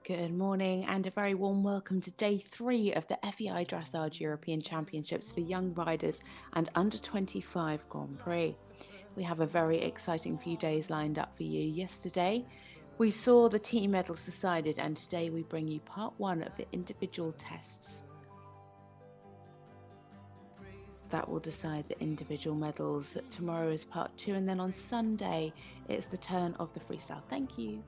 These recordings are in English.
Good morning and a very warm welcome to day 3 of the FEI Dressage European Championships for young riders and under 25 Grand Prix. We have a very exciting few days lined up for you. Yesterday, we saw the team medals decided, and today we bring you part 1 of the individual tests that will decide the individual medals. Tomorrow is part 2, and then on Sunday, it's the turn of the freestyle. Thank you.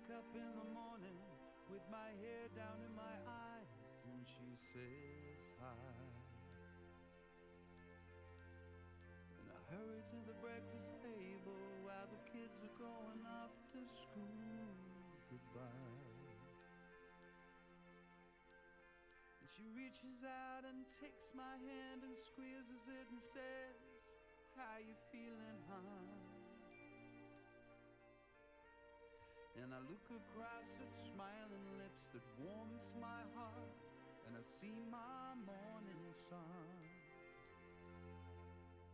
Up in the morning with my hair down in my eyes and she says hi, and I hurry to the breakfast table while the kids are going off to school. Goodbye. And she reaches out and takes my hand and squeezes it and says, how you feeling, hon? And I look across at smiling lips that warms my heart, and I see my morning sun.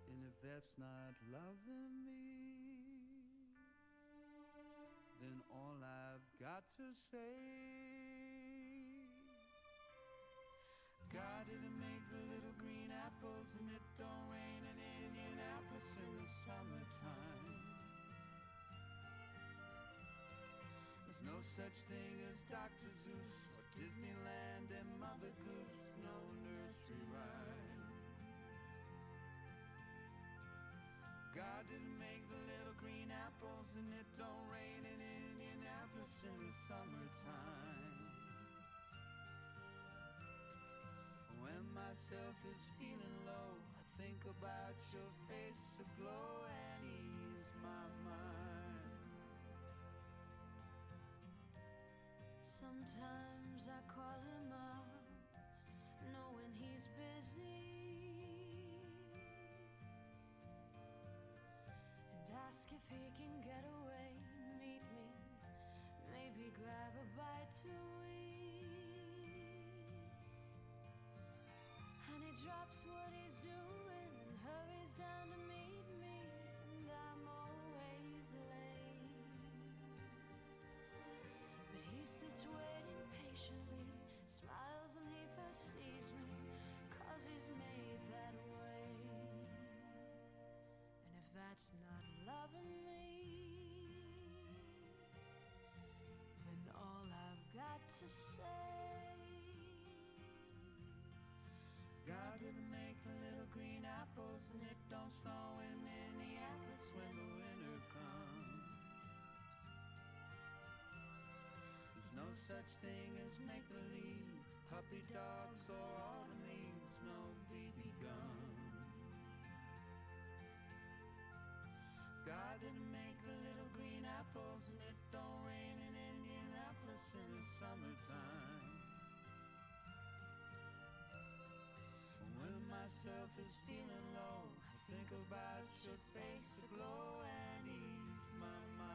And if that's not loving me, then all I've got to say, God didn't make the little green apples, and it don't rain in Indianapolis in the summertime. There's no such thing as Dr. Zeus or Disneyland and Mother Goose, no nursery rhyme. God didn't make the little green apples, and it don't rain in Indianapolis in the summertime. When myself is feeling low, I think about your face aglow and ease my mind. Sometimes I call him up, knowing he's busy, and ask if he can get away, meet me, maybe grab a bite to eat. And he drops what he's doing and hurries down to meet me, and I'm always late. But he sits waiting patiently, smiles when he first sees me, 'cause he's made that way. And if that's not loving me, then all I've got to say, God didn't make the little green apples, and it don't snow in Minneapolis when the winter comes. There's no such thing as make-believe, puppy dogs or autumn leaves, no BB guns. God didn't make the little green apples, and it don't rain in Indianapolis in the summertime. When myself is feeling low, I think about your face aglow and ease my mind.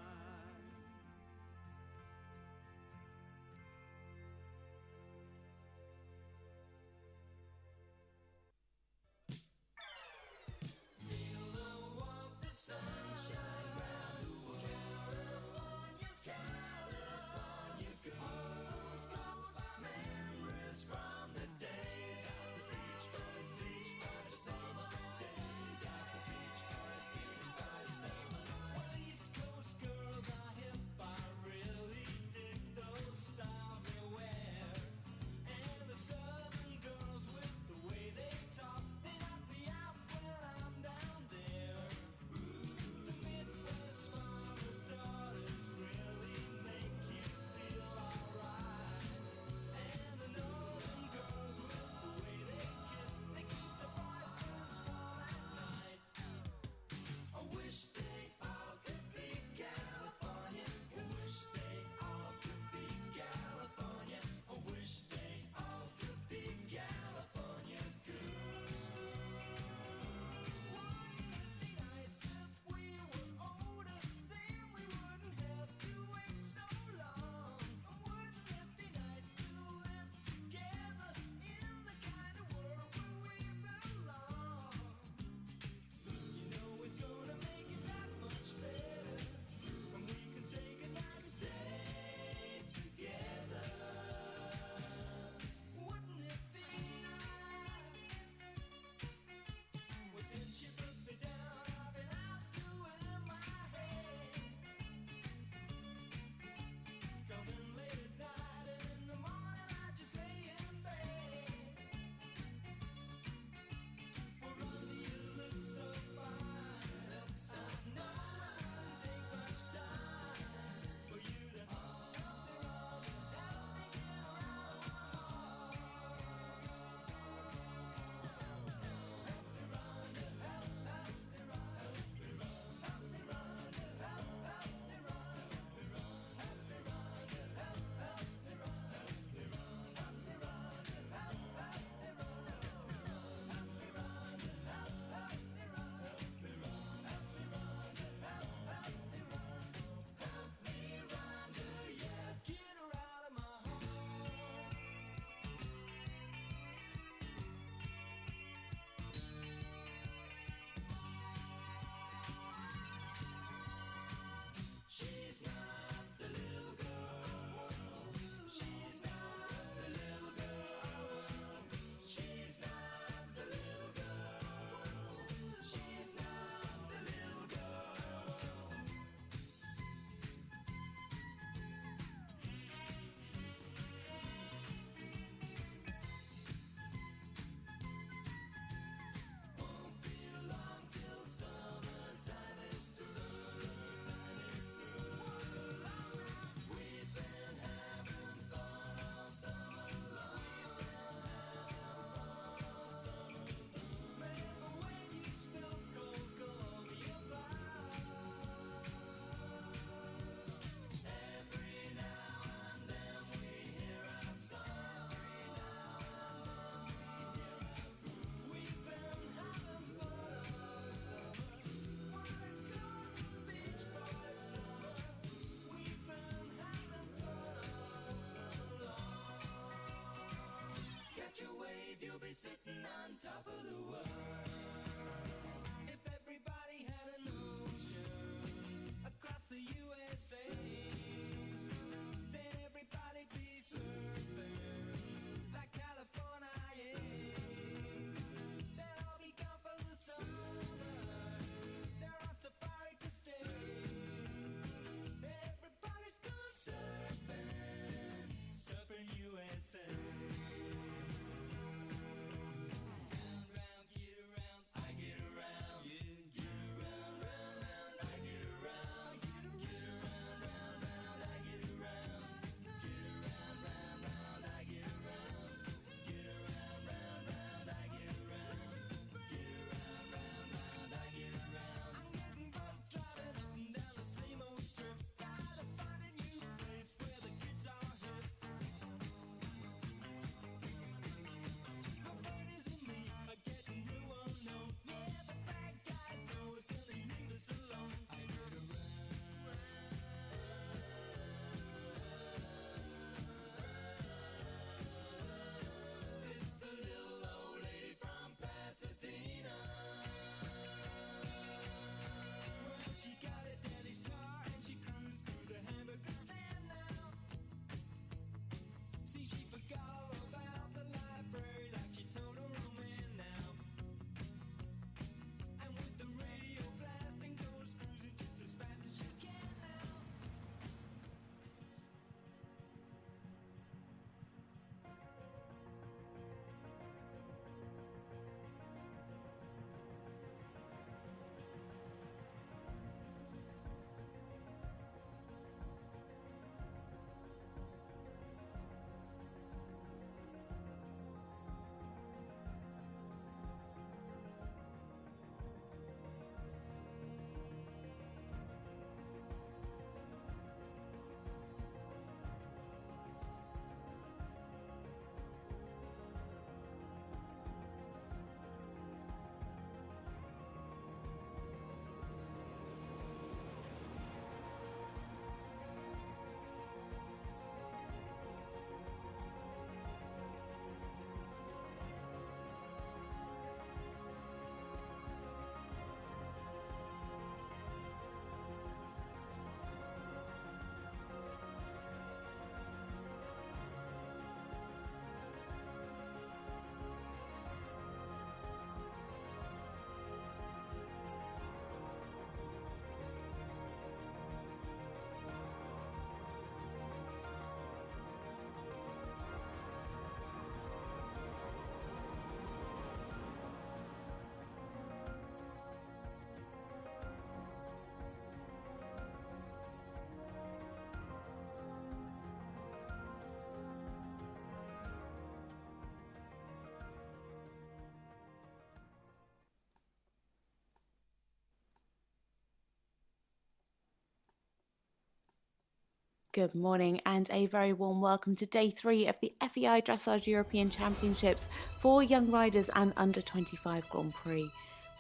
Good morning and a very warm welcome to day 3 of the FEI Dressage European Championships for young riders and under 25 Grand Prix.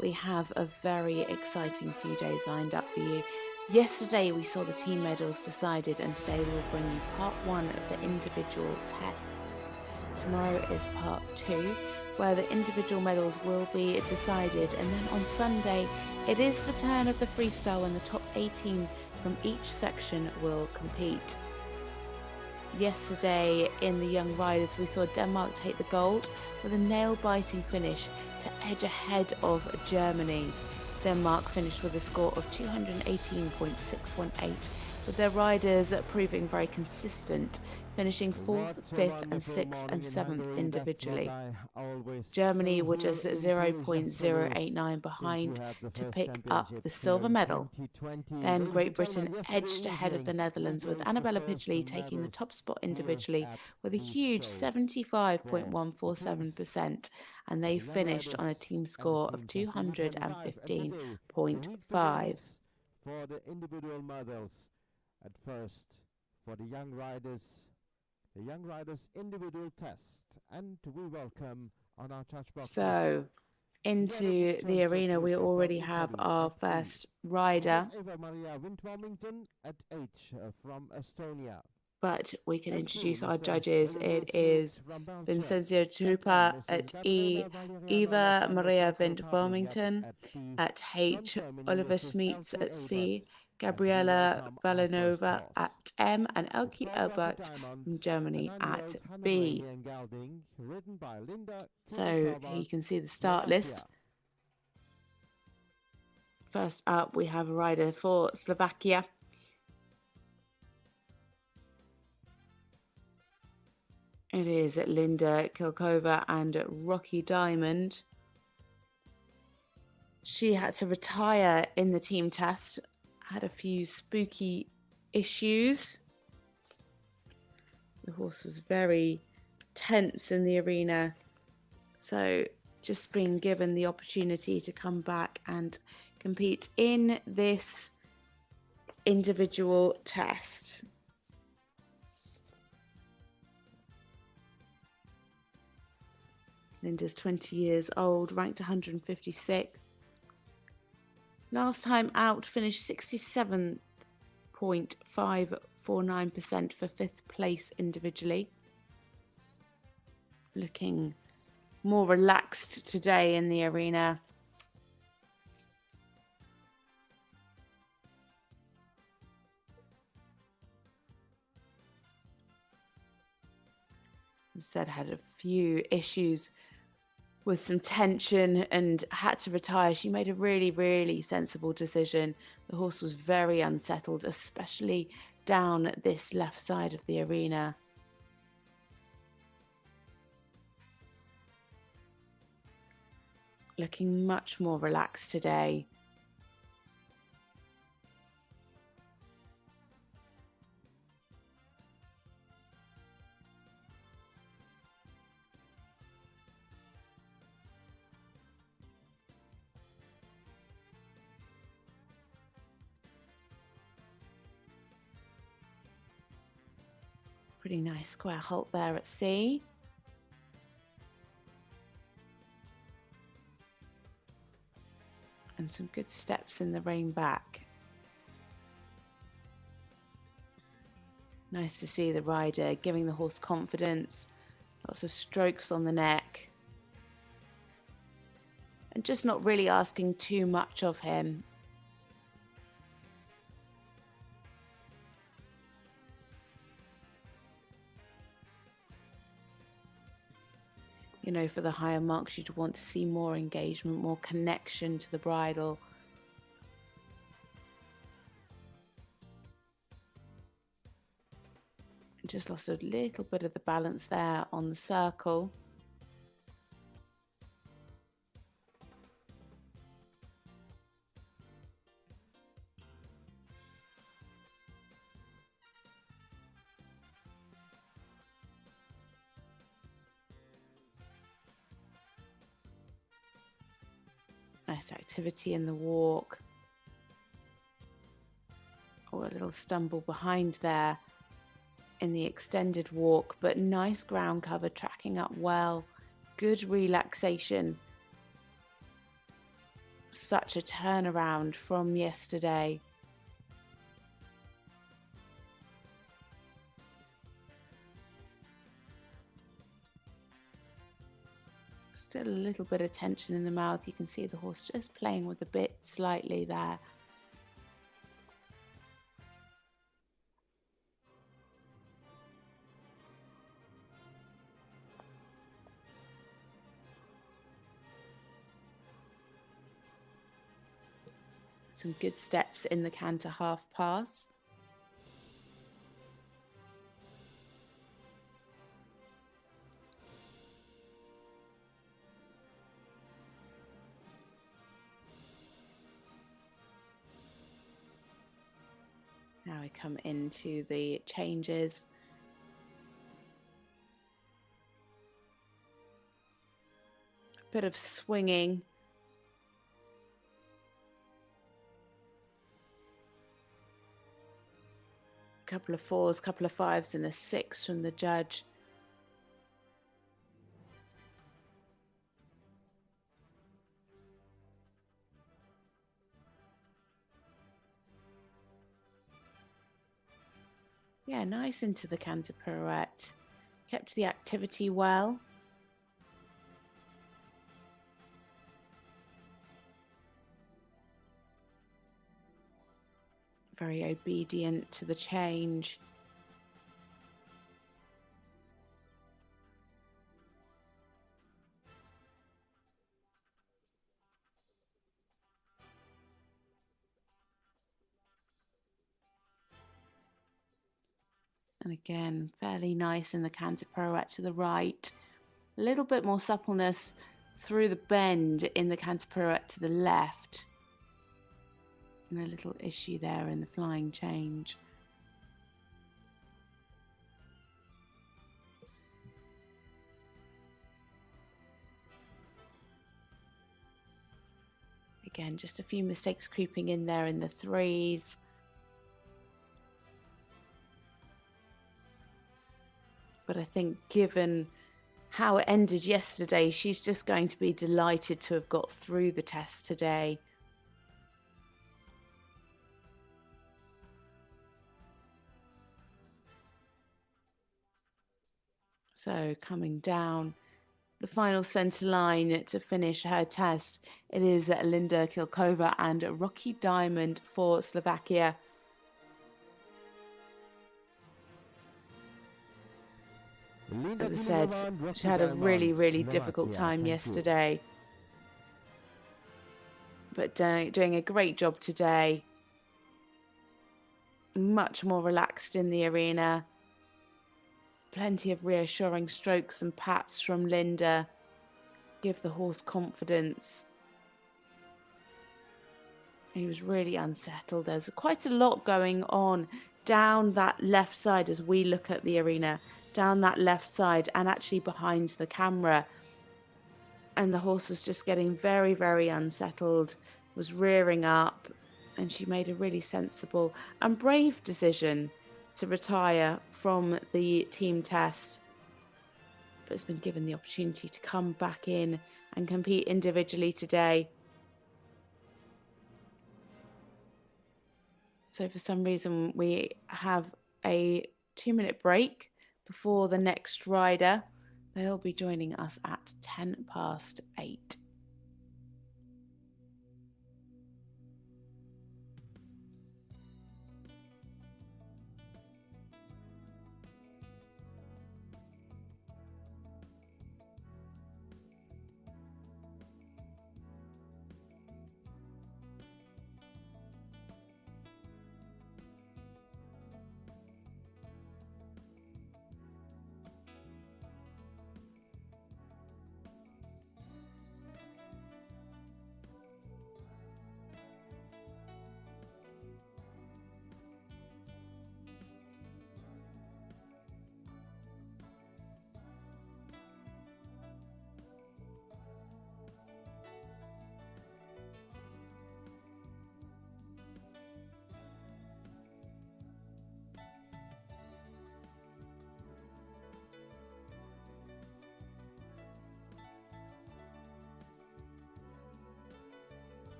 We have a very exciting few days lined up for you. Yesterday we saw the team medals decided, and today we'll bring you part 1 of the individual tests. Tomorrow is part 2, where the individual medals will be decided, and then on Sunday it is the turn of the freestyle when the top 18 from each section will compete. Yesterday in the young riders we saw Denmark take the gold with a nail-biting finish to edge ahead of Germany. Denmark finished with a score of 218.618, with their riders proving very consistent, finishing 4th, 5th and 6th and 7th individually. Germany were just 0.089 behind to pick up the silver medal. Then Great Britain edged ahead of the Netherlands, with Annabella Pidgley taking the top spot individually with a huge 75.147%, and they finished on a team score of 215.5. For the individual medals at first for the young riders individual test, and we welcome on our touch box. So into the arena we already have our first rider, from Estonia. but we can introduce our judges. It is Vincenzo Trupa at E, Eva Maria Vint-Vormington at H, Oliver Smeets at C, Gabriela Valanova at M, and Elke Elbert from Germany at B. So here you can see the start list. First up we have a rider for Slovakia. It is Linda Kilkova and Rocky Diamond. She had to retire in the team test, had a few spooky issues. The horse was very tense in the arena, so just being given the opportunity to come back and compete in this individual test. Linda's 20 years old, ranked 156. Last time out, finished 67.549% for 5th place individually. Looking more relaxed today in the arena. As I said, had a few issues with some tension and had to retire. She made a really, really sensible decision. The horse was very unsettled, especially down this left side of the arena. Looking much more relaxed today. Pretty nice square halt there at C. And some good steps in the rein back. Nice to see the rider giving the horse confidence. Lots of strokes on the neck. And just not really asking too much of him. You know, for the higher marks, you'd want to see more engagement, more connection to the bridle. Just lost a little bit of the balance there on the circle. Nice activity in the walk. Oh, a little stumble behind there in the extended walk, but nice ground cover, tracking up well, good relaxation. Such a turnaround from yesterday. Still a little bit of tension in the mouth. You can see the horse just playing with the bit slightly there. Some good steps in the canter half pass. Now we come into the changes. A bit of swinging. Couple of 4s, couple of 5s, and a 6 from the judge. Yeah, nice into the canter pirouette. Kept the activity well. Very obedient to the change. And again, fairly nice in the canter pirouette to the right. A little bit more suppleness through the bend in the canter pirouette to the left. And a little issue there in the flying change. Again, just a few mistakes creeping in there in the 3s. But I think given how it ended yesterday, she's just going to be delighted to have got through the test today. So coming down the final centre line to finish her test, it is Linda Kilkova and Rocky Diamond for Slovakia. As I said, she had a really difficult time yesterday. But doing a great job today. Much more relaxed in the arena. Plenty of reassuring strokes and pats from Linda. Give the horse confidence. He was really unsettled. There's quite a lot going on down that left side as we look at the arena. Down that left side and actually behind the camera. And the horse was just getting very unsettled. Was rearing up. And she made a really sensible and brave decision to retire from the team test, but has been given the opportunity to come back in and compete individually today. So for some reason we have a 2-minute break before the next rider. They'll be joining us at 8:10.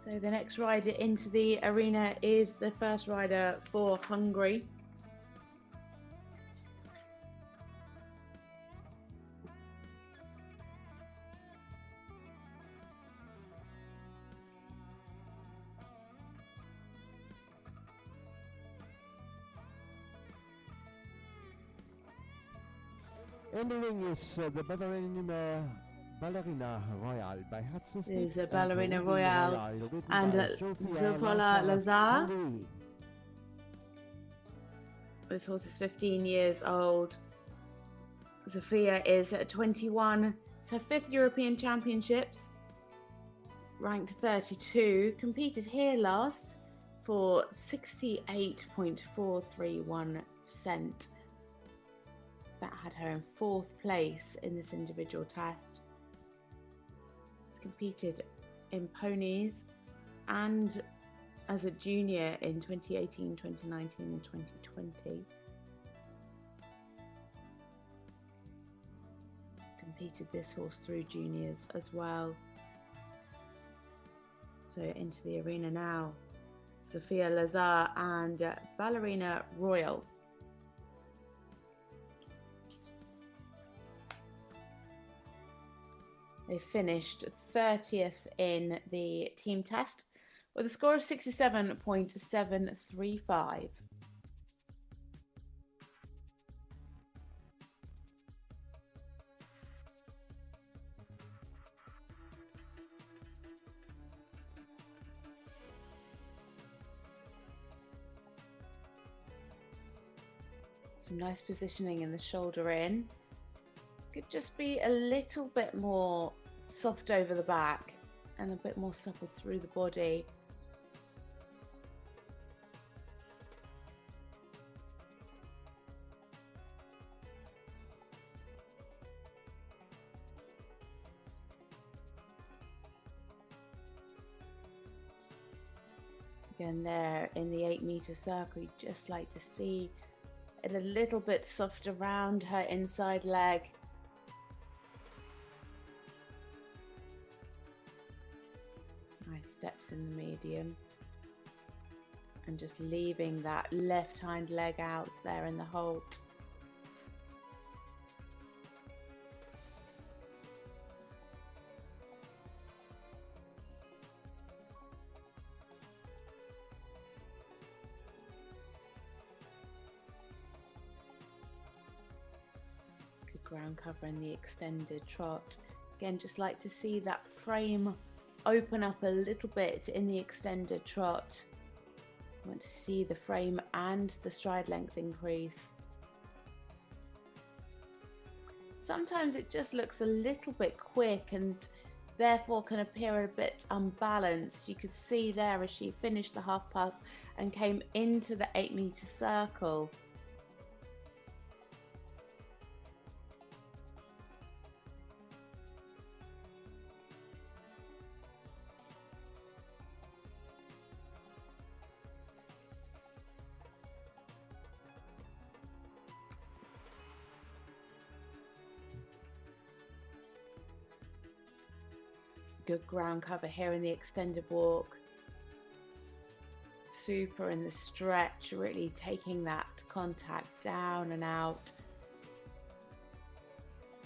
So the next rider into the arena is the first rider for Hungary. In the ring is the Ballerina Royale by Hudson There's a and Ballerina Ringing Royale written and by Zsofia Zsofia Lazar. Hungary. This horse is 15 years old. Zsofia is 21. It's her 5th European Championships. Ranked 32. Competed here last for 68.431%. That had her in 4th place in this individual test. Has competed in ponies and as a junior in 2018, 2019 and 2020. Competed this horse through juniors as well. So into the arena now. Zsofia Lazar and Ballerina Royale. They finished 30th in the team test with a score of 67.735. Some nice positioning in the shoulder in. Could just be a little bit more soft over the back and a bit more supple through the body. Again, there in the 8-meter circle, you'd just like to see it a little bit soft around her inside leg. Nice steps in the medium. And just leaving that left hind leg out there in the halt. Ground cover in the extended trot. Again, just like to see that frame open up a little bit in the extended trot. I want to see the frame and the stride length increase. Sometimes it just looks a little bit quick and therefore can appear a bit unbalanced. You could see there as she finished the half pass and came into the 8-meter circle. Good ground cover here in the extended walk. Super in the stretch, really taking that contact down and out.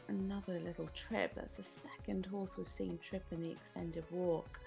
Another little trip. That's the second horse we've seen trip in the extended walk.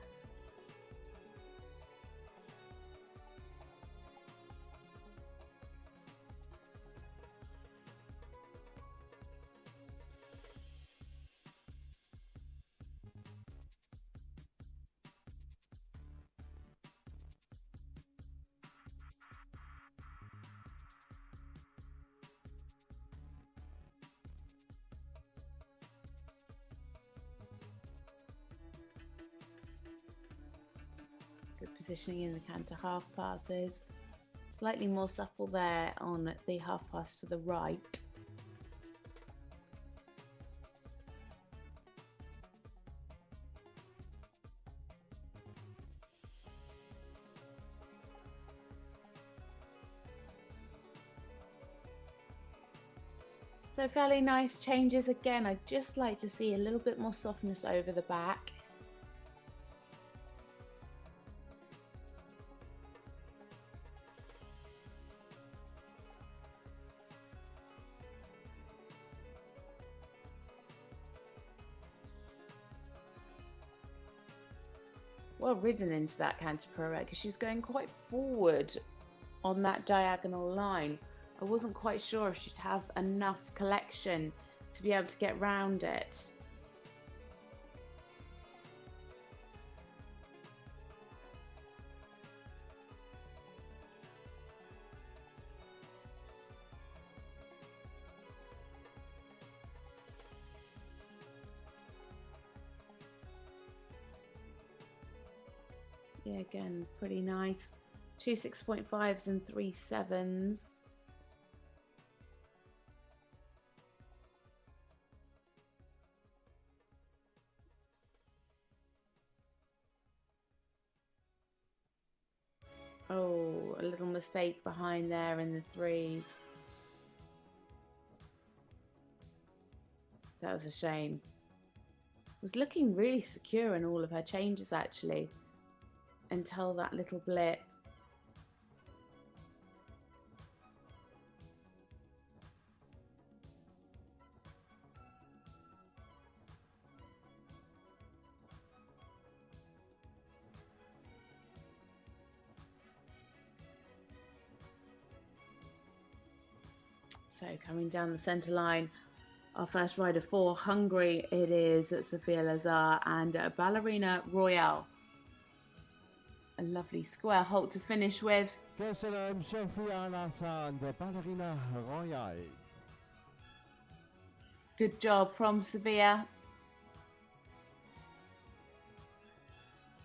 Good positioning in the canter half passes. Slightly more supple there on the half pass to the right. So fairly nice changes again. I'd just like to see a little bit more softness over the back. well ridden into that canter pirouette because she was going quite forward on that diagonal line. I wasn't quite sure if she'd have enough collection to be able to get round it. Yeah, again, pretty nice. 2 6.5s and 3 7s. Oh, a little mistake behind there in the 3s. That was a shame. Was looking really secure in all of her changes actually, until that little blip. So coming down the centre line, our first rider for Hungary, it is Sofia Lazar and Ballerina Royale. A lovely square halt to finish with. Köszönöm, Sofia Lazar and Ballerina Royale. Good job from Sevilla.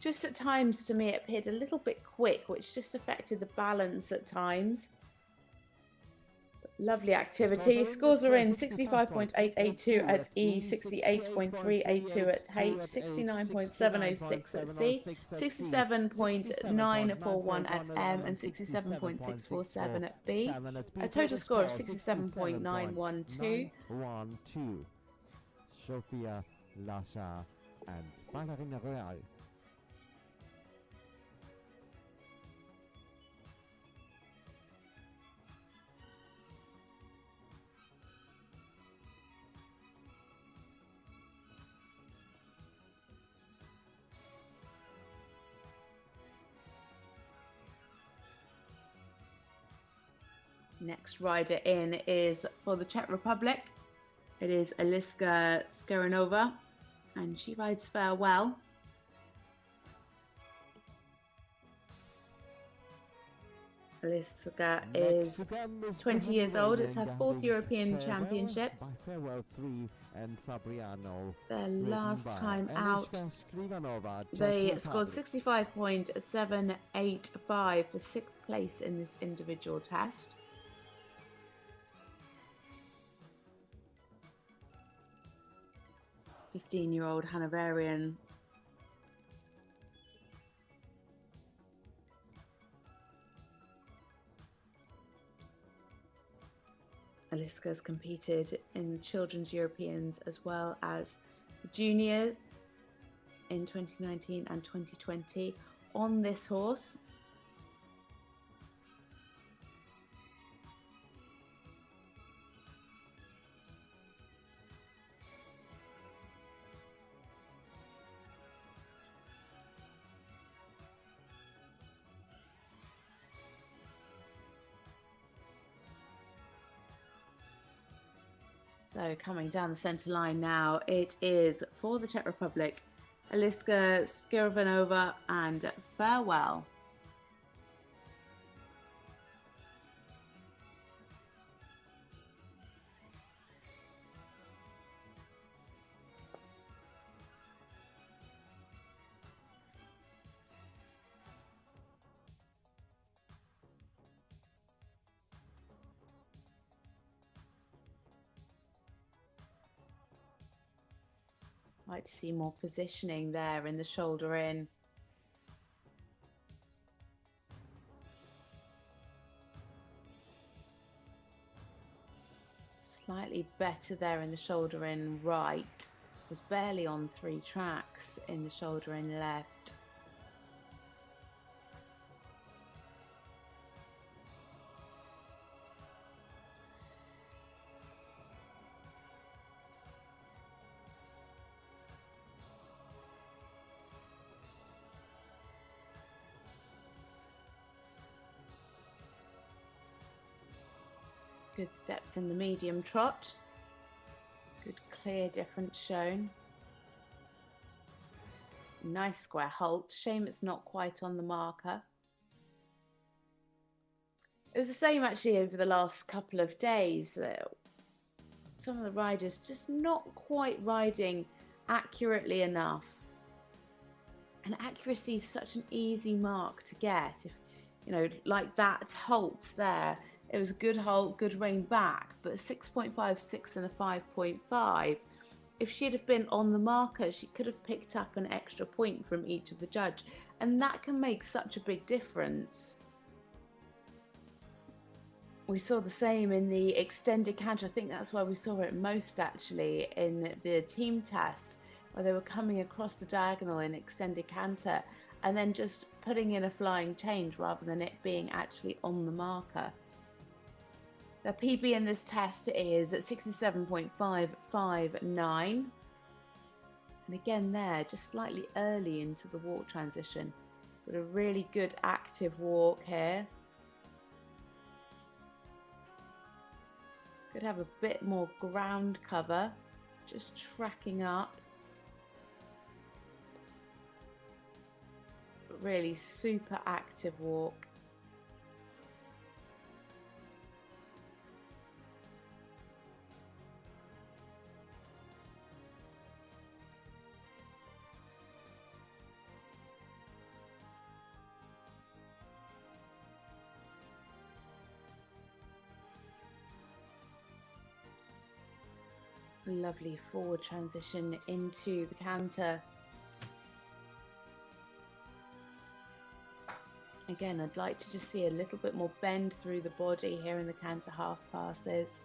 Just at times to me it appeared a little bit quick, which just affected the balance at times. Lovely activity. Scores are in 65.882 at E, 68.382 at H, 69.706 at C, 67.941 at M, and 67.647 at B. A total score of 67.912. Sofia Lazar and Ballerina Royale. Next rider in is for the Czech Republic. It is Eliska Skaranova, and she rides Farewell. Eliska is 20 years old. It's her 4th European Championships. Their last time out, they scored 65.785 for 6th place in this individual test. '15-year-old Hanoverian. Eliska's competed in the Children's Europeans as well as the Junior in 2019 and 2020 on this horse. So coming down the centre line now, it is for the Czech Republic, Eliska Skirvanova and Farewell. Like to see more positioning there in the shoulder in. Slightly better there in the shoulder in right. Was barely on 3 tracks in the shoulder in left. Good steps in the medium trot. Good clear difference shown. Nice square halt. Shame it's not quite on the marker. It was the same actually over the last couple of days. Some of the riders just not quite riding accurately enough. And accuracy is such an easy mark to get. If, you know, like that halt there, it was a good halt, good rein back, but a 6.5, 6 and a 5.5. If she'd have been on the marker, she could have picked up an extra point from each of the judge. And that can make such a big difference. We saw the same in the extended canter. I think that's where we saw it most actually in the team test, where they were coming across the diagonal in extended canter and then just putting in a flying change rather than it being actually on the marker. The PB in this test is at 67.559. And again there, just slightly early into the walk transition. But a really good active walk here. Could have a bit more ground cover, just tracking up. But really super active walk. Lovely forward transition into the canter. Again, I'd like to just see a little bit more bend through the body here in the canter half passes.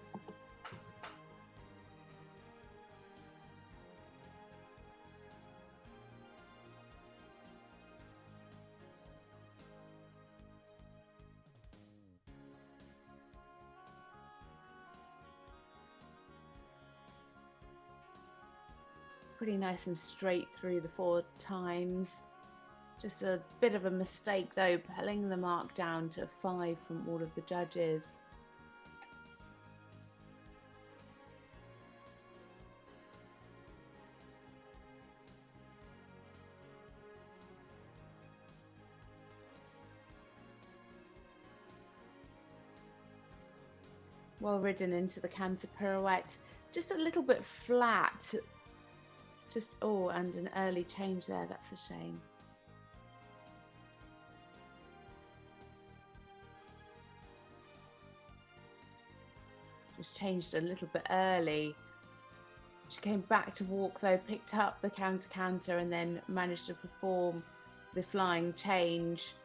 Pretty nice and straight through the 4 times. Just a bit of a mistake though, pulling the mark down to 5 from all of the judges. Well ridden into the canter pirouette. Just a little bit flat. Just, oh, and an early change there, that's a shame. Just changed a little bit early. She came back to walk though, picked up the canter and then managed to perform the flying change.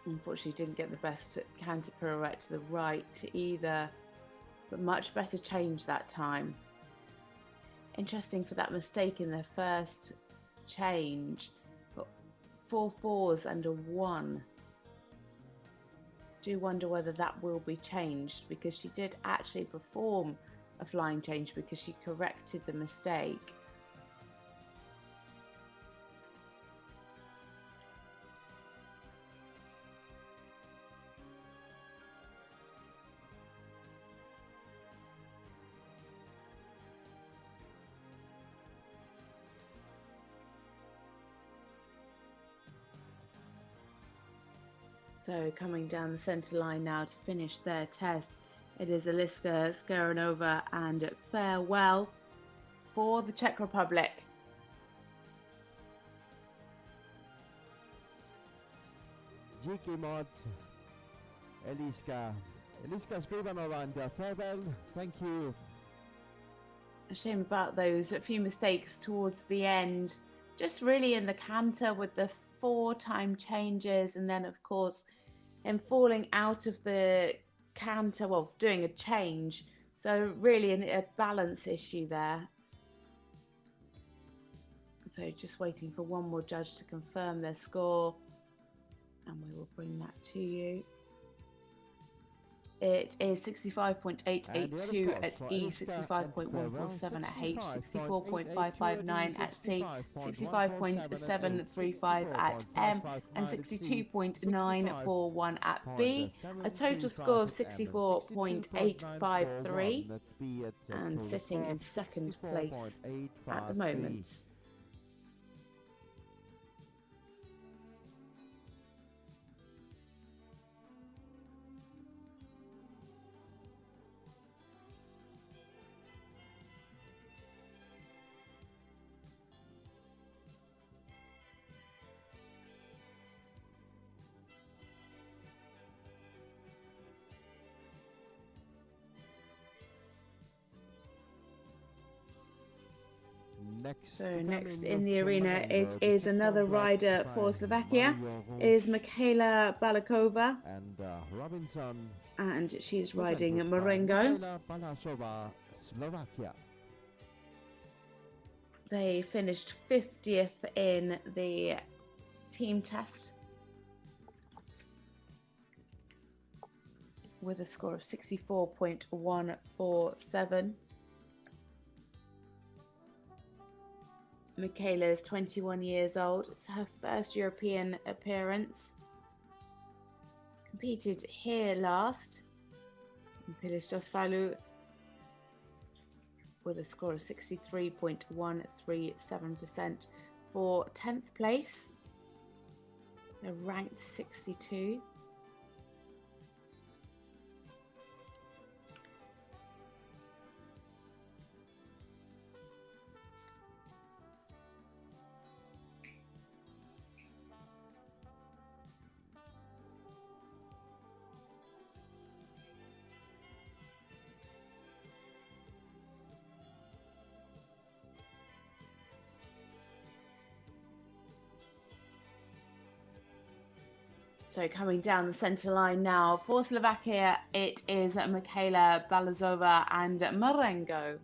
Unfortunately didn't get the best canter pirouette to the right either. But much better change that time. Interesting for that mistake in the first change. Got 4 4s and a 1. Do wonder whether that will be changed, because she did actually perform a flying change because she corrected the mistake. So coming down the centre line now to finish their test, it is Eliska Skaranova and farewell for the Czech Republic. Dzięki moc, Eliska Skaranova, and farewell. Thank you. A shame about those few mistakes towards the end. Just really in the canter with the 4 time changes, and then of course him falling out of the canter, well, doing a change. So really a balance issue there. So just waiting for one more judge to confirm their score, and we will bring that to you. It is 65.882 And at the other E, scores for Ilska and 65.147 at H, 65.882 64.559 at C, 65.735 at M, and 62.941 at B. A total score of 64.853, and sitting in second place at the moment. So next in the arena, it is another rider for Slovakia. It is Michaela Balakova, and Robinson, and she's riding Marengo. Michaela Balasova, Slovakia. They finished 50th in the team test with a score of 64.147. Michaela is 21 years old. It's her first European appearance. Competed here last in Pilisjászfalu with a score of 63.137% for 10th place. They're ranked 62. So coming down the centre line now for Slovakia, it is Michaela Balazova and Marengo.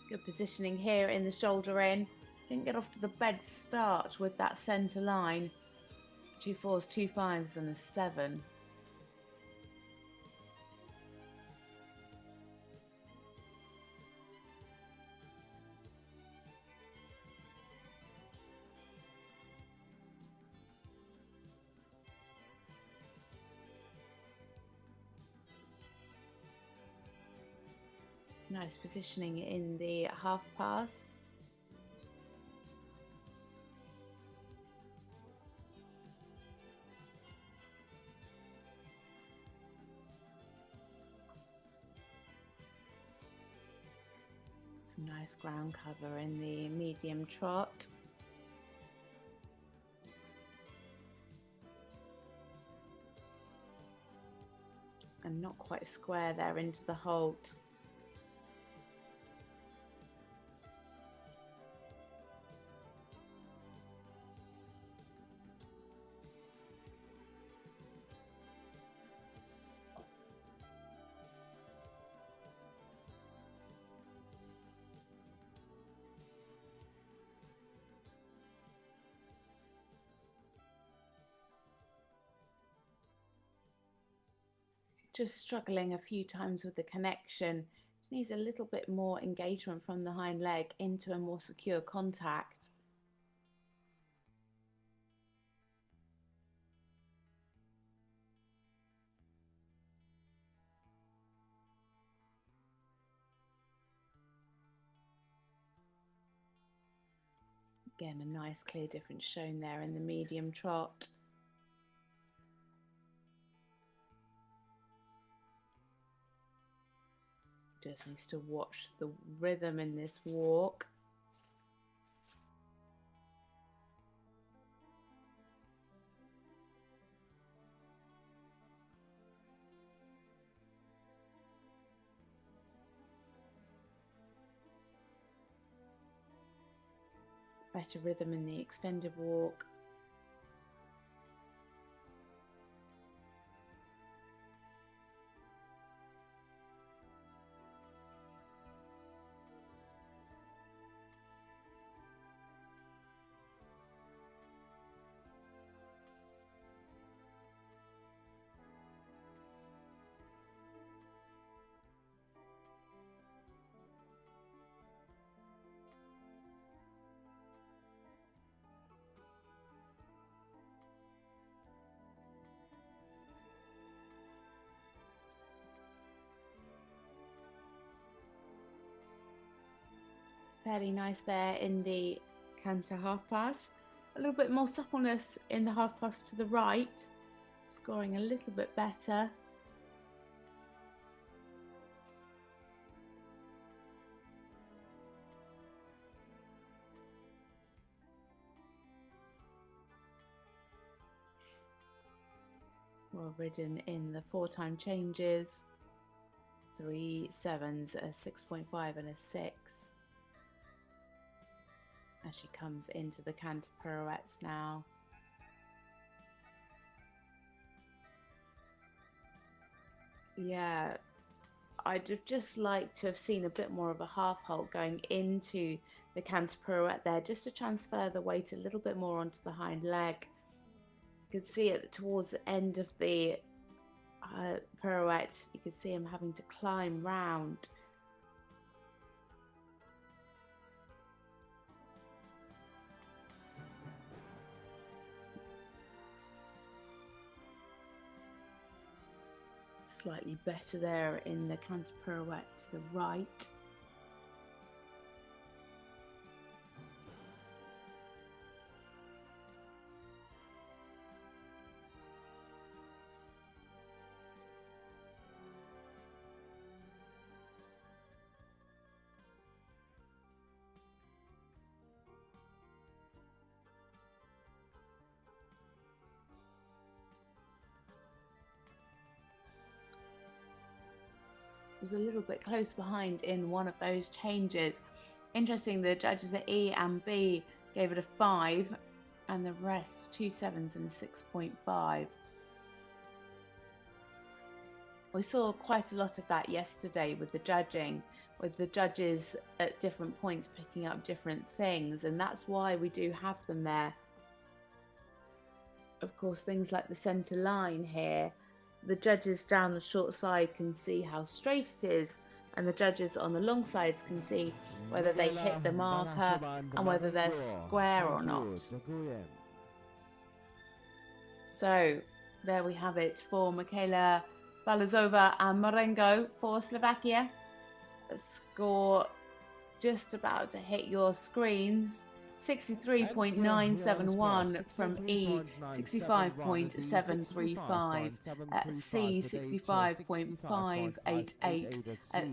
Good positioning here in the shoulder in. Didn't get off to the bed start with that centre line. 2 4s, 2 5s and a 7. Nice positioning in the half pass. Some nice ground cover in the medium trot. And not quite square there into the halt. Just struggling a few times with the connection. She needs a little bit more engagement from the hind leg into a more secure contact. Again, a nice clear difference shown there in the medium trot. Just needs to watch the rhythm in this walk. Better rhythm in the extended walk. Fairly nice there in the canter half pass. A little bit more suppleness in the half pass to the right, scoring a little bit better. Well ridden in the 4-time changes. 3 7s, a 6.5 and a 6. As she comes into the canter pirouettes now. Yeah, I'd have just liked to have seen a bit more of a half halt going into the canter pirouette there, just to transfer the weight a little bit more onto the hind leg. You could see it towards the end of the pirouette, you could see him having to climb round. Slightly better there in the canter pirouette to the right. Was a little bit close behind in one of those changes. Interesting, the judges at E and B gave it a 5 and the rest 2 7s and a 6.5. We saw quite a lot of that yesterday with the judging, with the judges at different points picking up different things, and that's why we do have them there. Of course, things like the centre line here, the judges down the short side can see how straight it is, and the judges on the long sides can see whether they hit the marker and whether they're square or not. So there we have it for Michaela Balazova and Marengo for Slovakia. A score just about to hit your screens. 63.971 from E, 65.735 at C, 65.588 at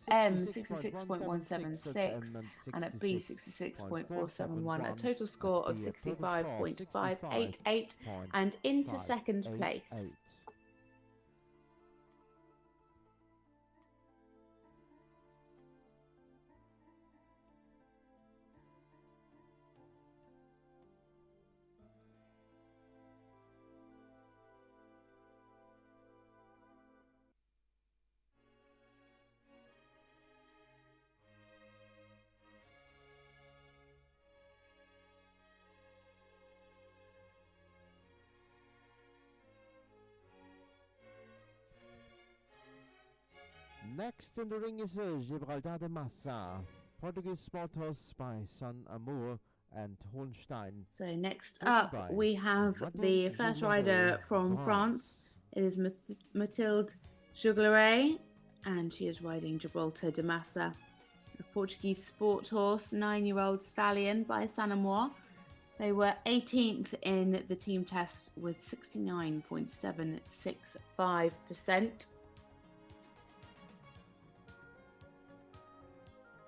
M, 66.176 and at B, 66.471. A total score of 65.588 and into second place. Next in the ring is Gibraltar de Massa, Portuguese sport horse by Son Amour and Hohenstein. So next up we have the first rider from France. It is Mathilde Jouglaret, and she is riding Gibraltar de Massa, a Portuguese sport horse, 9-year-old stallion by Son Amour. They were 18th in the team test with 69.765%.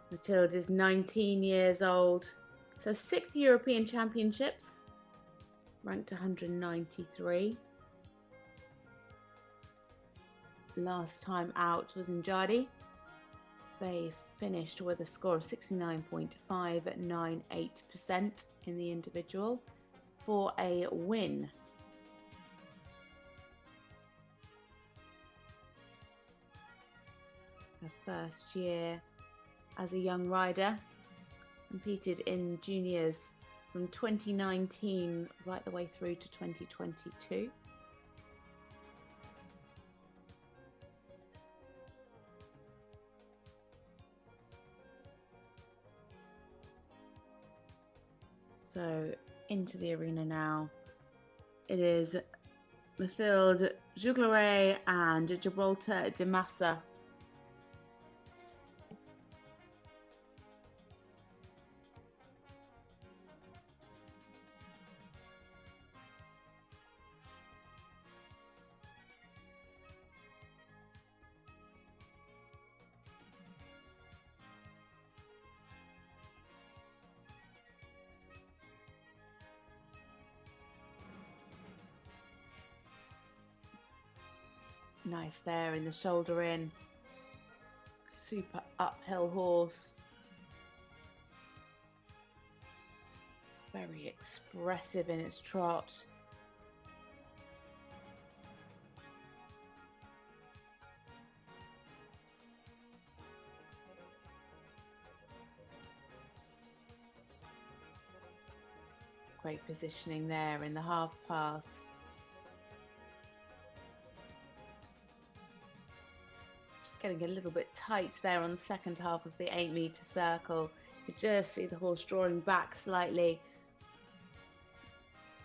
Mathilde is 19 years old, so 6th European Championships, ranked 193. Last time out was in Jadi. They finished with a score of 69.598% in the individual for a win. Her first year as a young rider, competed in juniors from 2019 right the way through to 2022. So into the arena now. It is Mathilde Jouglaret and Gibraltar de Massa. Nice there in the shoulder in. Super uphill horse. Very expressive in its trot. Great positioning there in the half pass. Getting a little bit tight there on the second half of the 8-metre circle. You just see the horse drawing back slightly.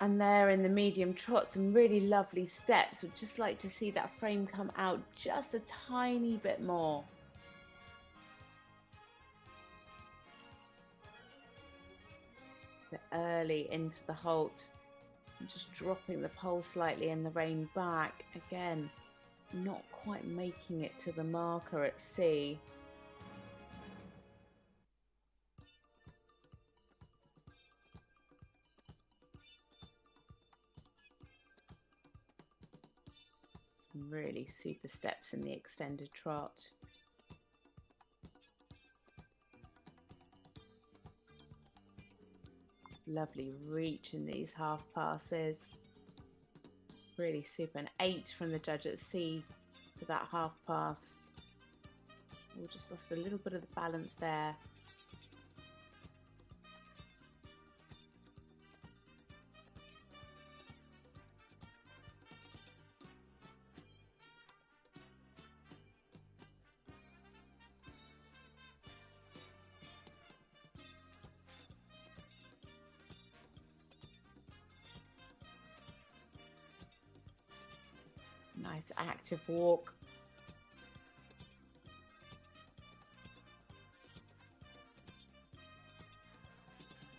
And there in the medium trot, some really lovely steps. Would just like to see that frame come out just a tiny bit more. Bit early into the halt. And just dropping the pole slightly and the rein back. Again, not quite making it to the marker at sea. Some really super steps in the extended trot. Lovely reach in these half passes. Really super. An 8 from the judge at sea for that half pass. We just lost a little bit of the balance there. Nice active walk.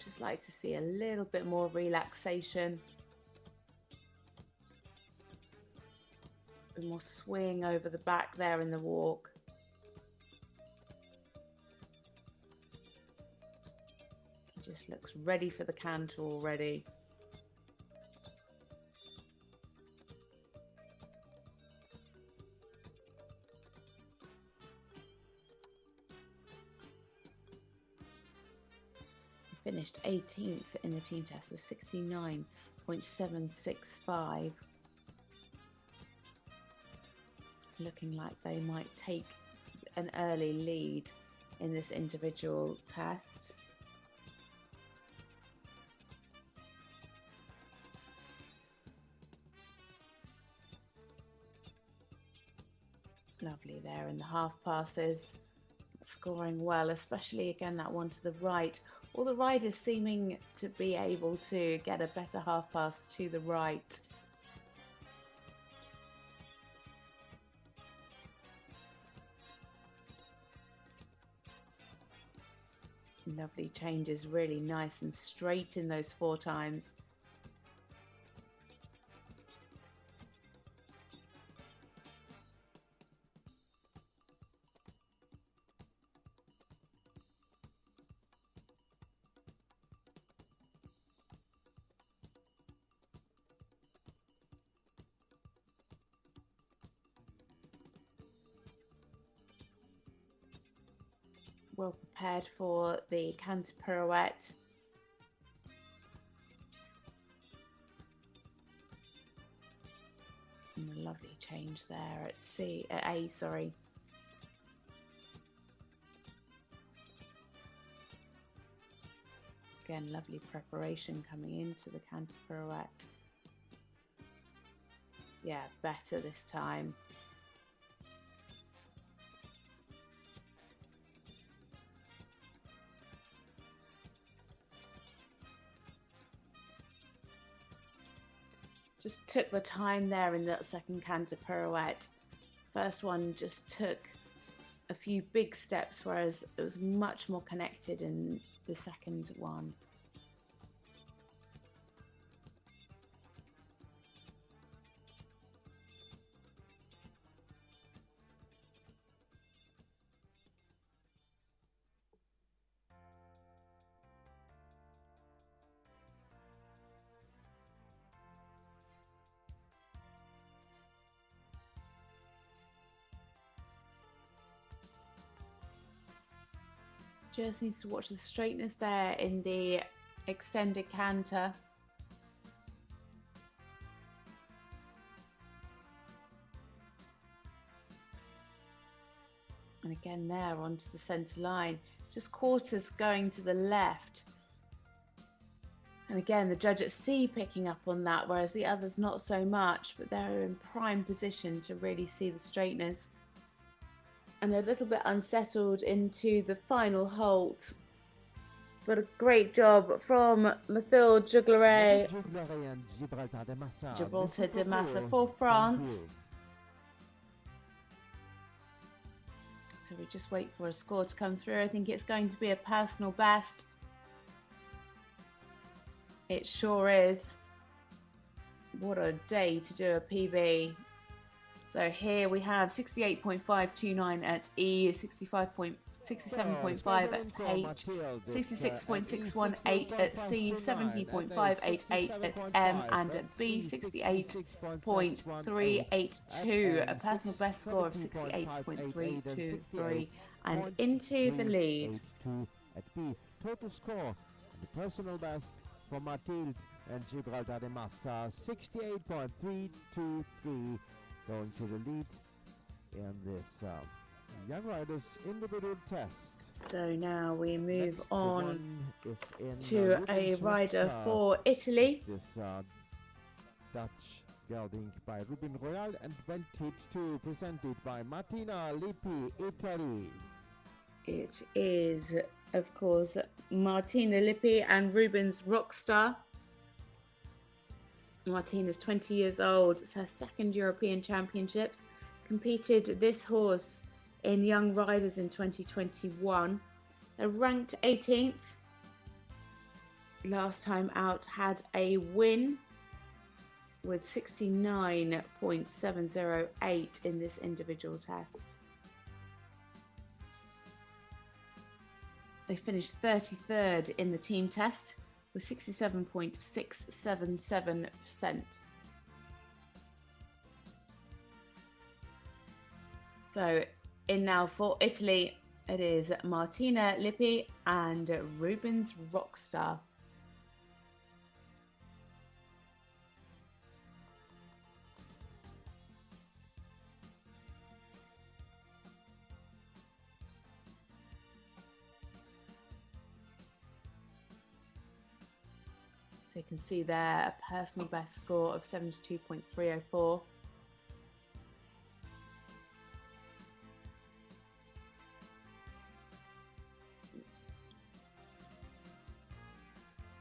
Just like to see a little bit more relaxation. A bit more swing over the back there in the walk. Just looks ready for the canter already. Finished 18th in the team test with 69.765. Looking like they might take an early lead in this individual test. Lovely there in the half passes. Scoring well, especially again that one to the right. All the riders seeming to be able to get a better half pass to the right. Lovely changes, really nice and straight in those 4 times. well prepared for the canter pirouette. And a lovely change there at A, sorry. Again, lovely preparation coming into the canter pirouette. Yeah, better this time. Just took the time there in that second canter pirouette. First one just took a few big steps, whereas it was much more connected in the second one. Just needs to watch the straightness there in the extended canter. And again there onto the centre line. Just quarters going to the left. And again, the judge at C picking up on that, whereas the others not so much, but they're in prime position to really see the straightness. And a little bit unsettled into the final halt. But a great job from Mathilde Juglaret, Gibraltar de Massa for France. So we just wait for a score to come through. I think it's going to be a personal best. It sure is. What a day to do a PB. So here we have 68.529 at E, 67.5 at H, 66.618 at C, 70.588 at M, and at B, 68.382. A personal best score of 68.323. And into the lead. At B, total score, the personal best for Mathilde and Gibraltar de Massa, 68.323. Going to the lead in this young riders individual test. So now we move Next on is in, to a rider for Italy. This Dutch gelding by Ruben Royal and Veltage 2, presented by Martina Lippi, Italy. It is, of course, Martina Lippi and Ruben's Rockstar. Martina's 20 years old. It's her second European Championships. Competed this horse in Young Riders in 2021. They're ranked 18th. Last time out had a win with 69.708 in this individual test. They finished 33rd in the team test with 67.677%. So in now for Italy, it is Martina Lippi and Ruben's Rockstar. So you can see there a personal best score of 72.304.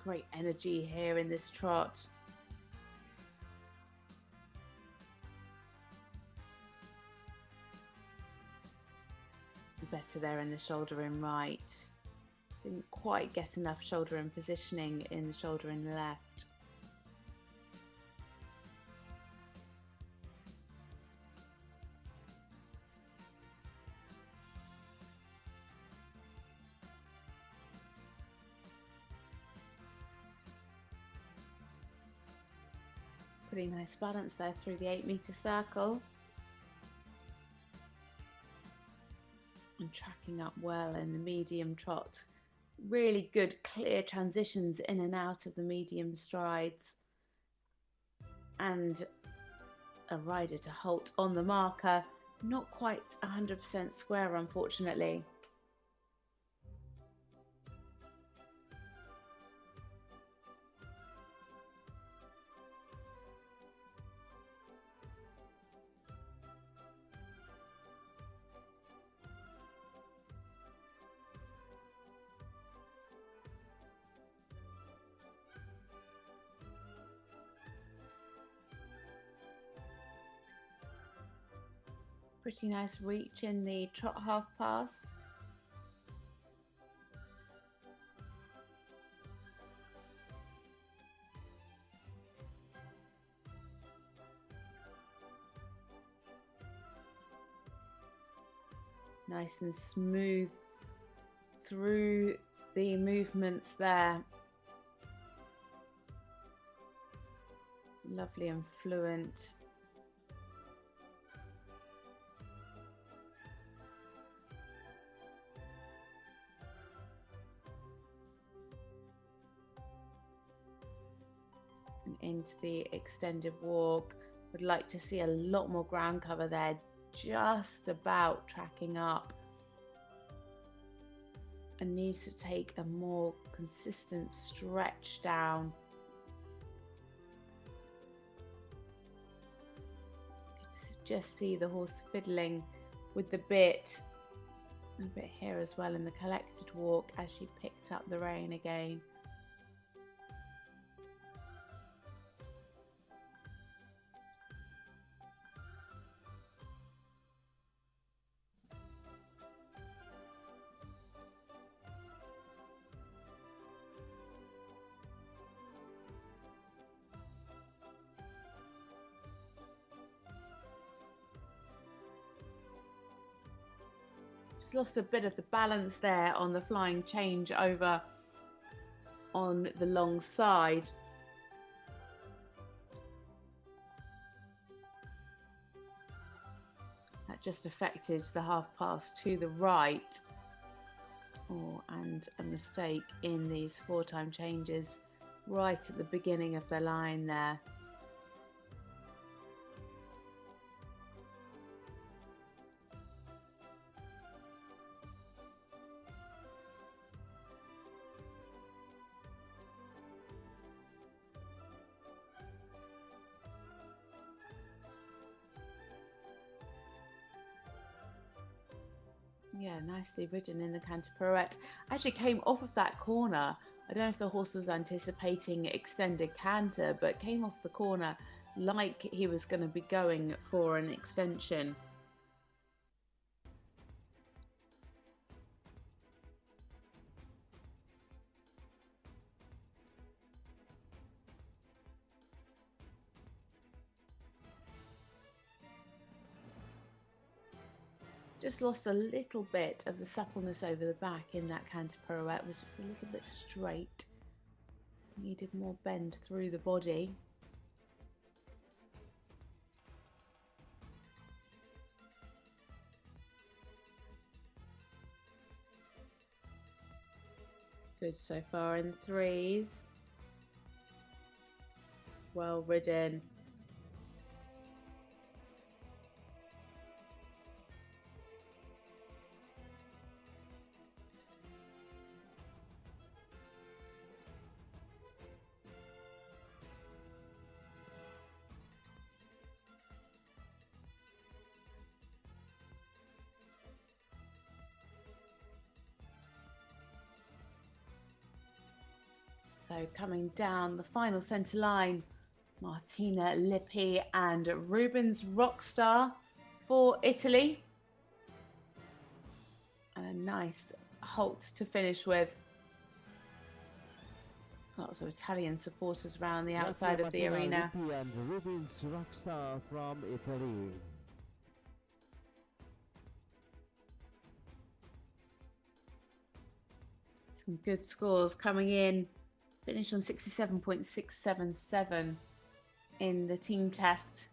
Great energy here in this trot. Better there in the shoulder in right. Didn't quite get enough shoulder in positioning in the shoulder in left. Pretty nice balance there through the 8-meter circle. And track tracking up well in the medium trot. Really good, clear transitions in and out of the medium strides. And a rider to halt on the marker. Not quite 100% square, unfortunately. Pretty nice reach in the trot half pass. Nice and smooth through the movements there. Lovely and fluent. And into the extended walk. Would like to see a lot more ground cover there. Just about tracking up, and needs to take a more consistent stretch down. You can just see the horse fiddling with the bit, a bit here as well in the collected walk as she picked up the rein again. Just lost a bit of the balance there on the flying change over on the long side. That just affected the half pass to the right. Oh, and a mistake in these 4-time changes right at the beginning of the line there. Yeah, nicely ridden in the canter pirouette. Actually came off of that corner. I don't know if the horse was anticipating extended canter, but came off the corner like he was going to be going for an extension. Just lost a little bit of the suppleness over the back in that canter pirouette. Was just a little bit straight. Needed more bend through the body. Good so far in threes. Well ridden. So coming down the final centre line, Martina Lippi and Rubens Rockstar for Italy. And a nice halt to finish with. Lots of Italian supporters around the outside of the arena. Lippi and Rubens Rockstar from Italy. Some good scores coming in. Finished on 67.677 in the team test.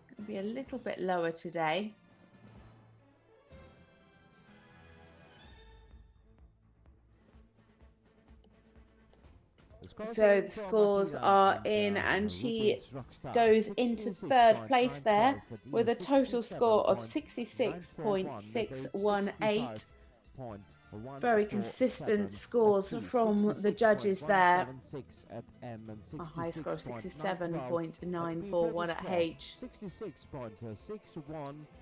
Going to be a little bit lower today. So the scores are in, and she goes into third place there with a total score of 66.618. Very consistent scores from the judges there. A high score of 67.941 at H.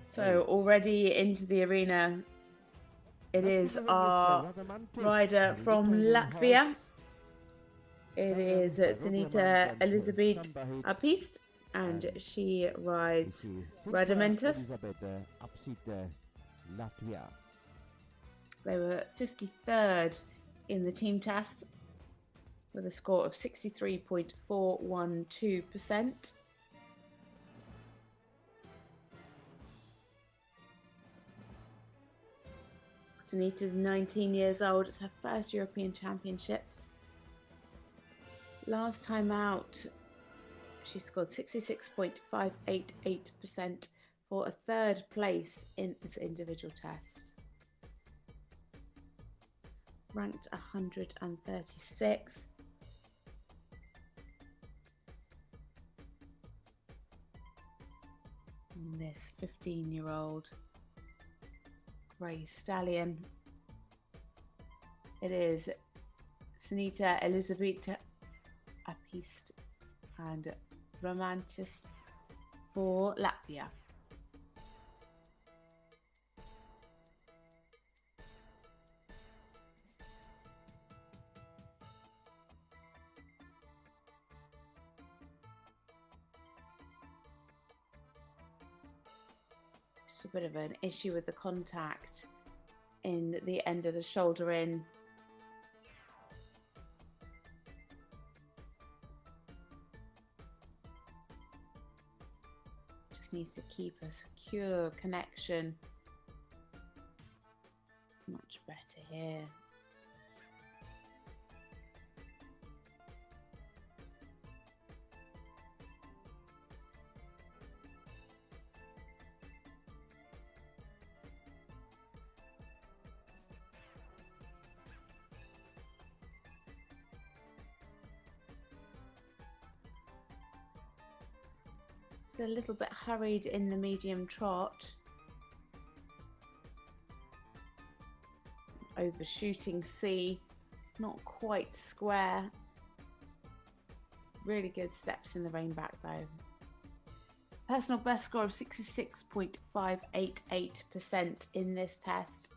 So already into the arena, it is our rider from Latvia. It is Sanita Elizabeth Apist, and she rides Rudamentus. They were 53rd in the team test with a score of 63.412%. Sunita's 19 years old. It's her first European Championships. Last time out, she scored 66.588% for a third place in this individual test. Ranked 136th. And this 15-year-old grey stallion. It is Sanita Elizabeth Apist and Romantis for Latvia. Just a bit of an issue with the contact in the end of the shoulder in. Just needs to keep a secure connection. Much better here. A little bit hurried in the medium trot, overshooting C, not quite square. Really good steps in the rein back though. Personal best score of 66.588% in this test.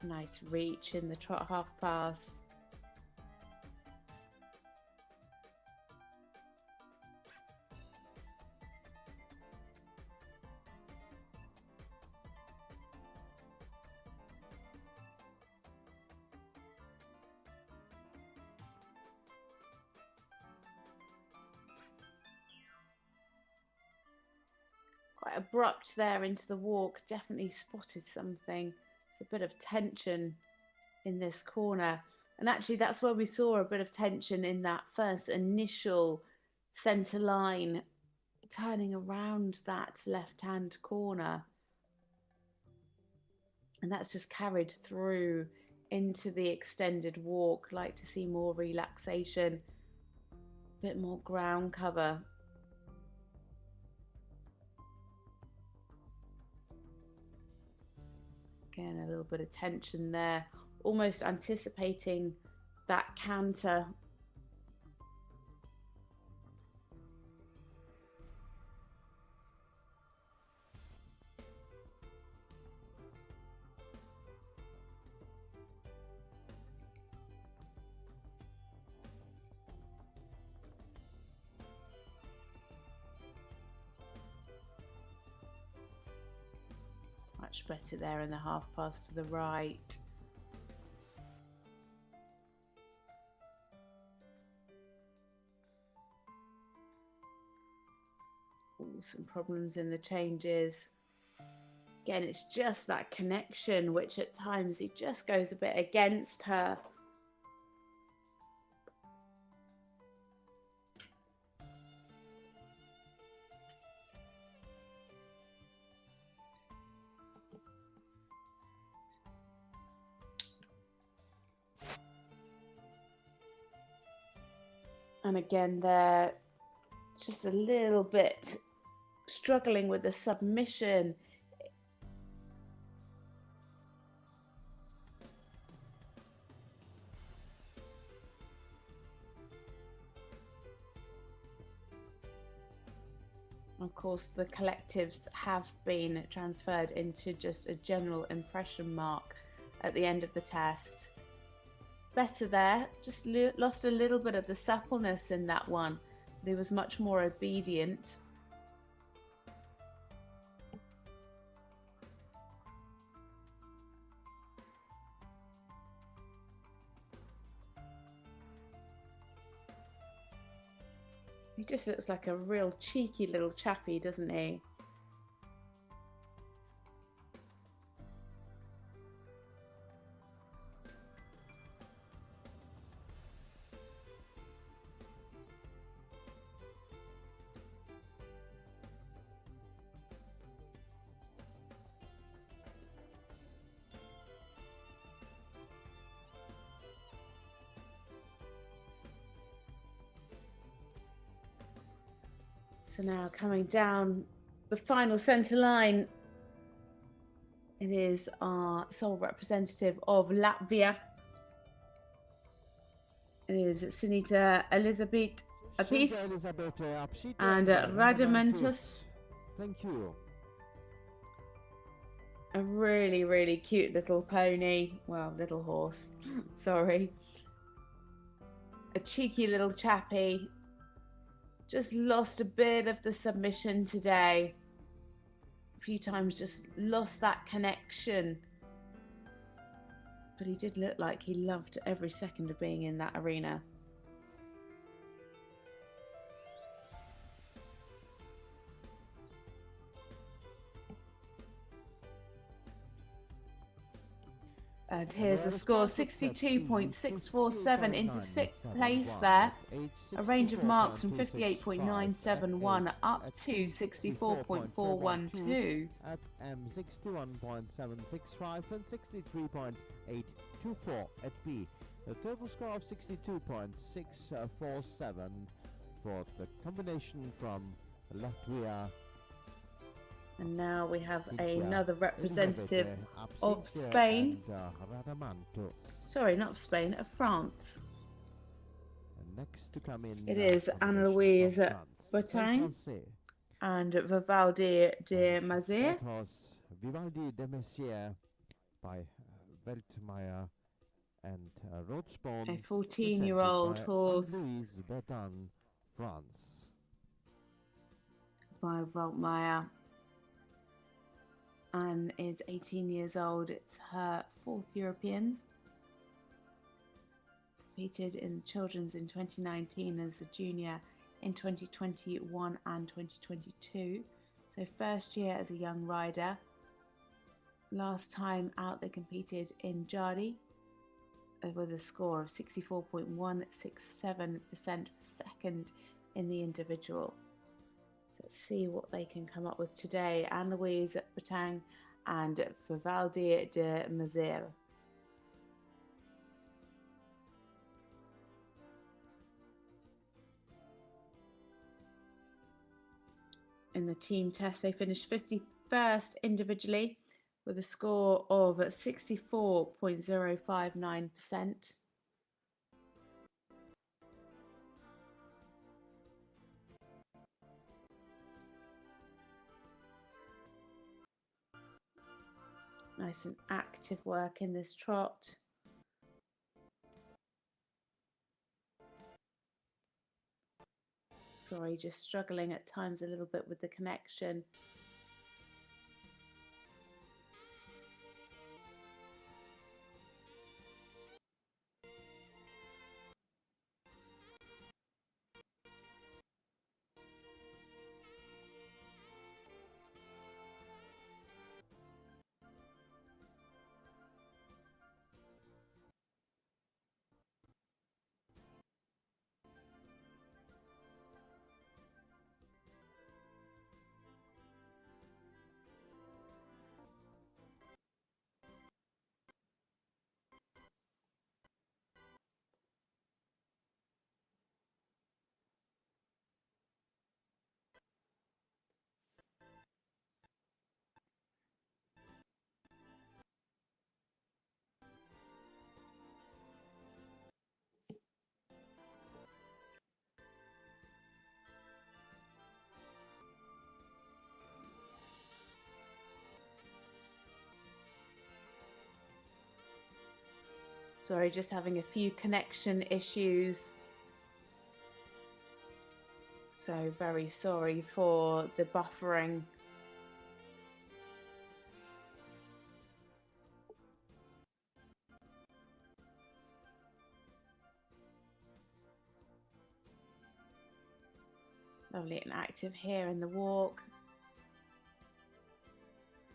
Nice reach in the trot half pass. Quite abrupt there into the walk, definitely spotted something. A bit of tension in this corner, and actually that's where we saw a bit of tension in that first initial centre line, turning around that left hand corner, and that's just carried through into the extended walk. Like to see more relaxation, a bit more ground cover. Again, a little bit of tension there, almost anticipating that canter. Much better there in the half pass to the right. Ooh, some problems in the changes. Again, it's just that connection, which at times he just goes a bit against her. And again, they're just a little bit struggling with the submission. Of course, the collectives have been transferred into just a general impression mark at the end of the test. Better there, just lost a little bit of the suppleness in that one. But he was much more obedient. He just looks like a real cheeky little chappy, doesn't he? So now coming down the final centre line, it is our sole representative of Latvia. It is Sunita Elizabeth Apist and Radamantus. Thank you. A really, really cute little pony. Well, little horse. Sorry. A cheeky little chappy. Just lost a bit of the submission today. A few times just lost that connection. But he did look like he loved every second of being in that arena. And here's the score, 62.647 into 6th place there. A range of marks from 58.971 up to 64.412. At 61.765 and 63.824 at B. A total score of 62.647 for the combination from Latvia. And now we have another representative of Spain. Sorry, not of Spain, of France. And next to come in, it is Anne-Louise Bottin and Vivaldi de Mazir. That was Vivaldi de Messier by Weltmeier and Rothspawn. A 14-year-old horse. Anne-Louise Bottin, France. By Weltmeier. Anne is 18 years old. It's her 4th Europeans. Competed in children's in 2019 as a junior in 2021 and 2022. So first year as a young rider. Last time out they competed in Jardy with a score of 64.167% for second in the individual. Let's see what they can come up with today. Anne-Louise Bottin and Vivaldi de Mazir. In the team test, they finished 51st individually with a score of 64.059%. Nice and active work in this trot. Sorry, just struggling at times a little bit with the connection. Sorry, just having a few connection issues. So very sorry for the buffering. Lovely and active here in the walk.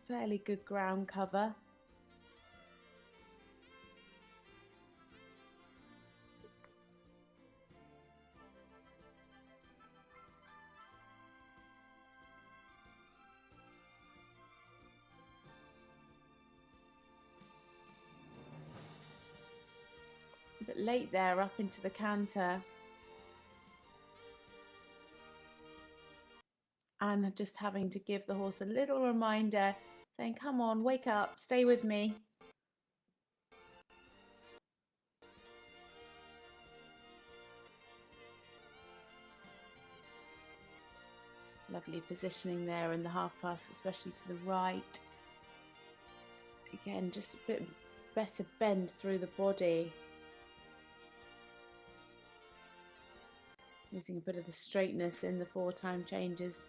Fairly good ground cover. A bit late there, up into the canter. And just having to give the horse a little reminder, saying, come on, wake up, stay with me. Lovely positioning there in the half pass, especially to the right. Again, just a bit better bend through the body. Using a bit of the straightness in the 4-time changes.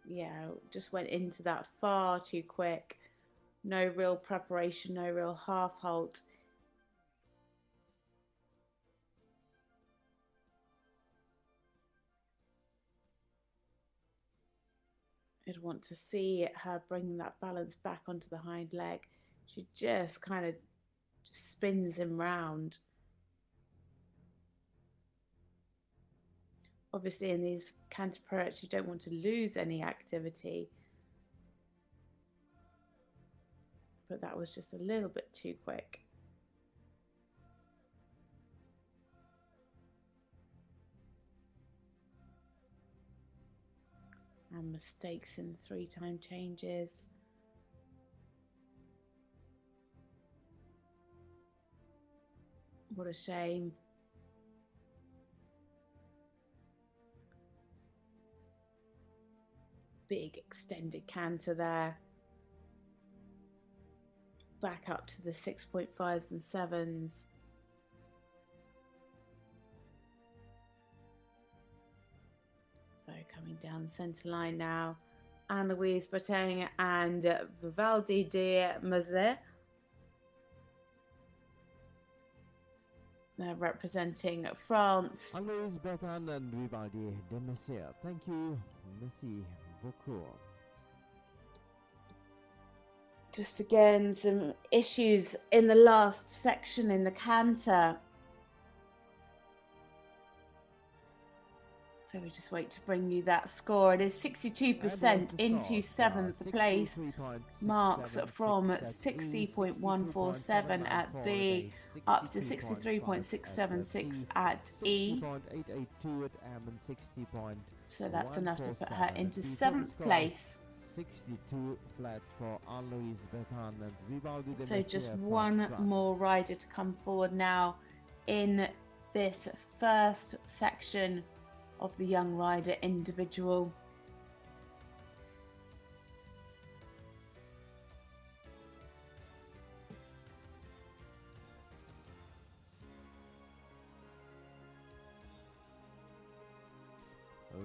Yeah, just went into that far too quick. No real preparation, no real half halt. I'd want to see her bringing that balance back onto the hind leg. She just kind of just spins him round. Obviously, in these canter pirouettes, you don't want to lose any activity. But that was just a little bit too quick. And mistakes in the 3-time changes. What a shame. Big extended canter there. Back up to the 6.5s and 7s. So coming down the centre line now, Anne-Louise Boateng and Vivaldi de Mazet. They're representing France. Anne-Louise Boateng and Vivaldi de Mazet. Thank you. Merci beaucoup. Just again, some issues in the last section in the canter. So we just wait to bring you that score. It is 62% into 7th place. Marks from 60.147 at B up to 63.676 at E. So that's enough to put her into 7th place. 62 flat for Anne-Louise Boateng and Vivaldi de So Mazet just from one France. more rider to come forward now in this first section of the young rider individual.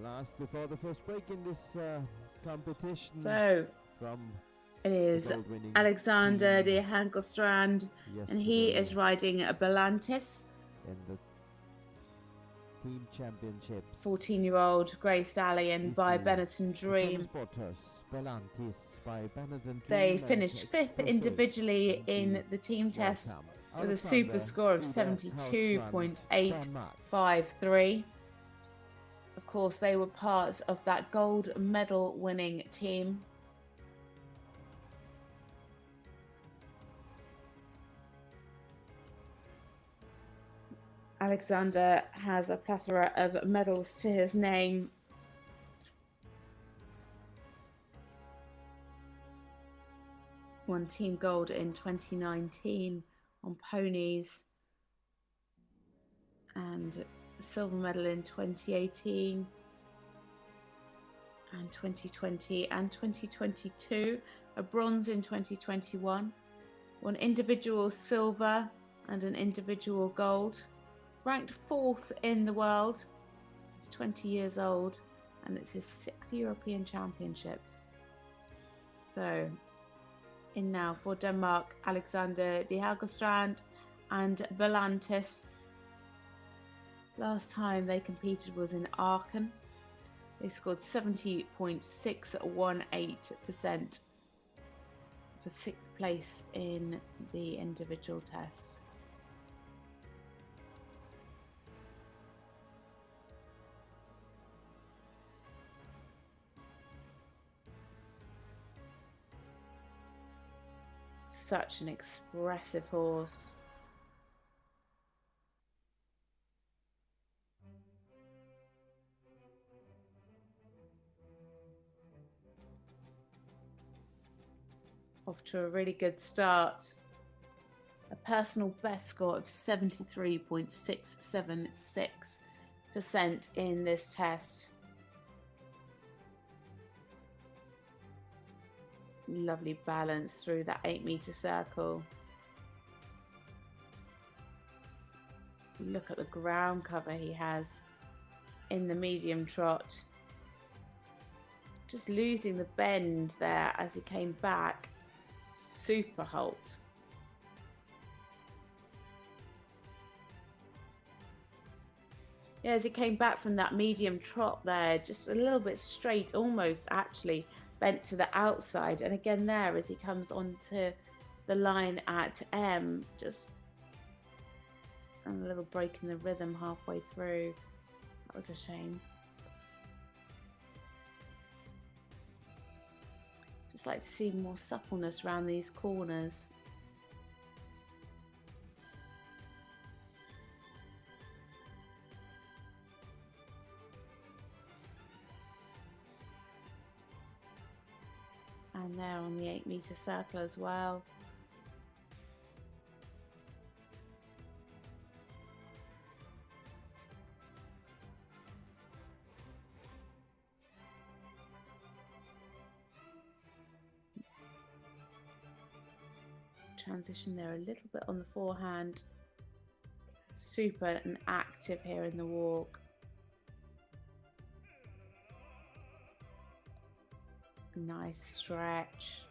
Last before the first break in this competition. So from it is Alexander de Hankelstrand, and he is riding a Belantis. In the team championships. 14-year-old Grey Stallion by Benetton Dream. They finished 5th individually in the team test with a super score of 72.853. Of course, they were part of that gold medal winning team. Alexander has a plethora of medals to his name. Won team gold in 2019 on ponies, and silver medal in 2018 and 2020 and 2022, a bronze in 2021, won individual silver and an individual gold, ranked 4th in the world. He's 20 years old and it's his 6th European Championships. So in now for Denmark, Alexander de Helgestrand and Belantis. Last time they competed was in Aachen. They scored 70.618% for 6th place in the individual test. Such an expressive horse. Off to a really good start. A personal best score of 73.676% in this test. Lovely balance through that 8-meter circle. Look at the ground cover he has in the medium trot. Just losing the bend there as he came back. Super halt. Yeah, as he came back from that medium trot there, just a little bit straight, almost actually bent to the outside. And again there, as he comes onto the line at M, just a little break in the rhythm halfway through. That was a shame. Just like to see more suppleness around these corners. And there on the 8-meter circle as well. Transition there a little bit on the forehand. Super and active here in the walk. Nice stretch.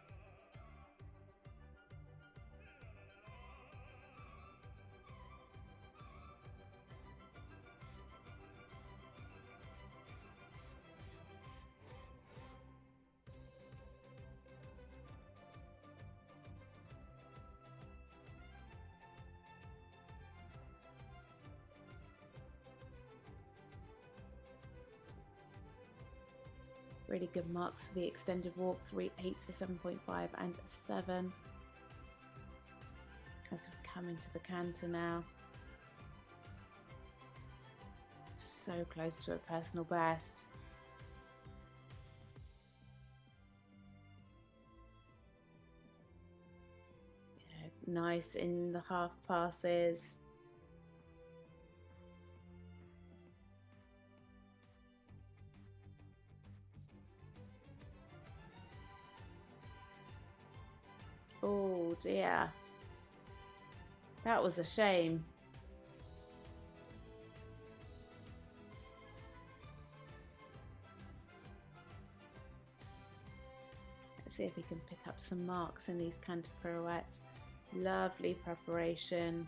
Really good marks for the extended walk, 3 8s to 7.5 and 7. As we come into the canter now. So close to a personal best. Yeah, nice in the half passes. Oh dear, that was a shame. Let's see if we can pick up some marks in these canter pirouettes. Lovely preparation.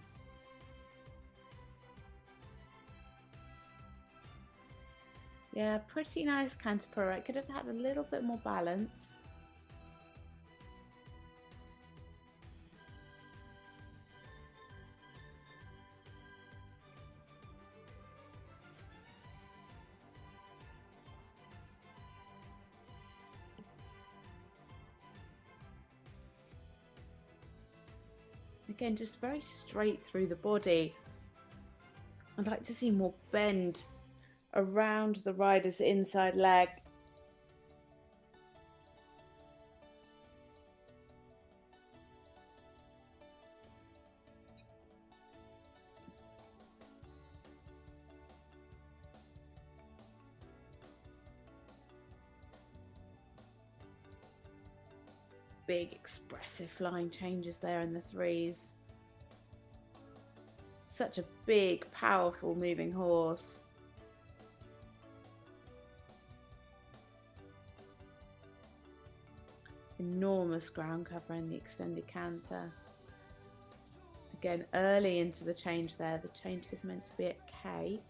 Yeah, pretty nice canter pirouette. Could have had a little bit more balance. Again, just very straight through the body. I'd like to see more bend around the rider's inside leg. big, expressive flying changes there in the threes. Such a big, powerful moving horse. Enormous ground cover in the extended canter. Again, early into the change there. The change is meant to be at K.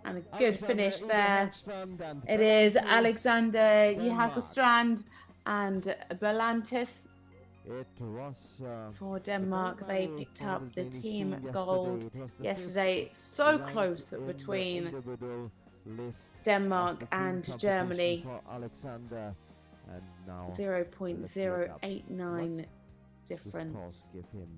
And a good finish there. It is Alexander Jahakostrand and Belantis It was for Denmark. They picked up the team gold yesterday. So close between Denmark and Germany. Alexander, and now 0.089 difference. Give him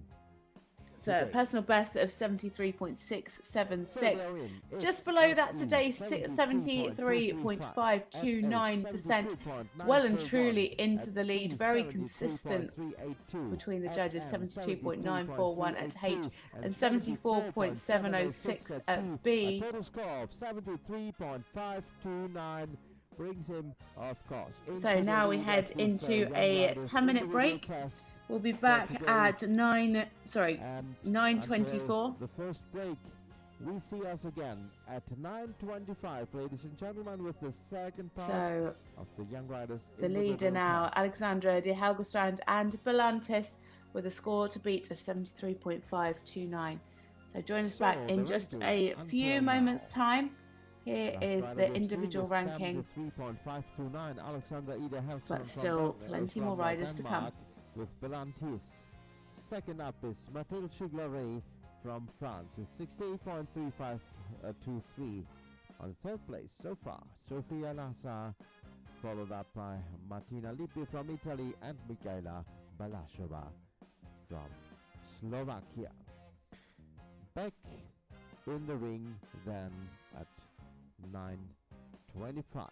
So a personal best of 73.676. Just below that today, 73.529%. Well and truly into the lead. Very consistent between the judges. 72.941 at H and 74.706 at B. A total score of 73.529 brings him, of course. So now we head into a 10-minute break. We'll be back at 9:24. The first break, we see us again at 9:25, ladies and gentlemen, with the second part of the young riders. The leader now, Alexandra de Helgestrand and Belantis, with a score to beat of 73.529. So join us back in just a few moments' time. Here is the individual ranking, 73.529. Alexander Ida Helgestrand, but still plenty more riders to come. With Belantis. Second up is Mathilde Chiglaret from France with 68.3523. On third place so far, Sofia Lassa, followed up by Martina Lippi from Italy and Mikaela Balashova from Slovakia. Back in the ring then at 9:25.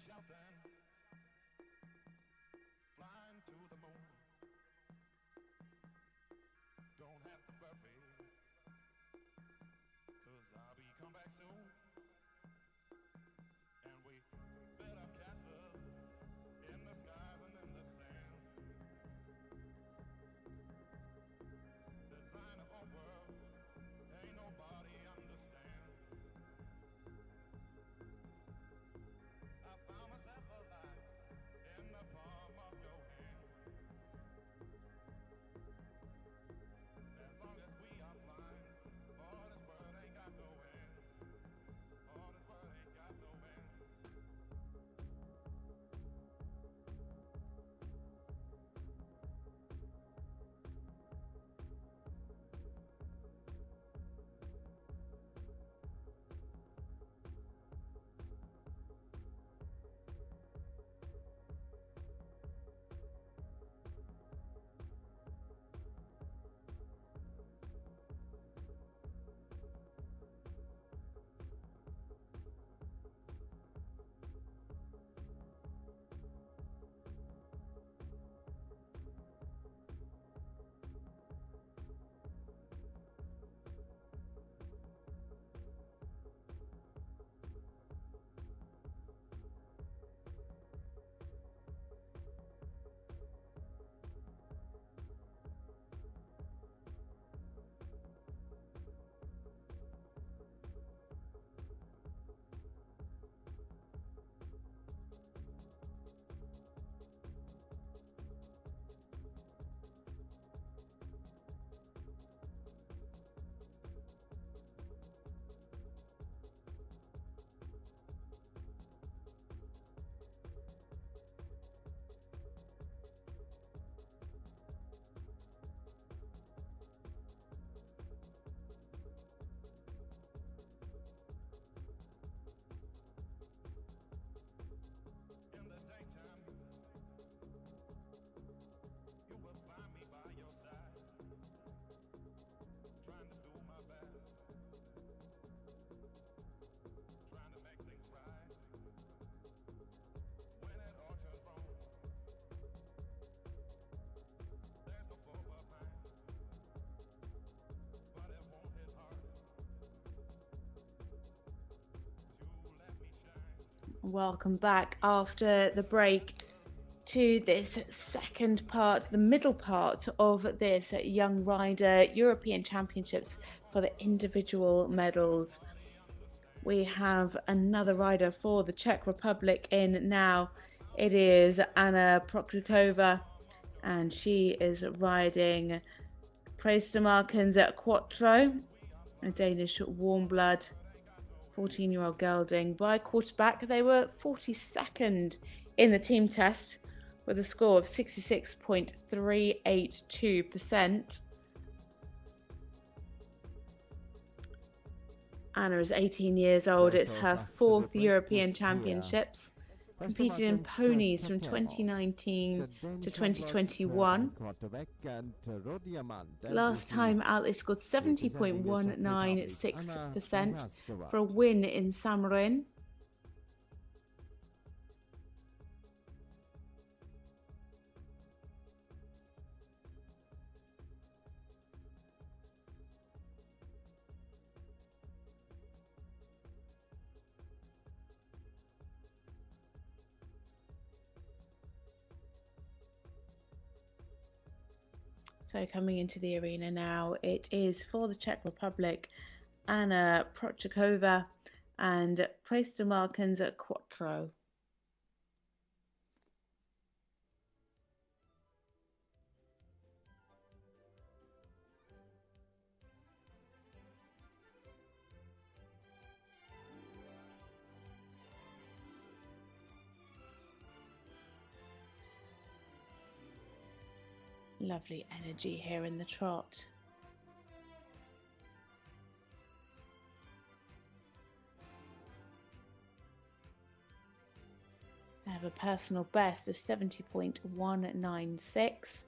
dancing, shouting, flying to the moon. Don't have to worry, 'cause I'll be come back soon. And we built up castles in the skies and in the sand. Design our own world, ain't nobody understand. I found myself alive in the palm of your hand. As long as we are flying, all this world ain't got no end. All this world ain't got no end. In the daytime, you will find me by your side, trying to do my best, trying to make things right. When it all turns wrong, there's no fault but mine, but it won't hit hard to let me shine. Welcome back after the break to this second part, the middle part of this Young Rider European Championships for the individual medals. We have another rider for the Czech Republic in now. It is Anna Prokrikova, and she is riding Prestamarken's Quattro, a Danish warm blood 14-year-old gelding. By quarterback, they were 42nd in the team test with a score of 66.382%. Anna is 18 years old. It's her fourth European Championships. Competed in ponies from 2019 to 2021. Last time out, they scored 70.196% for a win in Samarin. So coming into the arena now, it is for the Czech Republic, Anna Prochakova and Prestamarken's Quattro. Lovely energy here in the trot. They have a personal best of 70.196.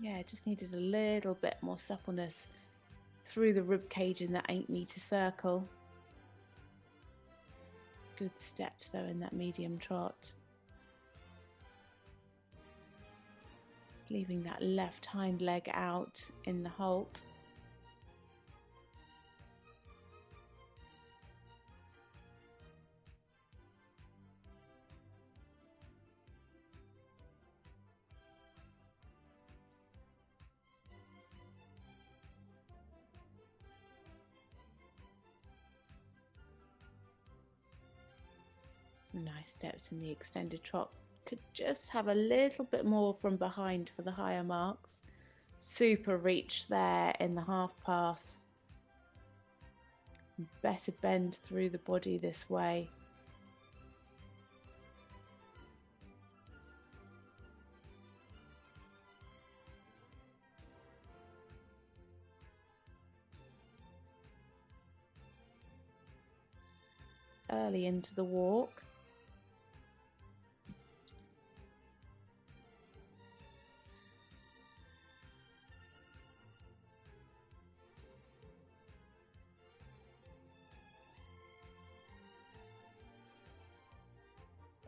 Yeah, just needed a little bit more suppleness through the rib cage in that 8-meter circle. Good steps though in that medium trot. Leaving that left hind leg out in the halt. Some nice steps in the extended trot. Could just have a little bit more from behind for the higher marks. Super reach there in the half pass. Better bend through the body this way. Early into the walk.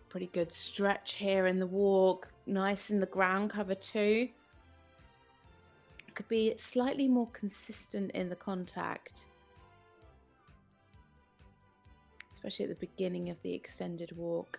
Pretty good stretch here in the walk. Nice in the ground cover too. Could be slightly more consistent in the contact, especially at the beginning of the extended walk.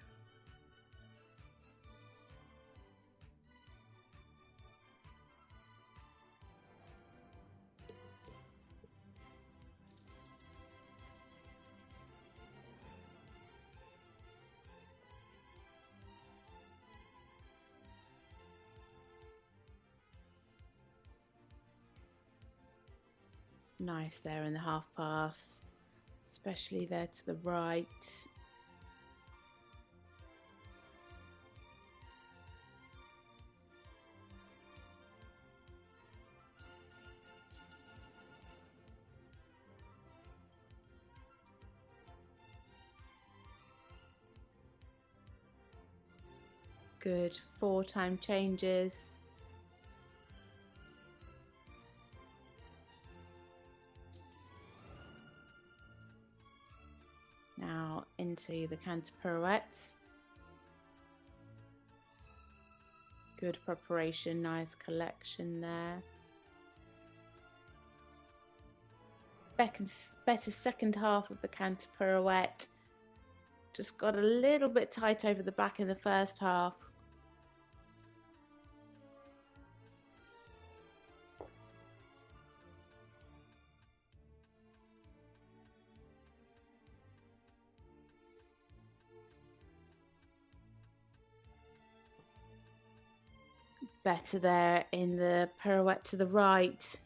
Nice there in the half pass, especially there to the right. Good 4-time changes. Now into the canter pirouettes. Good preparation, nice collection there. Better second half of the canter pirouette. Just got a little bit tight over the back in the first half. Better there in the pirouette to the right.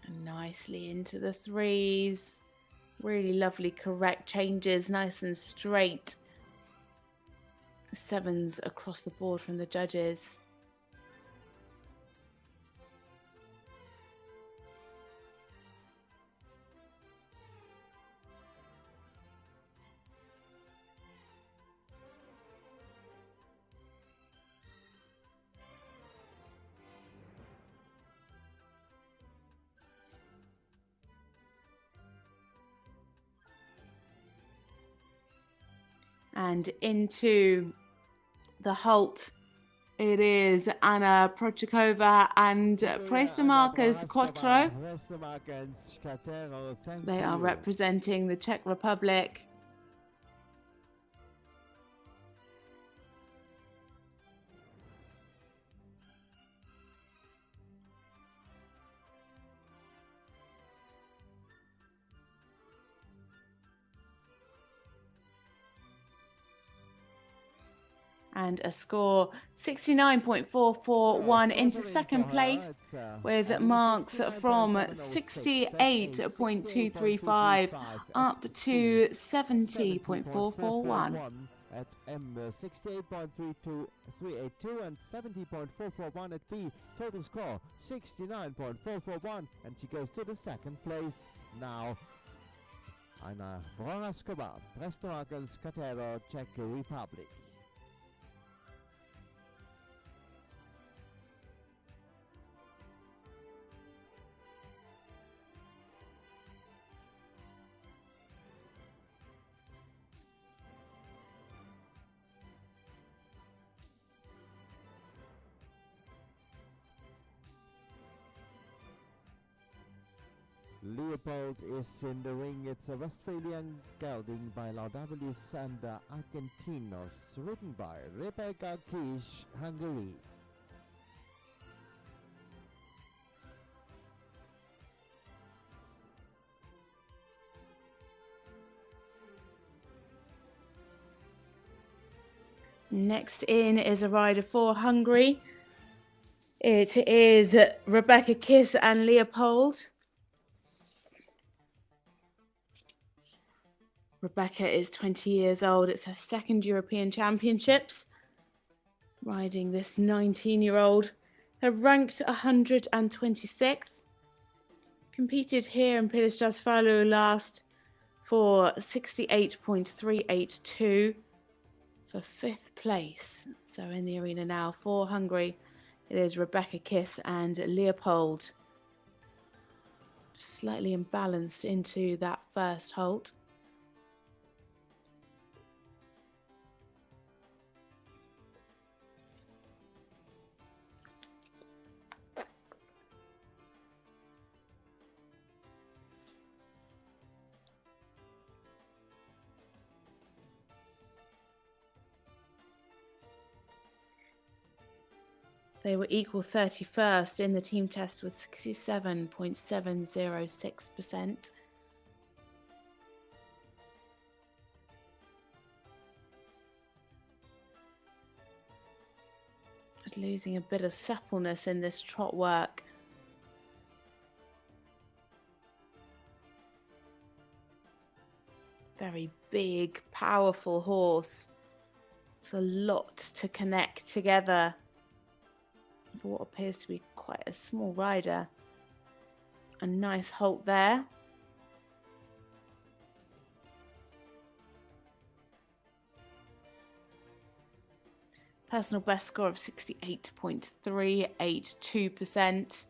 And nicely into the threes. Really lovely correct changes, nice and straight. 7s across the board from the judges. And into the halt, it is Anna Prochakova and Prestomarkas Quattro. They are representing the Czech Republic. And a score 69.441 into second place, with marks from 68.235 up to 70.441. At M, 68.382 and 70.441 at B. Total score 69.441, and she goes to the second place. Now, Anna Broraskova, Prestolagen Skatero, Czech Republic. Leopold is in the ring. It's a Westphalian gelding by Laudavilis and Argentinos, written by Rebecca Kish, Hungary. Next in is a rider for Hungary. It is Rebecca Kiss and Leopold. Rebecca is 20 years old. It's her second European Championships. Riding this 19-year-old. Her ranked 126th. Competed here in Pilisjászfalu last for 68.382 for 5th place. So in the arena now for Hungary, it is Rebecca Kiss and Leopold. Slightly imbalanced into that first halt. They were equal 31st in the team test with 67.706%. Just losing a bit of suppleness in this trot work. Very big, powerful horse. It's a lot to connect together for what appears to be quite a small rider. A nice halt there. Personal best score of 68.382%.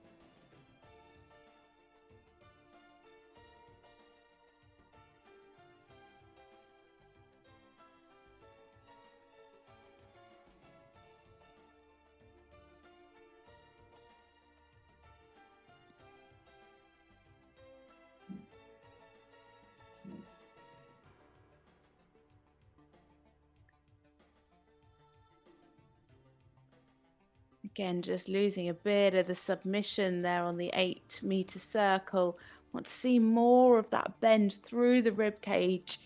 Again, just losing a bit of the submission there on the 8-meter circle. Want to see more of that bend through the rib cage.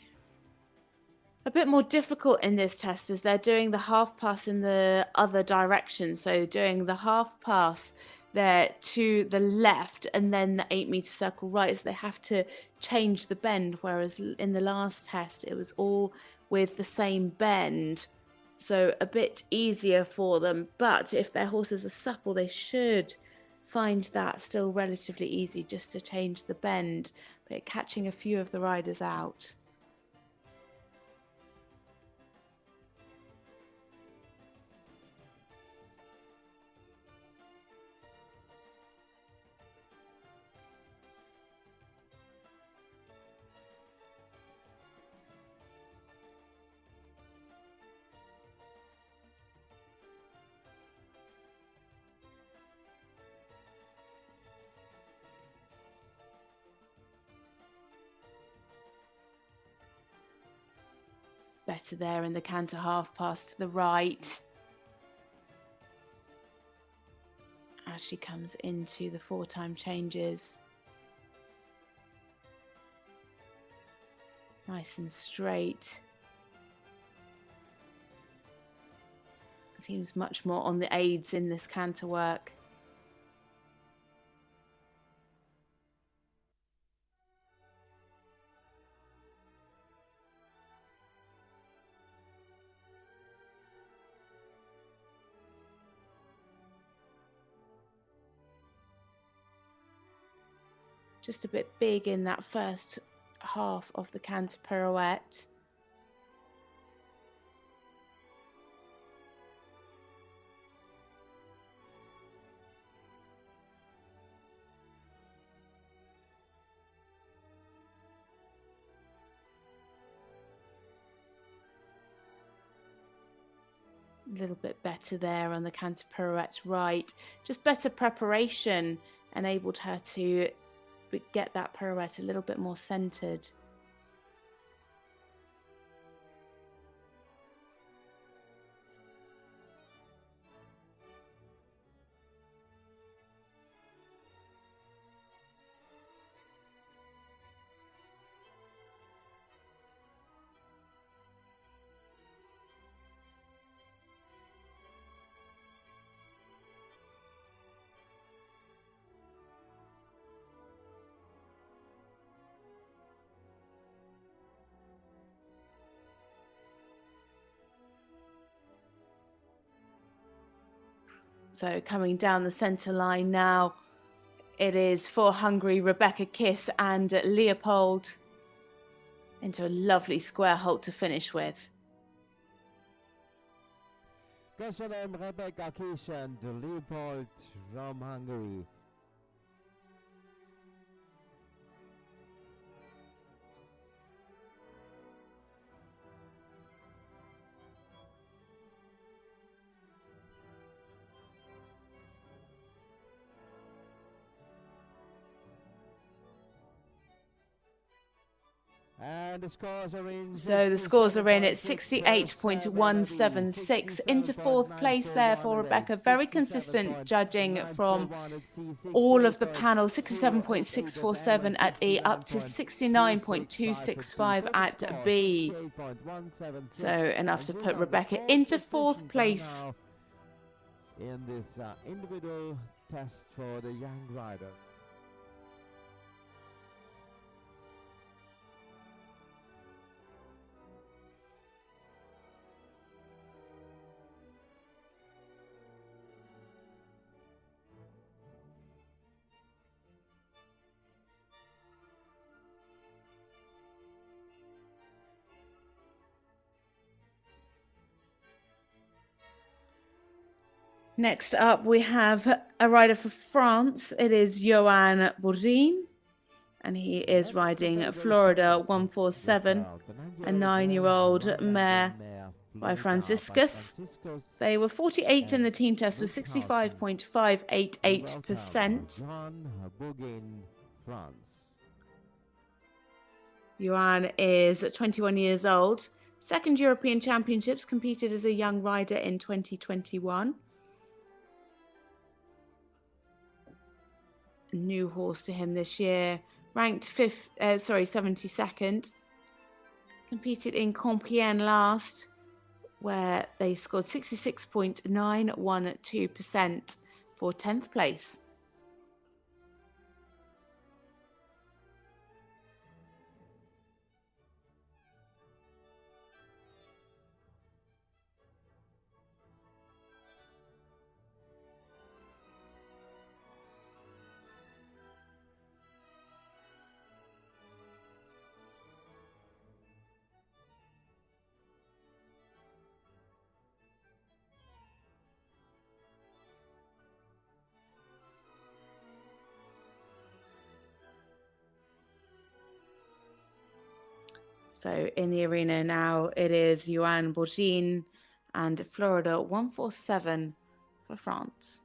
A bit more difficult in this test as they're doing the half pass in the other direction. So doing the half pass there to the left and then the 8-meter circle right, as they have to change the bend. Whereas in the last test, it was all with the same bend. So a bit easier for them, but if their horses are supple, they should find that still relatively easy just to change the bend, but catching a few of the riders out. Better there in the canter half pass to the right. As she comes into the 4-time changes. Nice and straight. Seems much more on the aids in this canter work. Just a bit big in that first half of the canter pirouette. A little bit better there on the canter pirouette right. Just better preparation enabled her to get that pirouette a little bit more centered. So coming down the centre line now, it is for Hungary, Rebecca Kiss and Leopold into a lovely square halt to finish with. Köszönöm, Rebecca Kiss and Leopold from Hungary. And the scores are in. So the scores are in at 68.176 into fourth place there for Rebecca. Very consistent judging from all of the panel. 67.647 at E up to 69.265 at B. So enough to put Rebecca into fourth place. In this individual test for the young riders. Next up, we have a rider for France. It is Johan Bourdin, and he is riding Florida 147, a 9-year-old mare by Franciscus. They were 48th in the team test with 65.588%. Johan is 21 years old. Second European Championships, competed as a young rider in 2021. New horse to him this year, ranked 72nd. Competed in Compiègne last, where they scored 66.912% for 10th place. So in the arena now, it is Johan Bourdin and Florida 147 for France.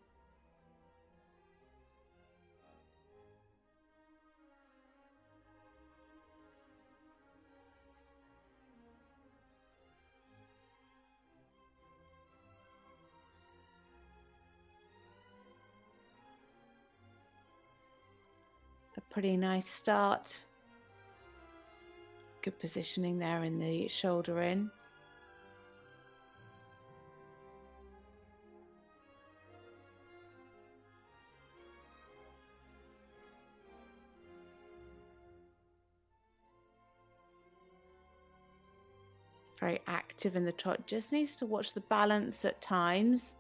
A pretty nice start. Good positioning there in the shoulder in. Very active in the trot. Just needs to watch the balance at times.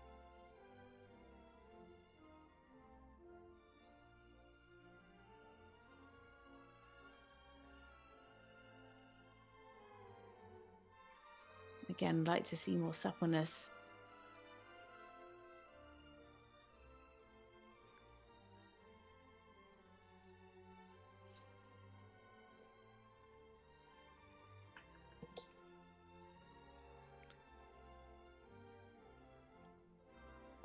Again, I'd like to see more suppleness.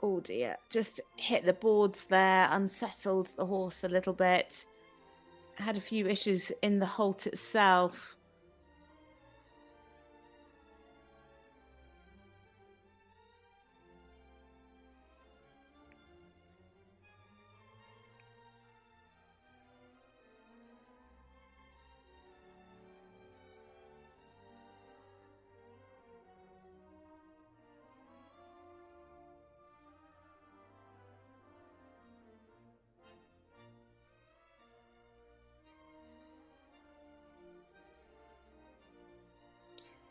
Oh dear, just hit the boards there, unsettled the horse a little bit. Had a few issues in the halt itself.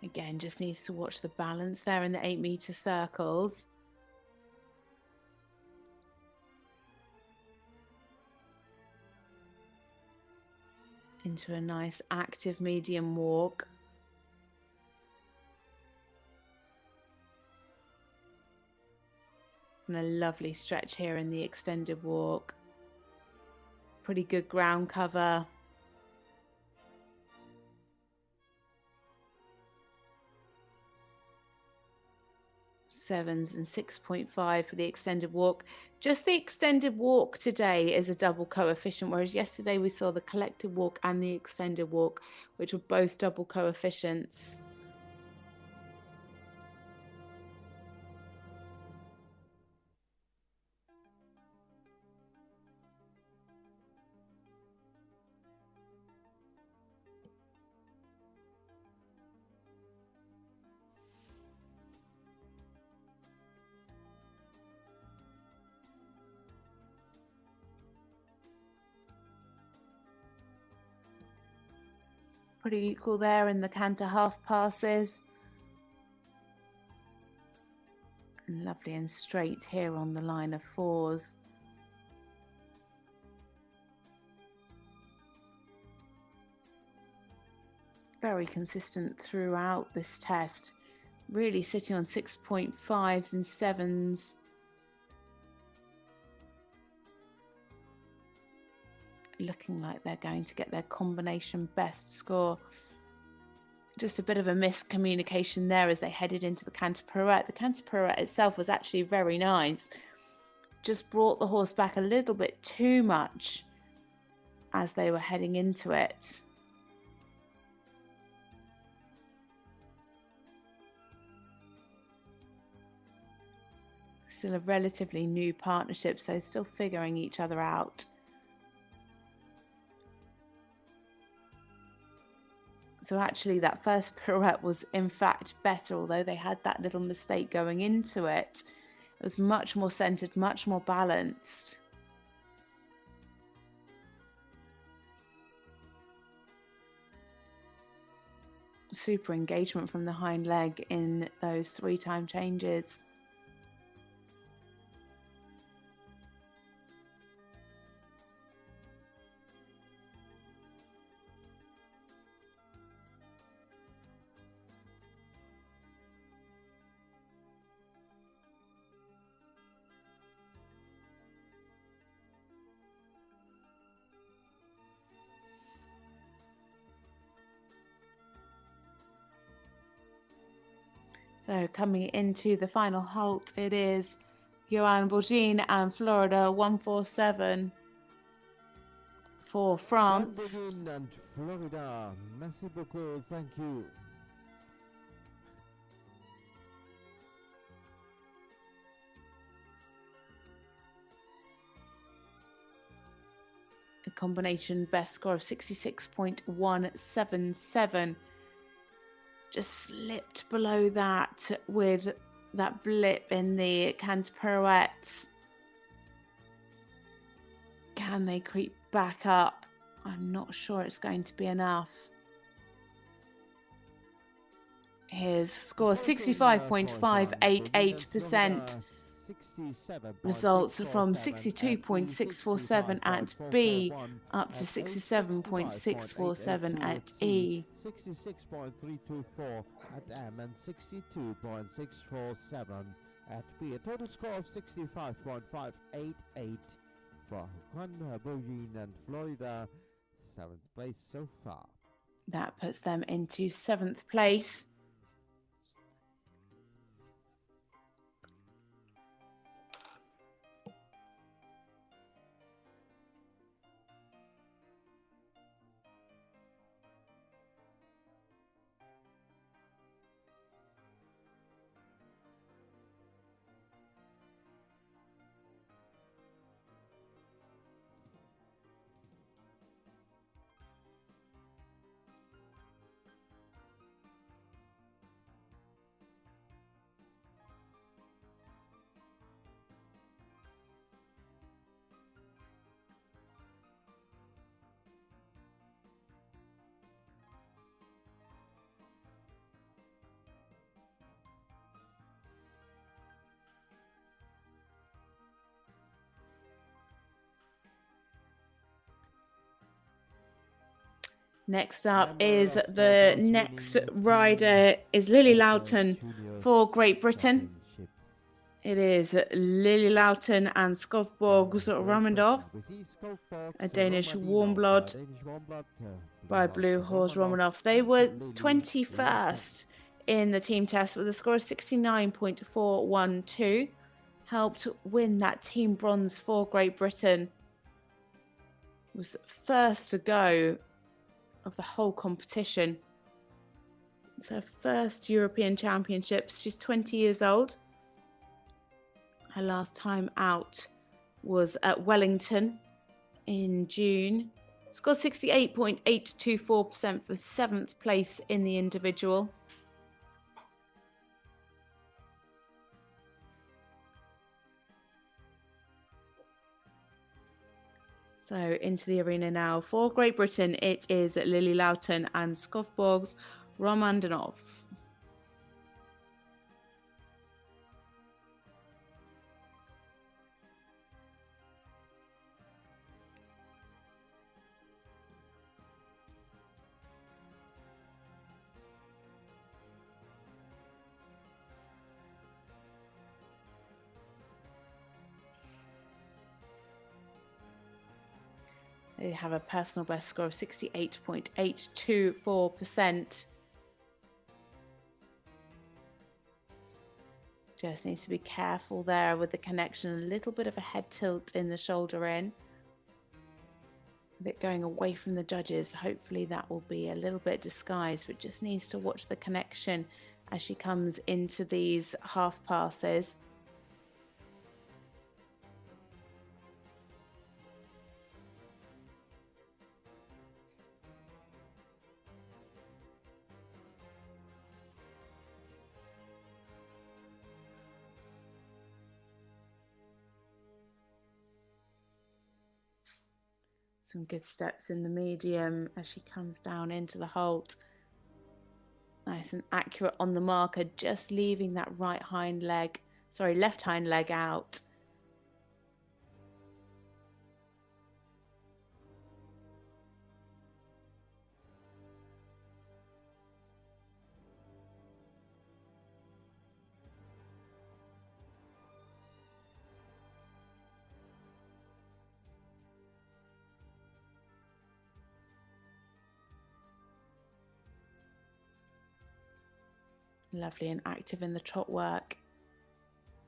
Again, just needs to watch the balance there in the 8-meter circles. Into a nice active medium walk. And a lovely stretch here in the extended walk. Pretty good ground cover. Sevens and 6.5 for the extended walk. Just the extended walk today is a double coefficient, whereas yesterday we saw the collective walk and the extended walk, which were both double coefficients. Pretty equal there in the canter half passes. And lovely and straight here on the line of fours. Very consistent throughout this test. Really sitting on 6.5s and 7s. Looking like they're going to get their combination best score. Just a bit of a miscommunication there as they headed into the canter pirouette. The canter pirouette itself was actually very nice. Just brought the horse back a little bit too much as they were heading into it. Still a relatively new partnership, so still figuring each other out. So actually that first pirouette was in fact better, although they had that little mistake going into it. It was much more centered, much more balanced. Super engagement from the hind leg in those 3-time changes. So coming into the final halt, it is Johan Bourgin and Florida 147 for France. Bourgin and Florida, merci beaucoup, thank you. A combination best score of 66.177. Just slipped below that with that blip in the canter pirouettes. Can they creep back up? I'm not sure it's going to be enough. His score 65.588%. Results from 62.647 at B up to 67.647 at E. 66.324 at M and 62.647 at B. A total score of 65.588 for Juan Bojin and Florida. 7th place so far. That puts them into 7th place. Next up is the next rider is Lily Loughton for Great Britain. It is Lily Loughton and Skovborgs Romanov, a Danish warm blood by Blue Horse Romanov. They were 21st in the team test with a score of 69.412. Helped win that team bronze for Great Britain. Was first to go of the whole competition. It's her first European Championships. She's 20 years old. Her last time out was at Wellington in June. Scored 68.824% for 7th place in the individual. So into the arena now. For Great Britain, it is Lily Loughton and Skovborgs Romanov. They have a personal best score of 68.824%. Just needs to be careful there with the connection. A little bit of a head tilt in the shoulder in. With it going away from the judges, hopefully that will be a little bit disguised, but just needs to watch the connection as she comes into these half passes. Some good steps in the medium as she comes down into the halt. Nice and accurate on the marker, just leaving that left hind leg out. Lovely and active in the trot work.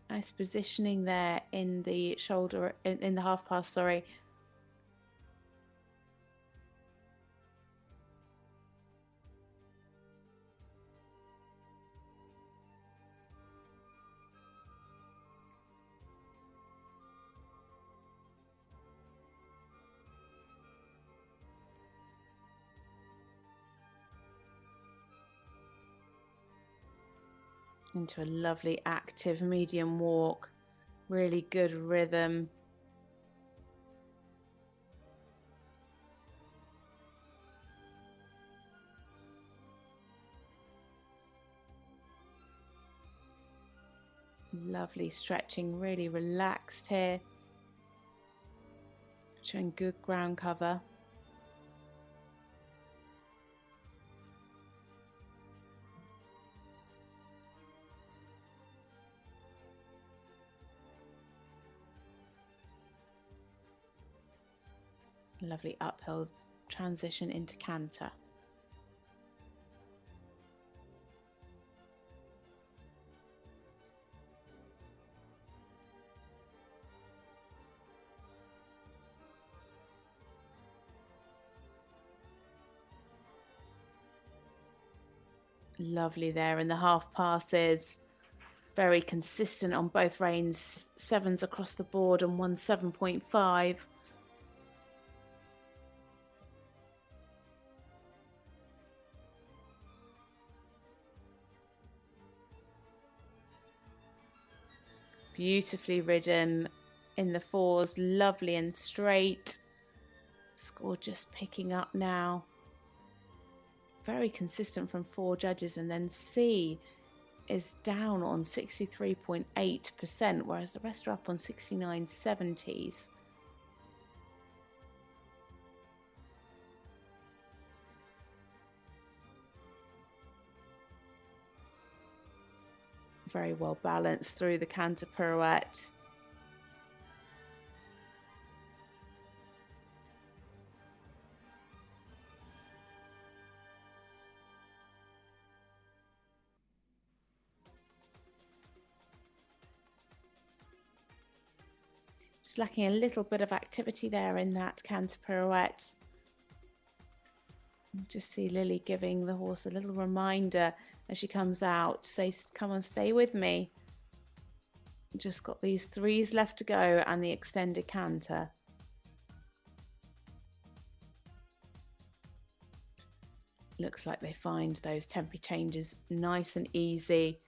Nice positioning there in the shoulder, in the half pass, sorry. Into a lovely active medium walk. Really good rhythm. Lovely stretching, really relaxed here. Showing good ground cover. Lovely uphill transition into canter. Lovely there in the half passes. Very consistent on both reins. 7s across the board and 1 7.5. Beautifully ridden in the 4s, lovely and straight. Score just picking up now. Very consistent from 4 judges, and then C is down on 63.8%, whereas the rest are up on 69.70s. Very well balanced through the canter pirouette. Just lacking a little bit of activity there in that canter pirouette. Just see Lily giving the horse a little reminder as she comes out. Say, come on, stay with me. Just got these 3s left to go and the extended canter. Looks like they find those tempo changes nice and easy.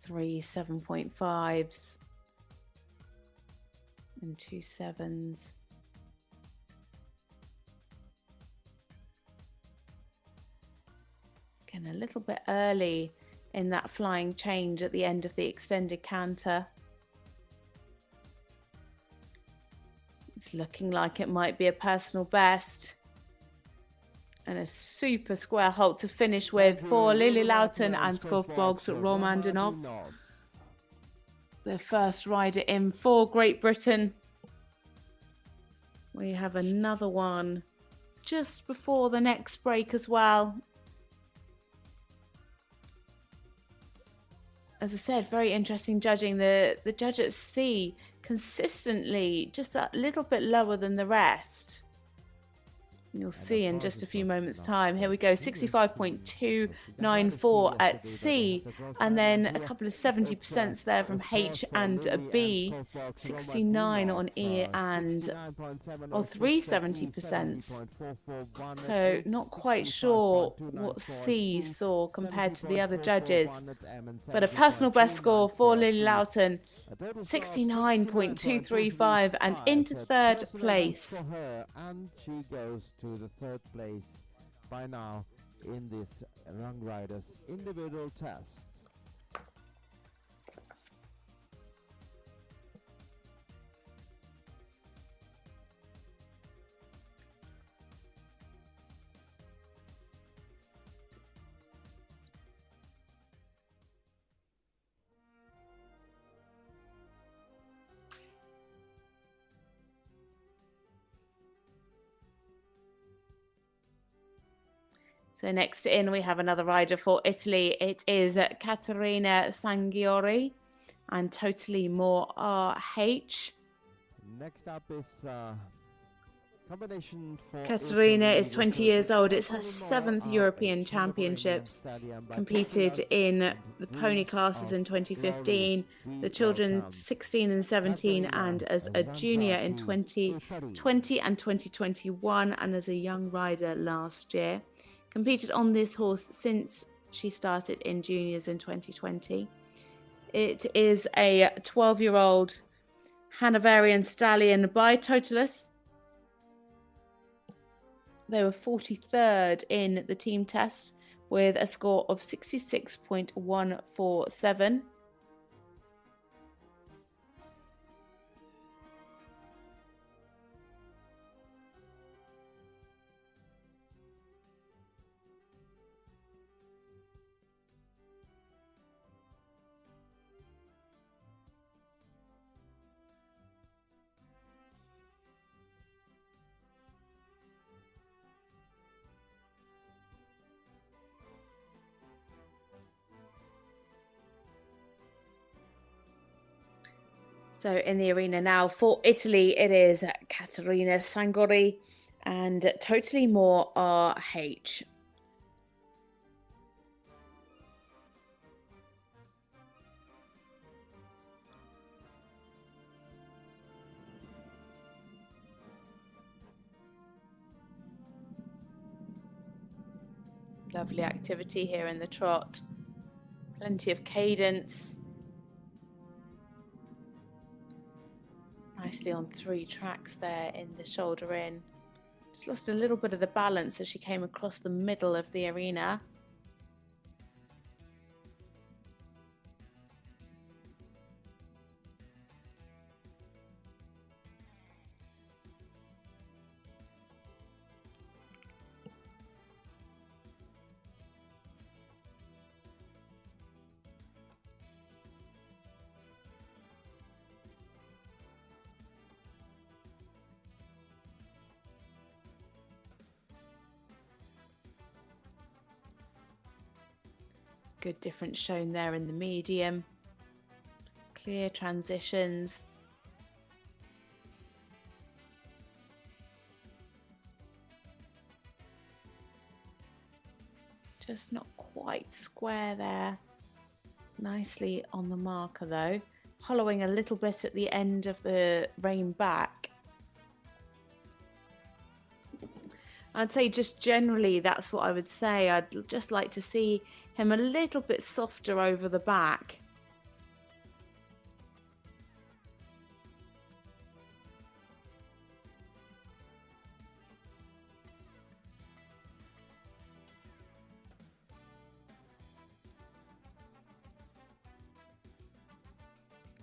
3 7.5s and 2 7s. Again, a little bit early in that flying change at the end of the extended canter. It's looking like it might be a personal best. And a super square halt to finish with for Lily Loughton and Skovbog's Romandinov. The first rider in for Great Britain. We have another one just before the next break as well. As I said, very interesting judging. The judge at C consistently just a little bit lower than the rest. You'll see in just a few moments' time. Here we go, 65.294 at C, and then a couple of 70% there from H and B, 69 on E and 370%. So not quite sure what C saw compared to the other judges, but a personal best score for Lily Loughton, 69.235, and into 3rd place. And she goes to the 3rd place by now in this Young Riders individual test. So next in, we have another rider for Italy. It is Caterina Sangiori and Totally More RH. Next up is combination for Caterina Italy is 20 years old. It's her 7th European Championships. Competed in the pony classes in 2015, the children 16 and 17, and as a junior in 2020 and 2021, and as a young rider last year. Competed on this horse since she started in juniors in 2020. It is a 12-year-old Hanoverian stallion by Totalis. They were 43rd in the team test, with a score of 66.147. So in the arena now for Italy, it is Caterina Sangori and Totally More RH. Lovely activity here in the trot. Plenty of cadence. Nicely on 3 tracks there in the shoulder in. Just lost a little bit of the balance as she came across the middle of the arena. Good difference shown there in the medium. Clear transitions. Just not quite square there. Nicely on the marker though. Hollowing a little bit at the end of the rein back. I'd say just generally that's what I would say. I'd just like to see him a little bit softer over the back.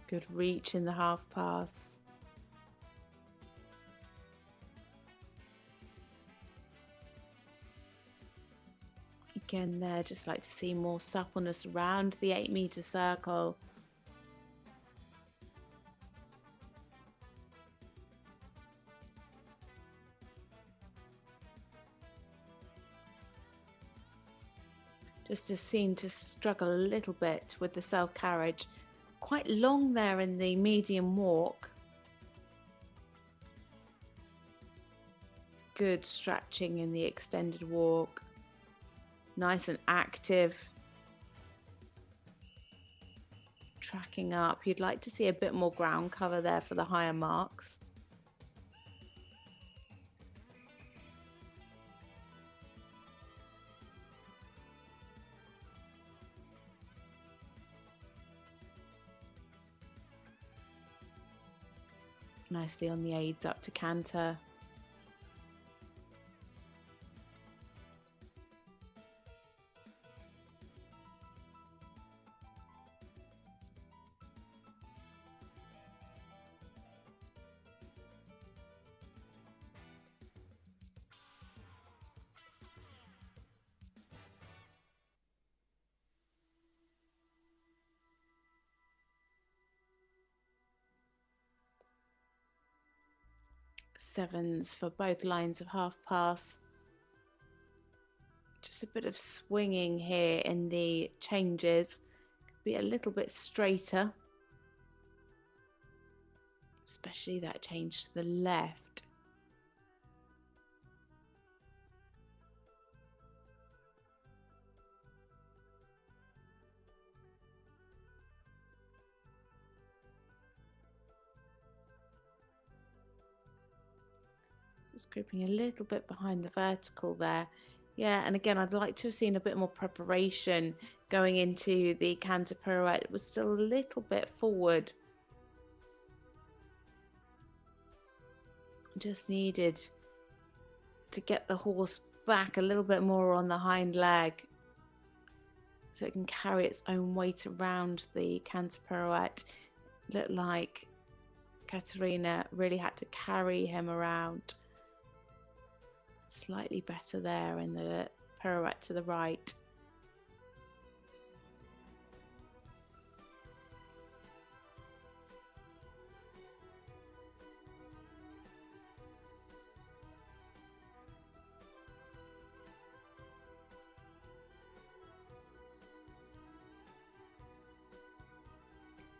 Good reach in the half pass. Again there, just like to see more suppleness around the 8-meter circle. Just to seem to struggle a little bit with the self-carriage. Quite long there in the medium walk. Good stretching in the extended walk. Nice and active. Tracking up. You'd like to see a bit more ground cover there for the higher marks. Nicely on the aids up to canter. Sevens for both lines of half pass. Just a bit of swinging here in the changes. Could be a little bit straighter, especially that change to the left. Just grouping a little bit behind the vertical there. Yeah, and again, I'd like to have seen a bit more preparation going into the canter pirouette. It was still a little bit forward. Just needed to get the horse back a little bit more on the hind leg. so it can carry its own weight around the canter pirouette. Looked like Katerina really had to carry him around. Slightly better there in the pirouette to the right.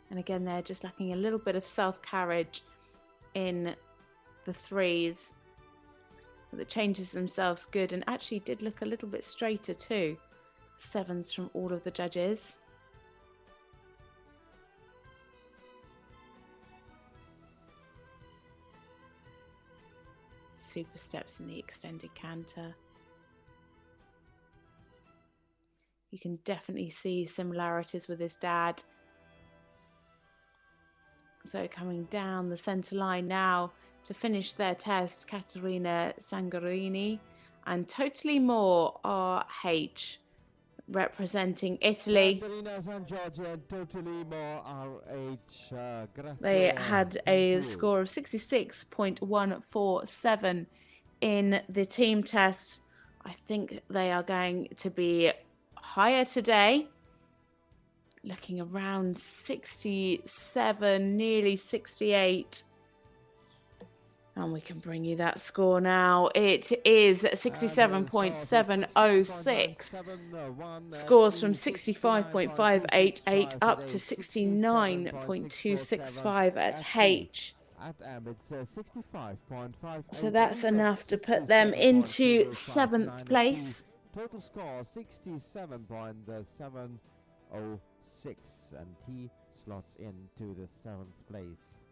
And again, they're just lacking a little bit of self-carriage in the threes. But the changes themselves good, and actually did look a little bit straighter too. Sevens from all of the judges. Super steps in the extended canter. You can definitely see similarities with his dad. So coming down the centre line now to finish their test, Caterina Sangarini and Totally More RH representing Italy. Caterina San Giorgio and Totally More RH. They had a score of 66.147 in the team test. I think they are going to be higher today. Looking around 67, nearly 68. And we can bring you that score now. It is 67.706. Scores from 65.588 up to 69.265 at H. At M, it's 65.5. So that's enough to put them into 7th place. Total score 67.706, and he slots into the 7th place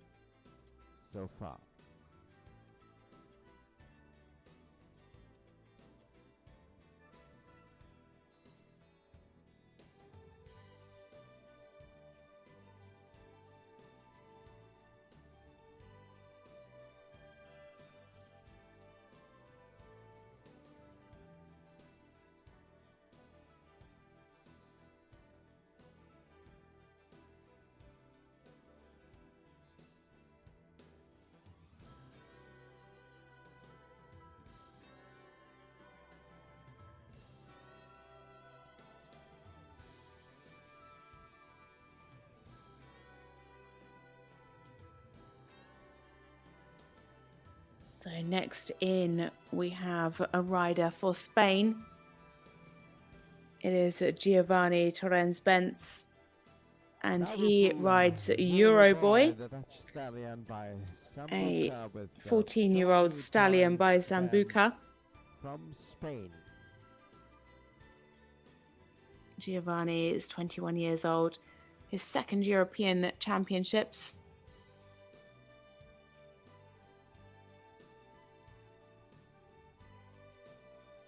so far. So next in, we have a rider for Spain. It is Giovanni Torrens-Benz, and he rides Euroboy, a 14-year-old stallion by Zambuca. From Spain. Giovanni is 21 years old. His second European Championships.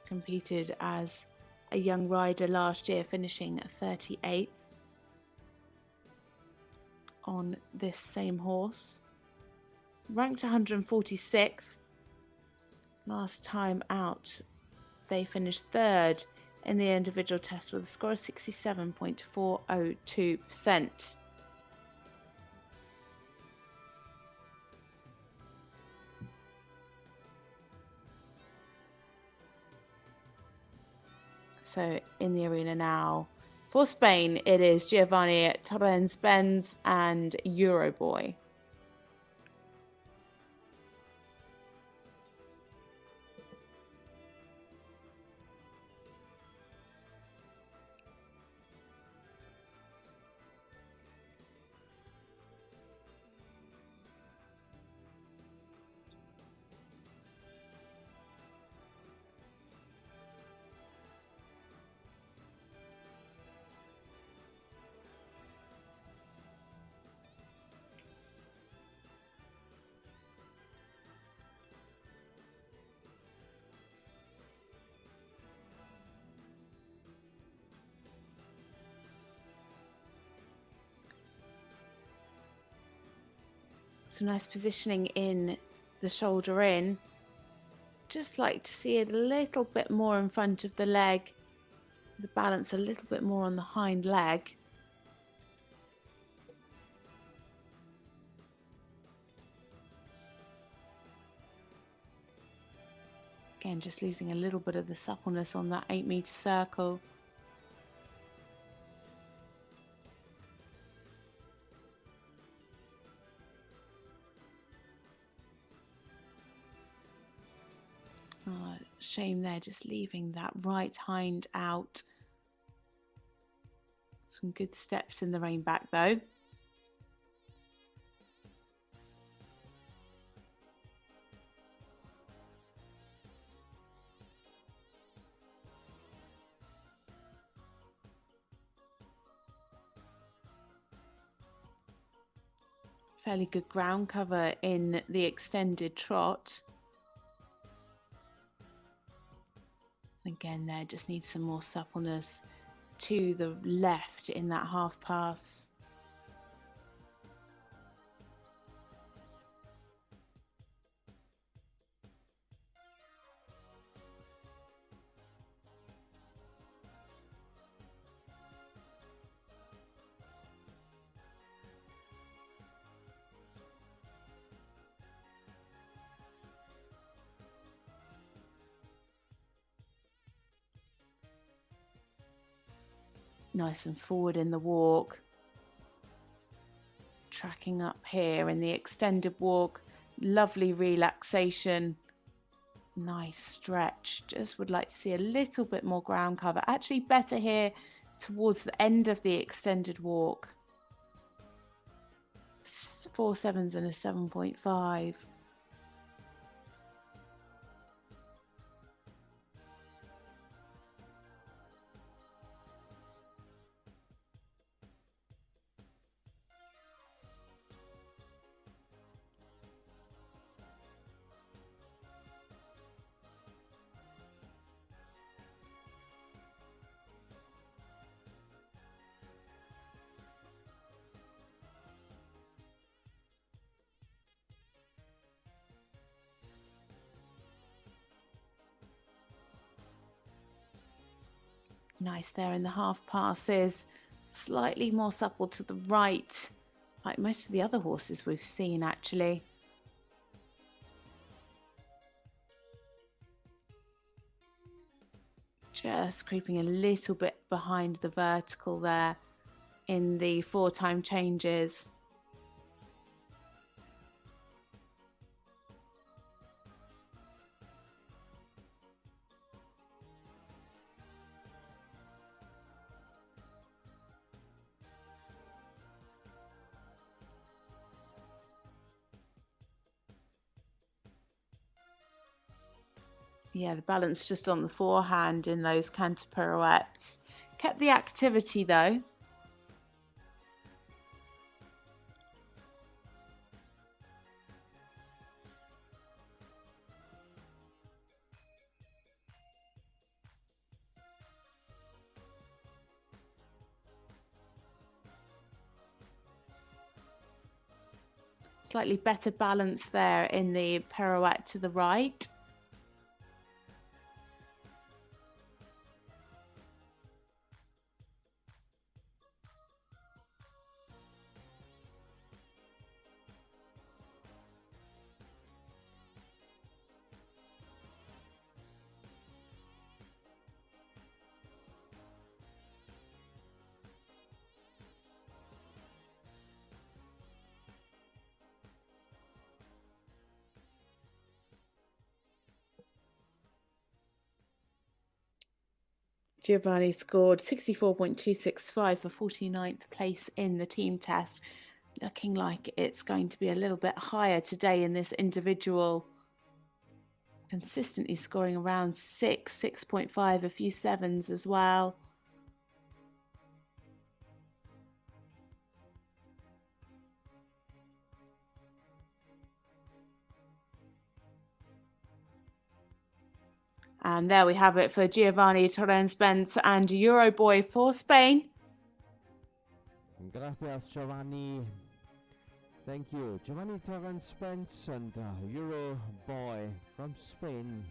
Competed as a young rider last year, finishing 38th on this same horse. Ranked 146th. Last time out, they finished 3rd in the individual test with a score of 67.402%. So in the arena now, for Spain, it is Giovanni Torrens-Benz and Euroboy. Some nice positioning in the shoulder in. Just like to see it a little bit more in front of the leg. The balance a little bit more on the hind leg. Again, just losing a little bit of the suppleness on that 8-meter circle. Oh, shame there, just leaving that right hind out. Some good steps in the rein back though. Fairly good ground cover in the extended trot. Again there, just needs some more suppleness to the left in that half pass. Nice and forward in the walk. Tracking up here in the extended walk. Lovely relaxation. Nice stretch. Just would like to see a little bit more ground cover. Actually better here towards the end of the extended walk. 4 7s and a 7.5. Nice there in the half passes. Slightly more supple to the right, like most of the other horses we've seen actually. Just creeping a little bit behind the vertical there in the 4-time changes. Yeah, the balance just on the forehand in those canter pirouettes. Kept the activity though. Slightly better balance there in the pirouette to the right. Giovanni scored 64.265 for 49th place in the team test. Looking like it's going to be a little bit higher today in this individual. Consistently scoring around 6.5, a few 7s as well. And there we have it for Giovanni Torrens-Spence and Euroboy for Spain. Gracias, Giovanni. Thank you. Giovanni Torrens-Spence and Euro Boy from Spain.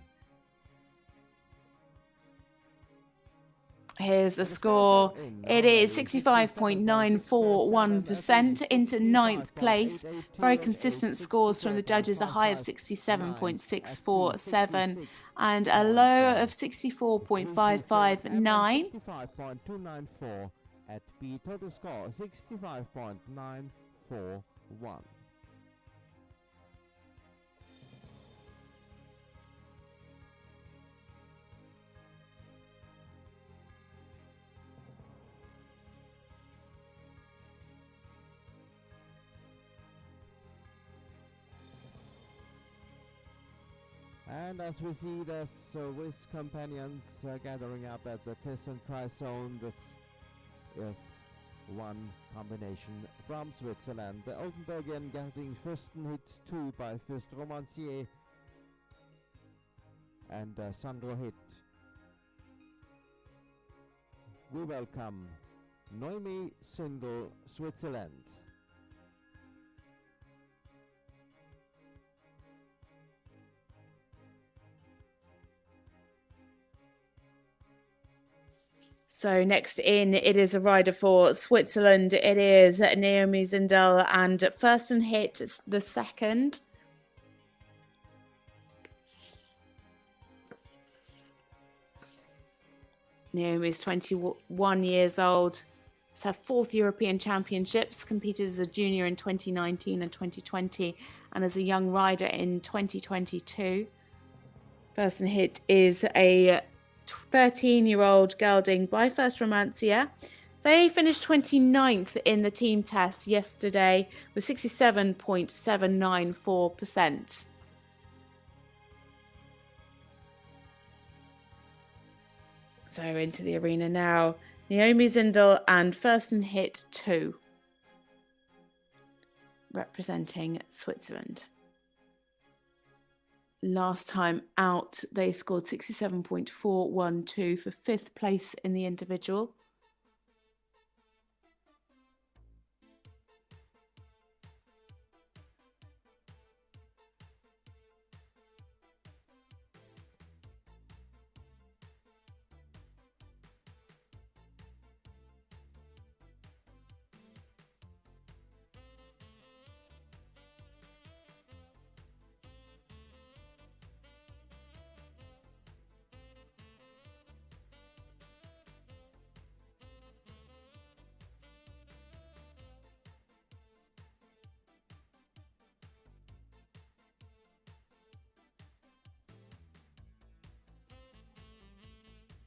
Here's the score. It is 65.941% into ninth place. Very consistent scores from the judges, a high of 67.647 and a low of 64.559. 65.294 at B. Total score 65.941. And as we see the Swiss companions gathering up at the kiss and cry zone, this is one combination from Switzerland. The Oldenburgian getting first hit 2 by first Romancier and Sandro hit. We welcome Noemi Sindel, Switzerland. So next in, it is a rider for Switzerland. It is Naomi Zindel, and first and hit the second. Naomi is 21 years old. It's her fourth European Championships, competed as a junior in 2019 and 2020, and as a young rider in 2022. First and hit is a 13-year-old gelding by First Romancier. They finished 29th in the team test yesterday with 67.794%. So into the arena now. Naomi Zindel and First and Hit 2 representing Switzerland. Last time out, they scored 67.412 for fifth place in the individual.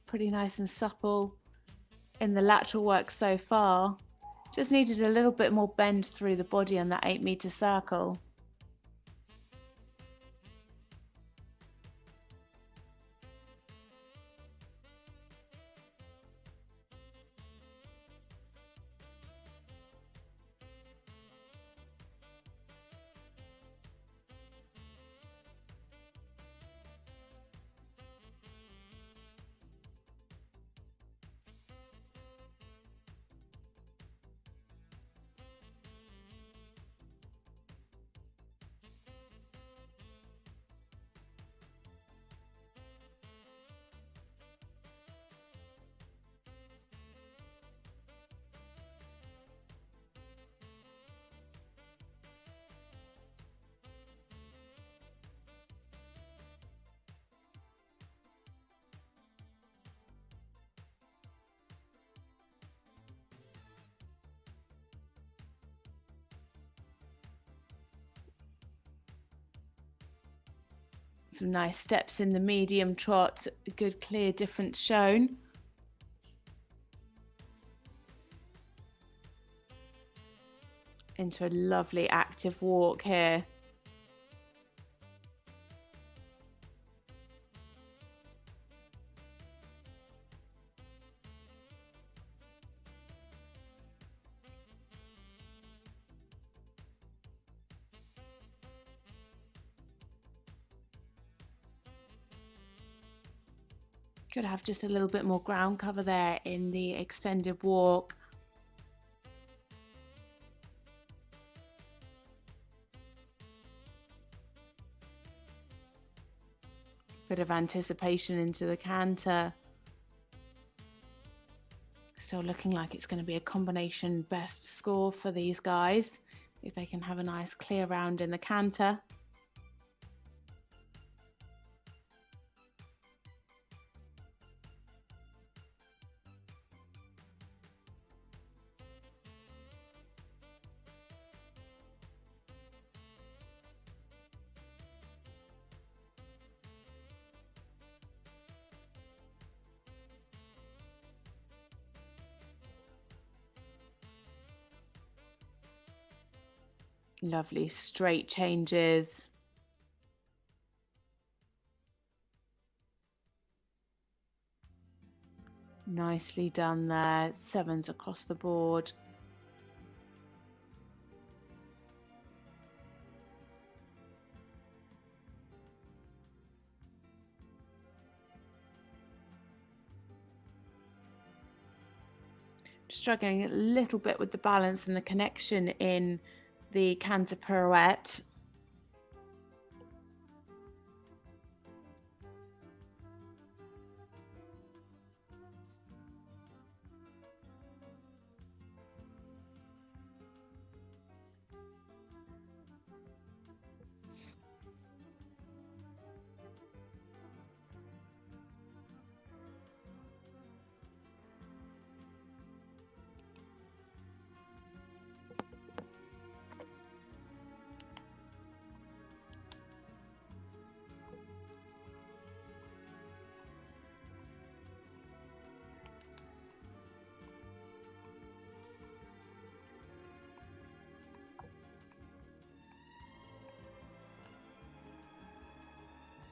Pretty nice and supple in the lateral work so far. Just needed a little bit more bend through the body on that 8-meter circle. Some nice steps in the medium trot, a good clear difference shown. Into a lovely active walk here. Could have just a little bit more ground cover there in the extended walk. Bit of anticipation into the canter. Still looking like it's going to be a combination best score for these guys, if they can have a nice clear round in the canter. Lovely straight changes. Nicely done there. 7s across the board. Struggling a little bit with the balance and the connection in the canter pirouette.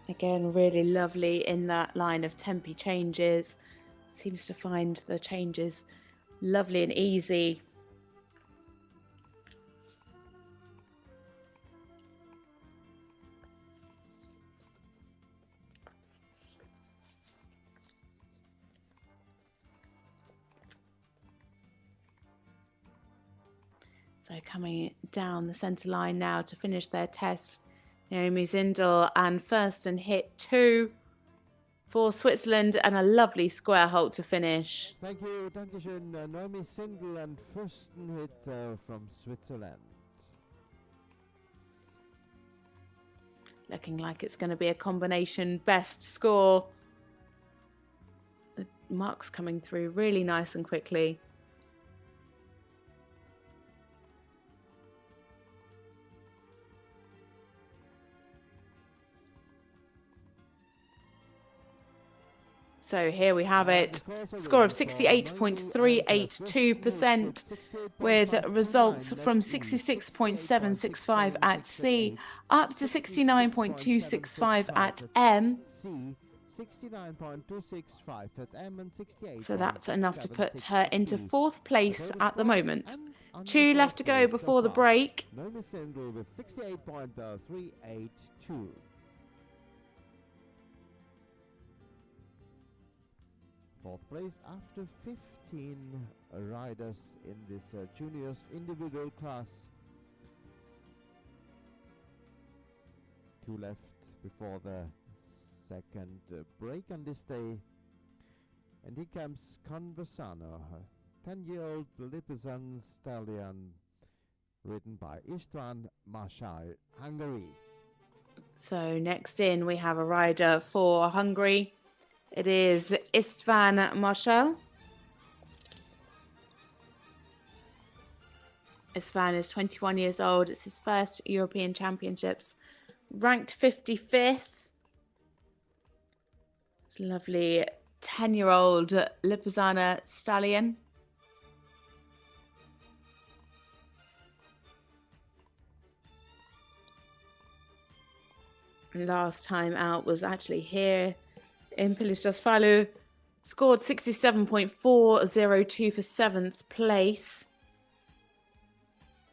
Again, really lovely in that line of tempi changes. Seems to find the changes lovely and easy. So coming down the centre line now to finish their test, Naomi Zindel, and first and hit 2 for Switzerland, and a lovely square halt to finish. Thank you, Dankeschön, Naomi Sindel and Fürsten hit from Switzerland. Looking like it's going to be a combination best score. The marks coming through really nice and quickly. So here we have it, score of 68.382% with results from 66.765 at C up to 69.265 at M. C, 69.265 at M and 68. So that's enough to put her into 4th place at the moment. 2 left to go before the break. Naomi Sindel with 68.382. Fourth place after 15 riders in this juniors individual class. 2 left before the second break on this day. And here comes Conversano, a 10-year-old Lipizan stallion ridden by Istvan Marshall, Hungary. So next in we have a rider for Hungary. It is Istvan Marshall. Istvan is 21 years old. It's his first European Championships. Ranked 55th. It's a lovely 10-year-old Lipizana stallion. Last time out was actually here in Pilisjászfalu, scored 67.402 for 7th place.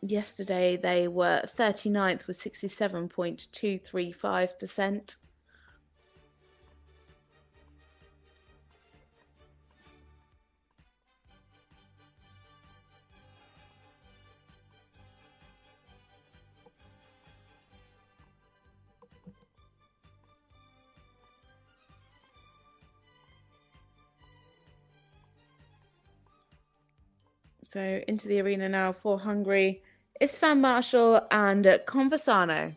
Yesterday they were 39th with 67.235%. So into the arena now for Hungary, Istvan Marshall and Conversano.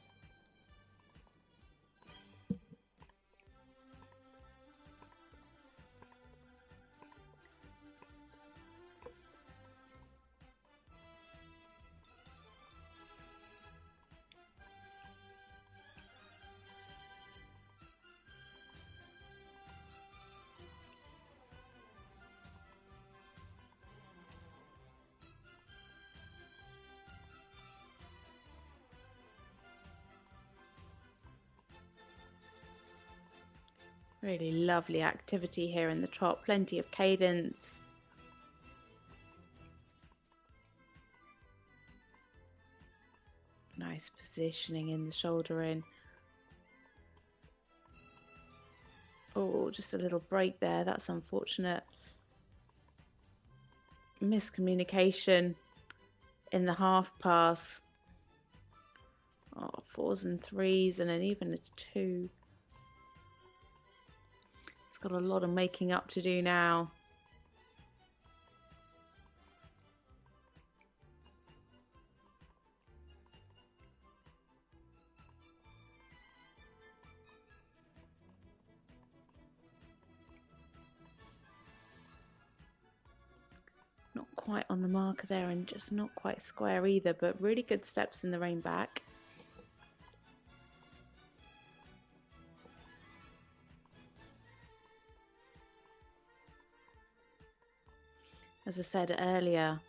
Really lovely activity here in the trot, plenty of cadence. Nice positioning in the shoulder in. Oh, just a little break there. That's unfortunate. Miscommunication in the half pass. Oh, 4s and 3s and then even a 2. It's got a lot of making up to do now. Not quite on the marker there and just not quite square either, but really good steps in the rein back. As I said earlier,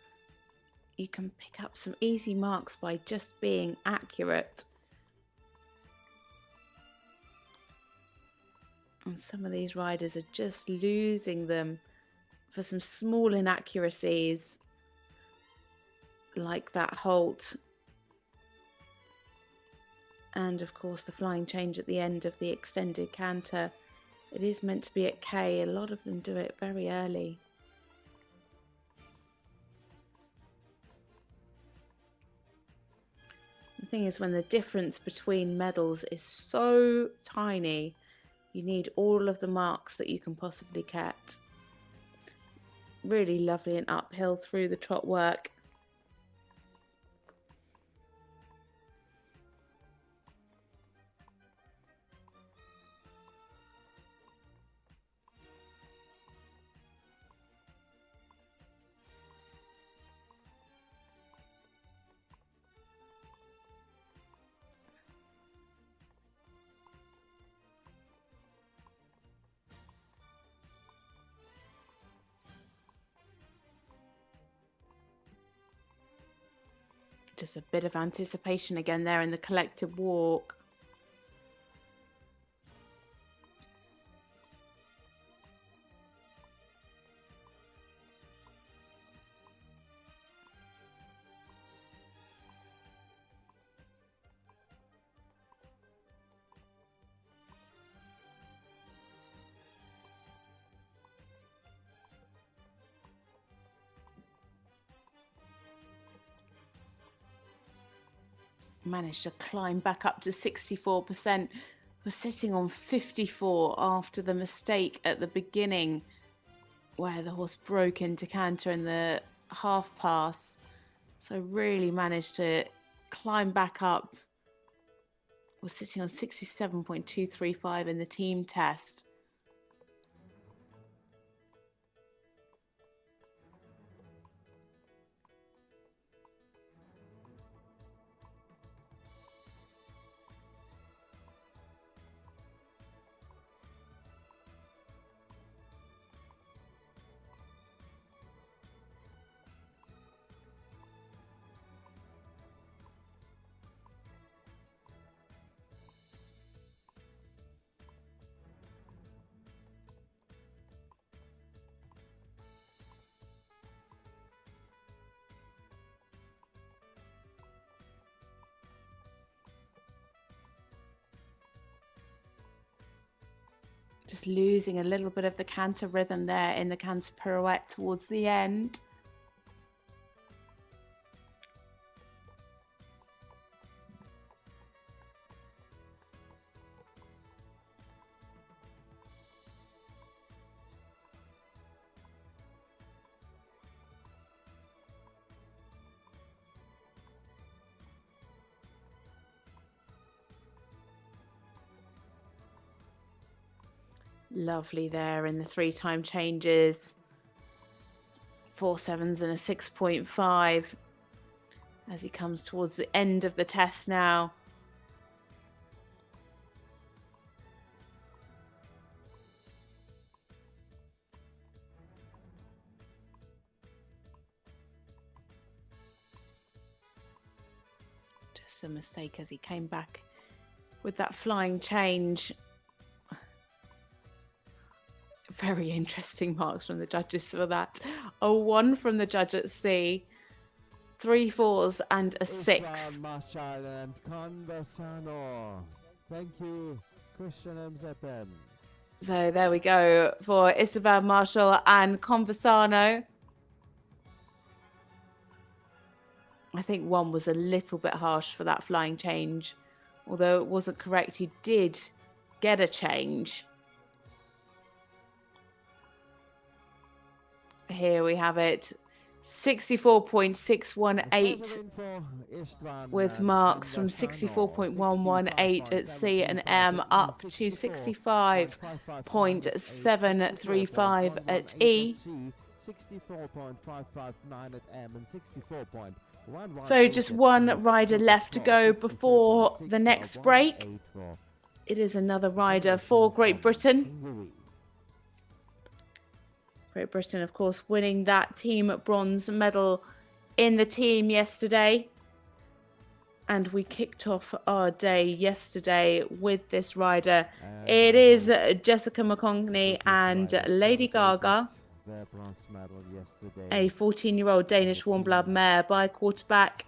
you can pick up some easy marks by just being accurate. And some of these riders are just losing them for some small inaccuracies, like that halt. And of course the flying change at the end of the extended canter. It is meant to be at K. A lot of them do it very early. The thing is, when the difference between medals is so tiny, you need all of the marks that you can possibly get. Really lovely and uphill through the trot work. Just a bit of anticipation again there in the collective walk. Managed to climb back up to 64%. Was sitting on 54 after the mistake at the beginning where the horse broke into canter in the half pass. So really managed to climb back up. Was sitting on 67.235 in the team test. Just losing a little bit of the canter rhythm there in the canter pirouette towards the end. Lovely there in the 3-time changes. 4 sevens and a 6.5 as he comes towards the end of the test now. Just a mistake as he came back with that flying change. Very interesting marks from the judges for that. A 1 from the judge at C. 3 4s and a 6. Marshall and Conversano. Thank you, Christian Mzepen. So there we go for Isabel Marshall and Conversano. I think 1 was a little bit harsh for that flying change. Although it wasn't correct, he did get a change. Here we have it. 64.618 with marks from 64.118 at C and M up to 65.735 at E. 64.559 at M and 64.118 So just one rider left to go before the next break. It is another rider for Great Britain. Great Britain, of course, winning that team bronze medal in the team yesterday. And we kicked off our day yesterday with this rider. It is Jessica McConkney and Lady Gaga, a 14-year-old Danish warm-blood mare by quarterback.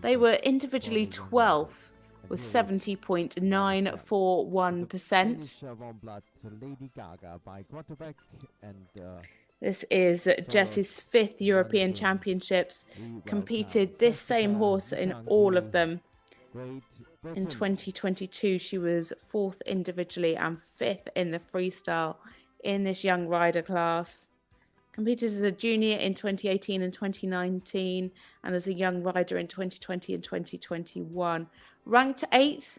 They were individually 12th with 70.941%. This is Jessie's 5th European Championships. Competed this same horse in all of them. In 2022, she was 4th individually and 5th in the freestyle in this young rider class. Competed as a junior in 2018 and 2019 and as a young rider in 2020 and 2021. Ranked 8th.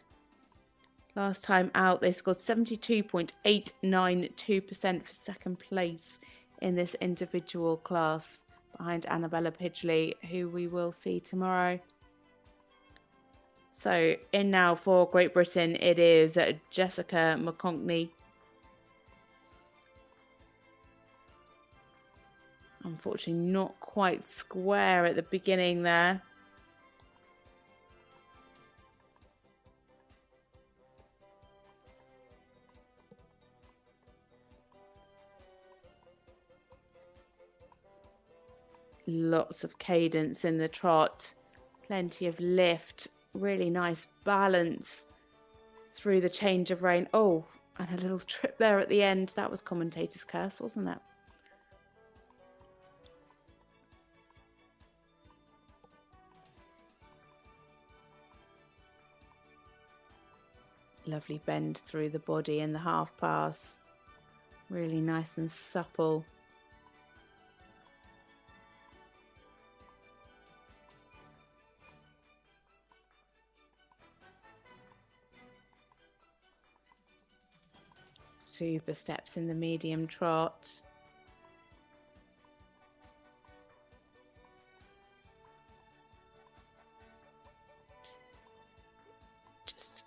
Last time out, they scored 72.892% for second place in this individual class behind Annabella Pidgley, who we will see tomorrow. So in now for Great Britain, it is Jessica McConkney. Unfortunately, not quite square at the beginning there. Lots of cadence in the trot, plenty of lift, really nice balance through the change of rein. Oh, and a little trip there at the end. That was commentator's curse, wasn't it? Lovely bend through the body in the half pass. Really nice and supple. Super steps in the medium trot. Just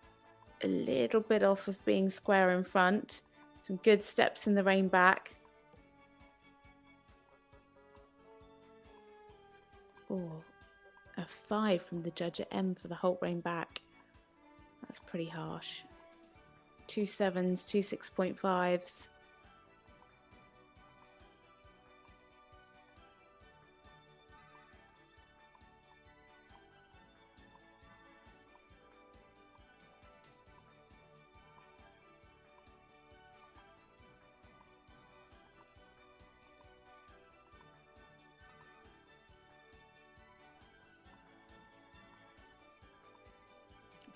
a little bit off of being square in front. Some good steps in the rein back. Oh, a 5 from the judge at M for the Holt rein back. That's pretty harsh. 2 7s, 2 6.5s.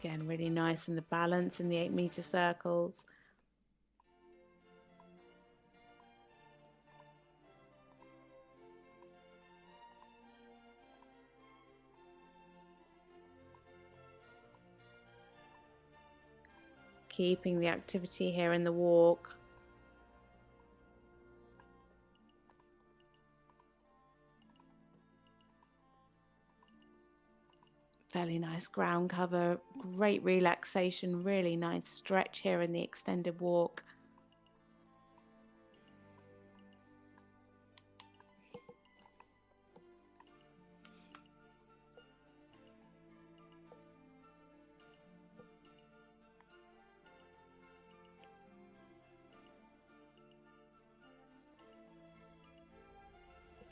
Again, really nice in the balance in the 8-meter circles. Keeping the activity here in the walk. Fairly nice ground cover, great relaxation, really nice stretch here in the extended walk.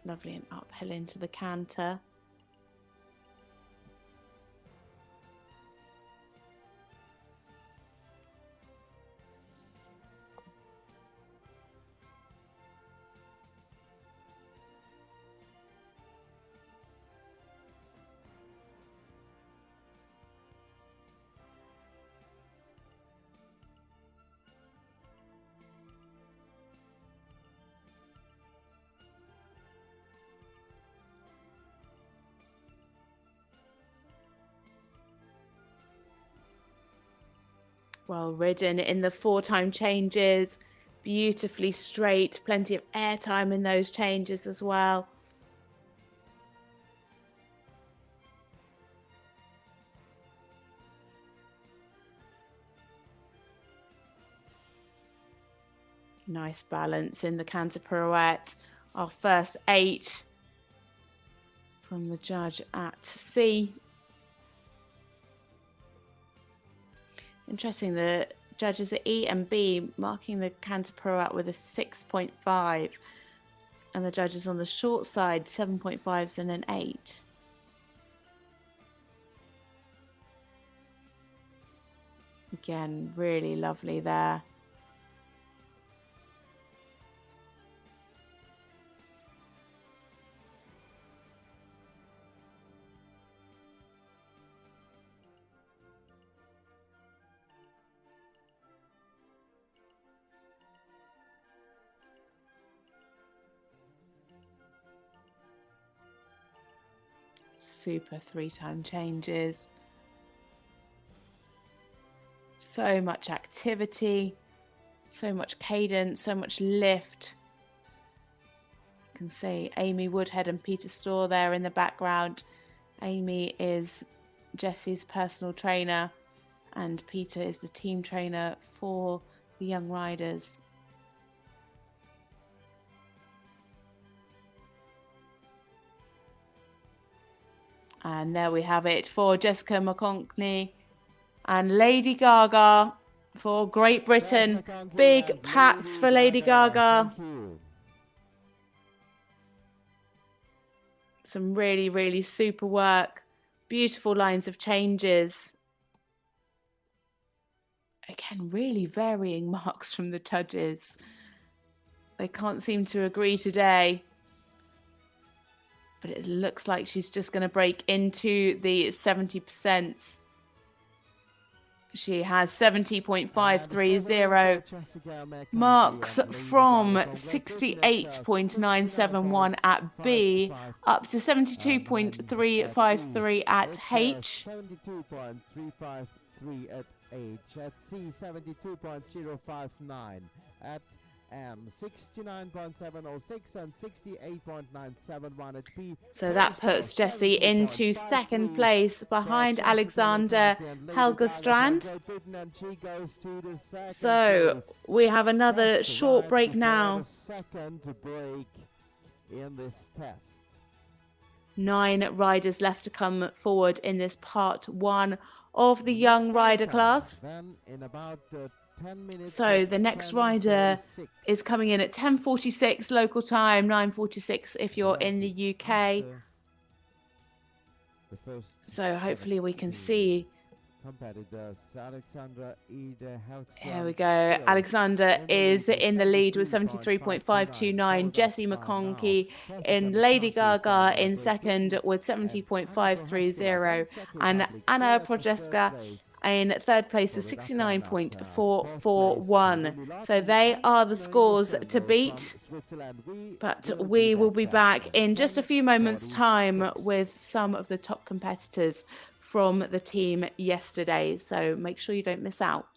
Lovely and uphill into the canter. Well ridden in the 4-time changes, beautifully straight, plenty of air time in those changes as well. Nice balance in the canter pirouette. Our first 8 from the judge at C. Interesting, the judges at E and B marking the canter pirouette with a 6.5, and the judges on the short side 7.5s and an 8. Again, really lovely there. Super 3-time changes. So much activity, so much cadence, so much lift. You can see Amy Woodhead and Peter Storr there in the background. Amy is Jessie's personal trainer and Peter is the team trainer for the young riders. And there we have it for Jessica McConkney and Lady Gaga for Great Britain. Big pats for Lady Gaga. Some really, really super work. Beautiful lines of changes. Again, really varying marks from the judges. They can't seem to agree today. But it looks like she's just going to break into the 70%. She has 70.530 marks from 68.971 at B up to 72.353 at H. 72.353 at H. At C, 72.059 at M, 69.706 and 68.971 at P. So that puts Jessie into second place behind Alexander Helgestrand. So we have another short break now. Second break in this test. 9 riders left to come forward in this part 1 of the young rider class. Then in about 10 minutes. So the next rider is coming in at 10:46 local time, 9:46 if you're in the UK. So hopefully we can see. Competitors, Alexandra Ida Helgström. Here we go. Alexander is in the lead with 73.529. Jessie McConkey in Lady Gaga in second with 70.530. And Anna Projeska in third place with 69.441. So they are the scores to beat. But we will be back in just a few moments' time with some of the top competitors from the team yesterday. So make sure you don't miss out.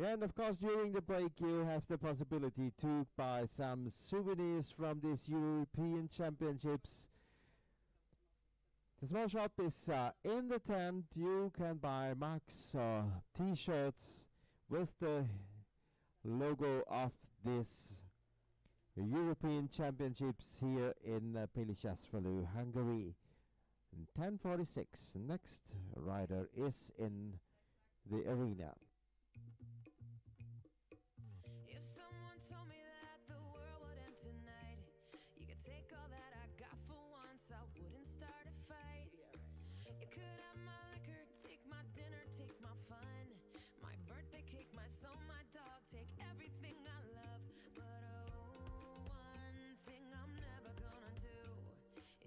Yeah, and of course, during the break, you have the possibility to buy some souvenirs from these European Championships. The small shop is in the tent. You can buy mugs or t-shirts with the logo of this European Championships here in Pilisjászfalu, Hungary. 10:46. Next rider is in the arena. If someone told me that the world would end tonight, you could take all that I got for once, I wouldn't start a fight. You could have my liquor, take my dinner, take my fun, my birthday cake, my soul, my dog, take everything I love. But one thing I'm never gonna do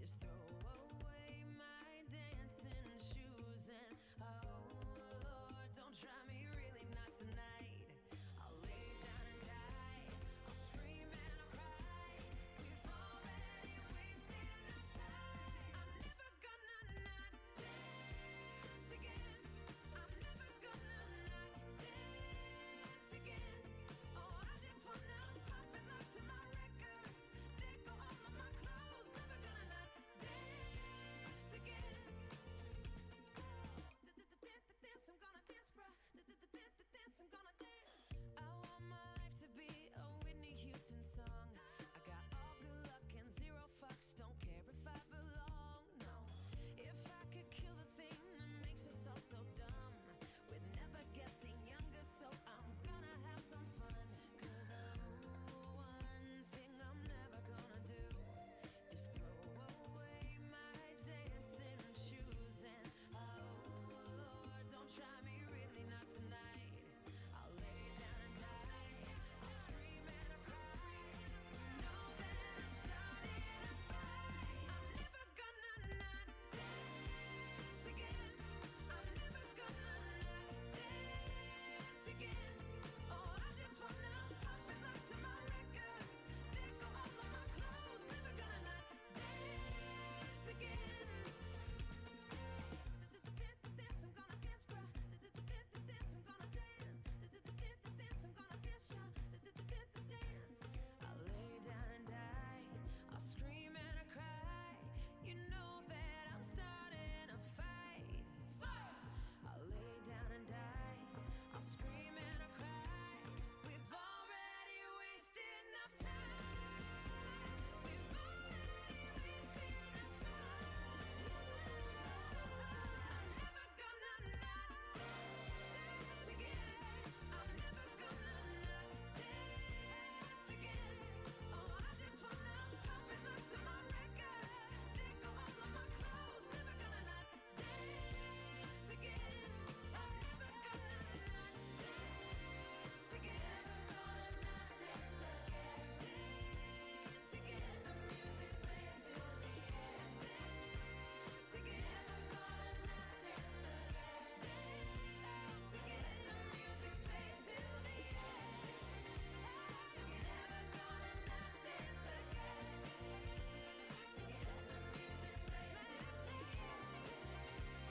is throw away my dancing shoes. And oh Lord, don't try me, really not tonight. I'll lay down and die, I'll scream and I'll cry. We've already wasted enough time. I'm never gonna not dance again. I'm never gonna not dance again. Oh, I just wanna pop and look to my records, let go all of my clothes. Never gonna not dance again. Dance, I'm gonna dance, bruh. Dance, I'm gonna dance. I want my life to be a Whitney Houston song. I got all good luck and zero fucks. Don't care if I belong. No, if I could kill the thing that makes us all so dumb, we're never getting younger, so I'm gonna have some fun. 'Cause one thing I'm never gonna do is throw away my dancing shoes. And oh Lord, don't try me, really not tonight. I'll lay down and die, I'll scream and I'll cry. You know that I'm starting a fight. I'm never gonna not dance again. I'm never gonna not dance again. Oh, I just wanna pop and look to my records, let go all of my clothes. Never gonna not dance again. Dance, I'm gonna dance, bruh. Dance, I'm gonna dance. Dance, I'm gonna dance, y'all. Dance. I'll lay down and die, I'll scream and I cry. You know that I'm starting a fight. I'll lay down and die, I'll scream and I'll cry. We've already wasted enough time. We've already wasted enough time. I'm never gonna not dance again. I'm never gonna not dance again. Oh, I just wanna pop and look to my records, let go all of my clothes. Never gonna not dance again. I'm never gonna not dance again. Never gonna not dance again. Dance again. The music plays till the end. Dance again. Never gonna not dance again. Dance again. The music plays till the end. Dance again. Never gonna not dance again. Dance again. The music plays till the end.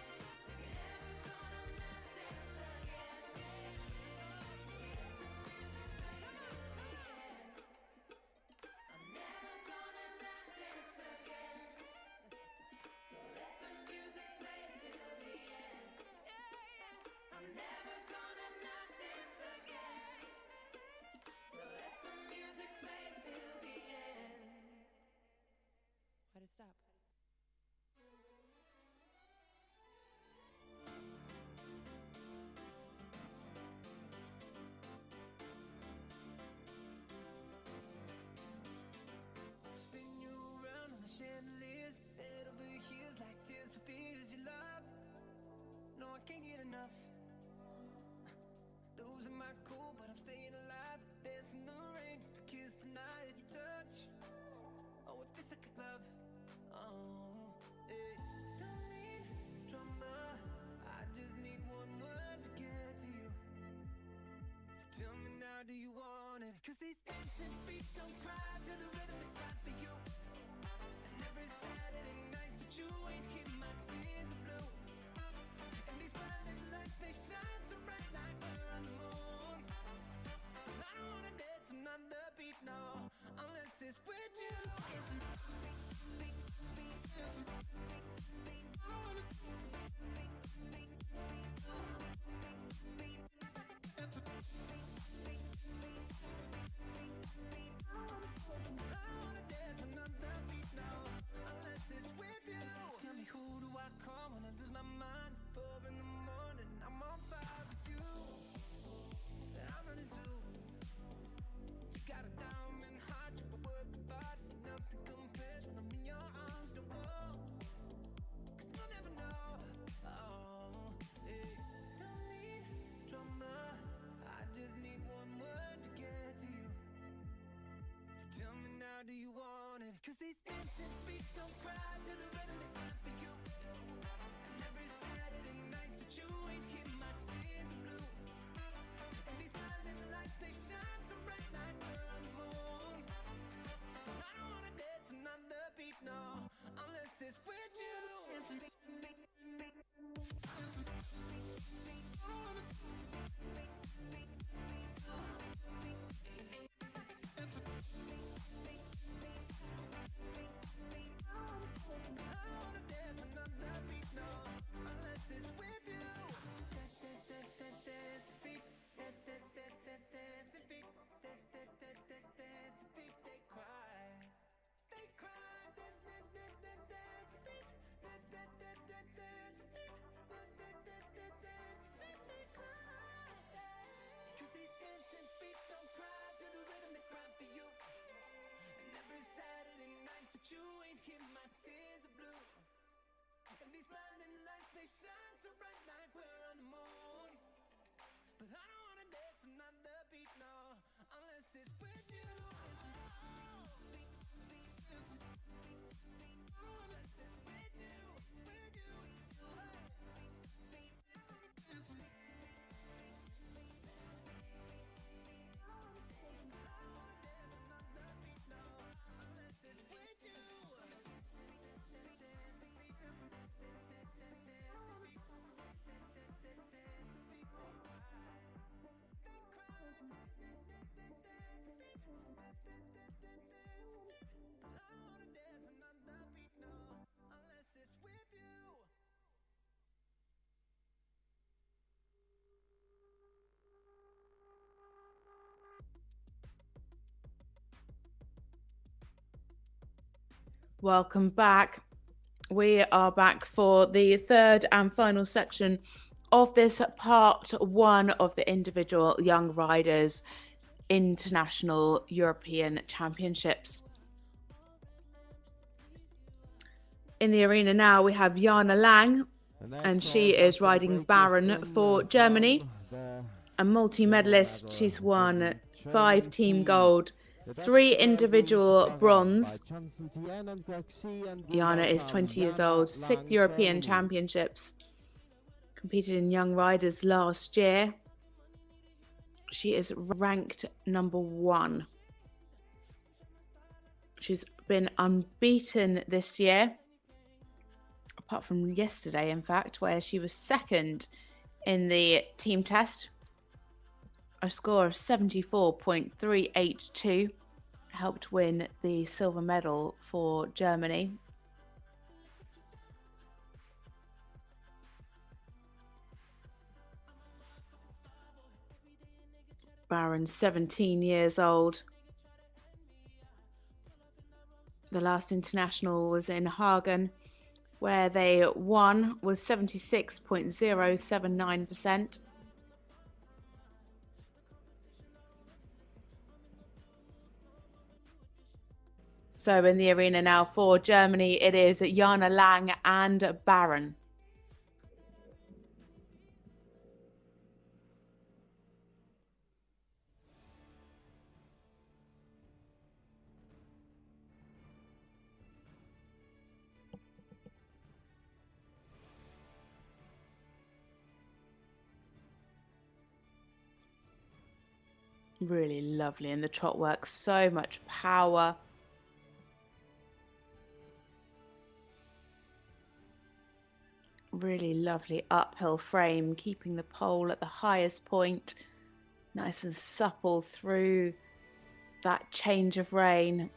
Dance again. Never gonna not dance again. Dance again. The music plays till the end. I'm never gonna not dance again. So let the music play till the end. I'm never gonna not dance again. So let the music play till the end. Why'd it stop? Spin you around on the chandeliers, head over heels like tears for fears you love. No, I can't get enough. Losing my cool, but I'm staying alive. Dancing the rain just to kiss the night you touch. Oh, it feels like a glove. Oh, hey. Don't need drama, I just need one word to get to you. So tell me now, do you want it? 'Cause these dancing feet don't cry to the rhythm they cry for you. And every Saturday night that you ain't keep my tears are blue. And these blinding lights, they shine so bright like we're on the moon. Tell me, who do I call when I lose my mind? 4 in the morning, I'm on fire with you. I'm running too. You got a diamond heart, you work hard, nothing compares when I'm in your arms. Don't go, 'cause you'll never know. Oh, hey. Don't need drama, I just need one word to get to you. So tell me now, do you want it? 'Cause these dancing feet don't cry to the rhythm they cry for you. And every Saturday night that you ain't hear my tears are blue. And these blinding lights, they shine so bright like we're on the moon. But I don't wanna dance another beat, no, unless it's with you. I don't wanna dance another beat, no, unless it's with you. Dance feet, dance feet, dance feet, they cry. They cry, dance feet, dance feet, they cry. 'Cause these dancing feet don't cry to the rhythm they cry for you. And every Saturday night that you ain't hear my tears are blue. And these blinding lights, they shine so bright like we're on the moon. But I don't wanna dance another beat, no, unless it's with you. Unless it's with you, with you. Welcome back. We are back for the third and final section of this part one of the individual young riders international European Championships. In the arena now, we have Jana Lang, and she is riding Baron for Germany. A multi-medalist, she's won 5 team gold, 3 individual bronze. Jana is 20 years old, 6th European Championships. Competed in Young Riders last year. She is ranked number 1. She's been unbeaten this year, apart from yesterday, in fact, where she was 2nd in the team test. A score of 74.382 helped win the silver medal for Germany. Baron, 17 years old. The last international was in Hagen, where they won with 76.079%. So in the arena now for Germany, it is Jana Lang and Baron. Really lovely, and the trot work, so much power. Really lovely uphill frame, keeping the pole at the highest point, nice and supple through that change of rein.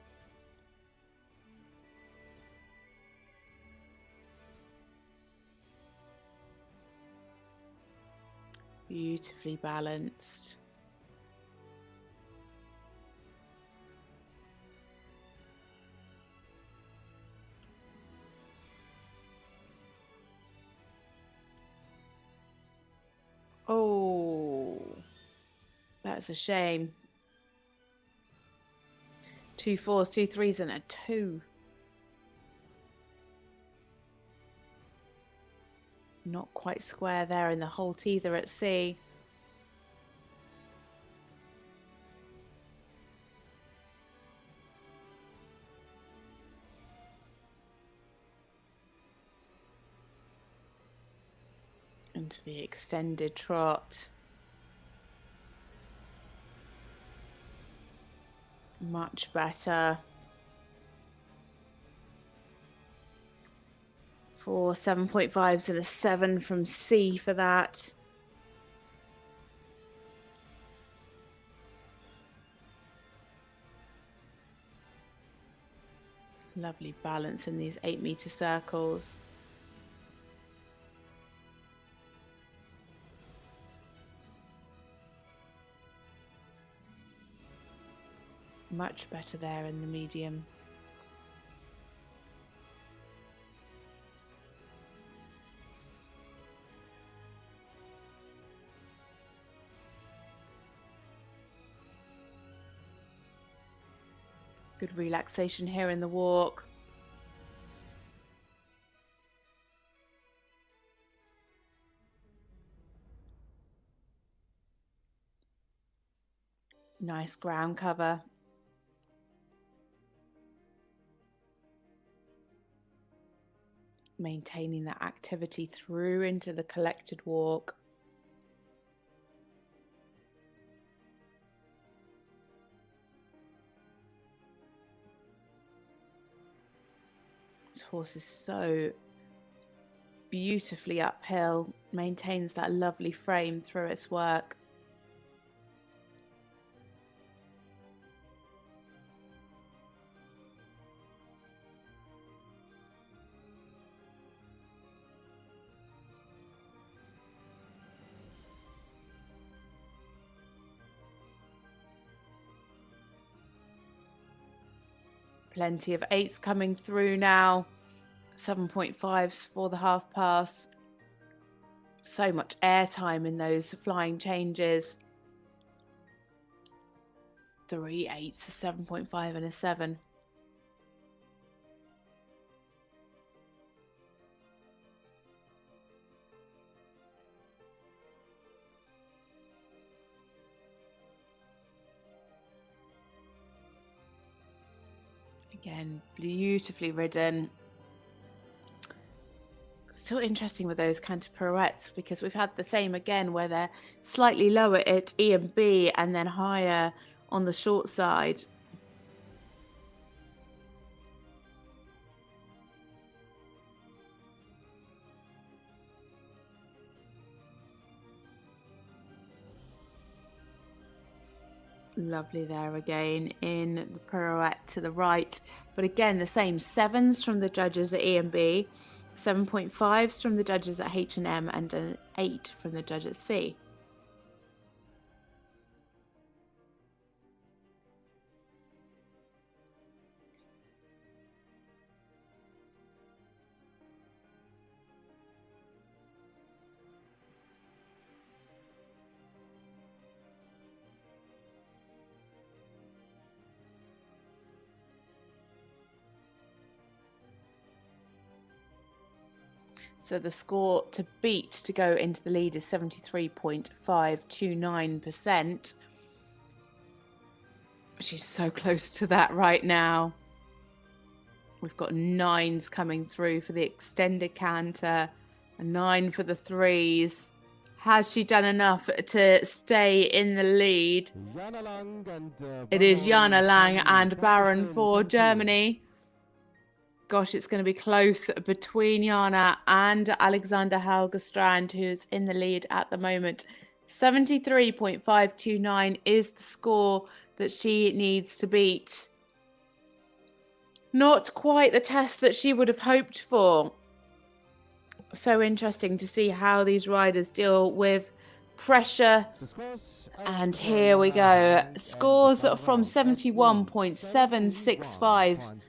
Beautifully balanced. Oh, that's a shame. 2 4s, 2 3s, and a 2. Not quite square there in the halt either at sea. Into the extended trot. Much better. 4 7.5s and a 7 from C for that. Lovely balance in these 8-meter circles. Much better there in the medium. Good relaxation here in the walk. Nice ground cover. Maintaining that activity through into the collected walk. This horse is so beautifully uphill, maintains that lovely frame through its work. Plenty of 8s coming through now. 7.5s for the half pass. So much airtime in those flying changes. 3 8s, a 7.5 and a 7. Again, beautifully ridden. Still interesting with those canter pirouettes because we've had the same again where they're slightly lower at E and B and then higher on the short side. Lovely there again in the pirouette to the right. But again, the same 7s from the judges at E and B, 7.5s from the judges at H and M, and an 8 from the judge at C. So the score to beat to go into the lead is 73.529%. She's so close to that right now. We've got 9s coming through for the extended canter, a 9 for the 3s. Has she done enough to stay in the lead? Jana Lang and It is Baron Jana Lang from and Baron Dankeschön, for thank you. Germany. Gosh, it's going to be close between Jana and Alexander Helgestrand, who's in the lead at the moment. 73.529 is the score that she needs to beat. Not quite the test that she would have hoped for. So interesting to see how these riders deal with pressure. The scores And over here we Korea go. Hank and Scores final from round. That is 71.765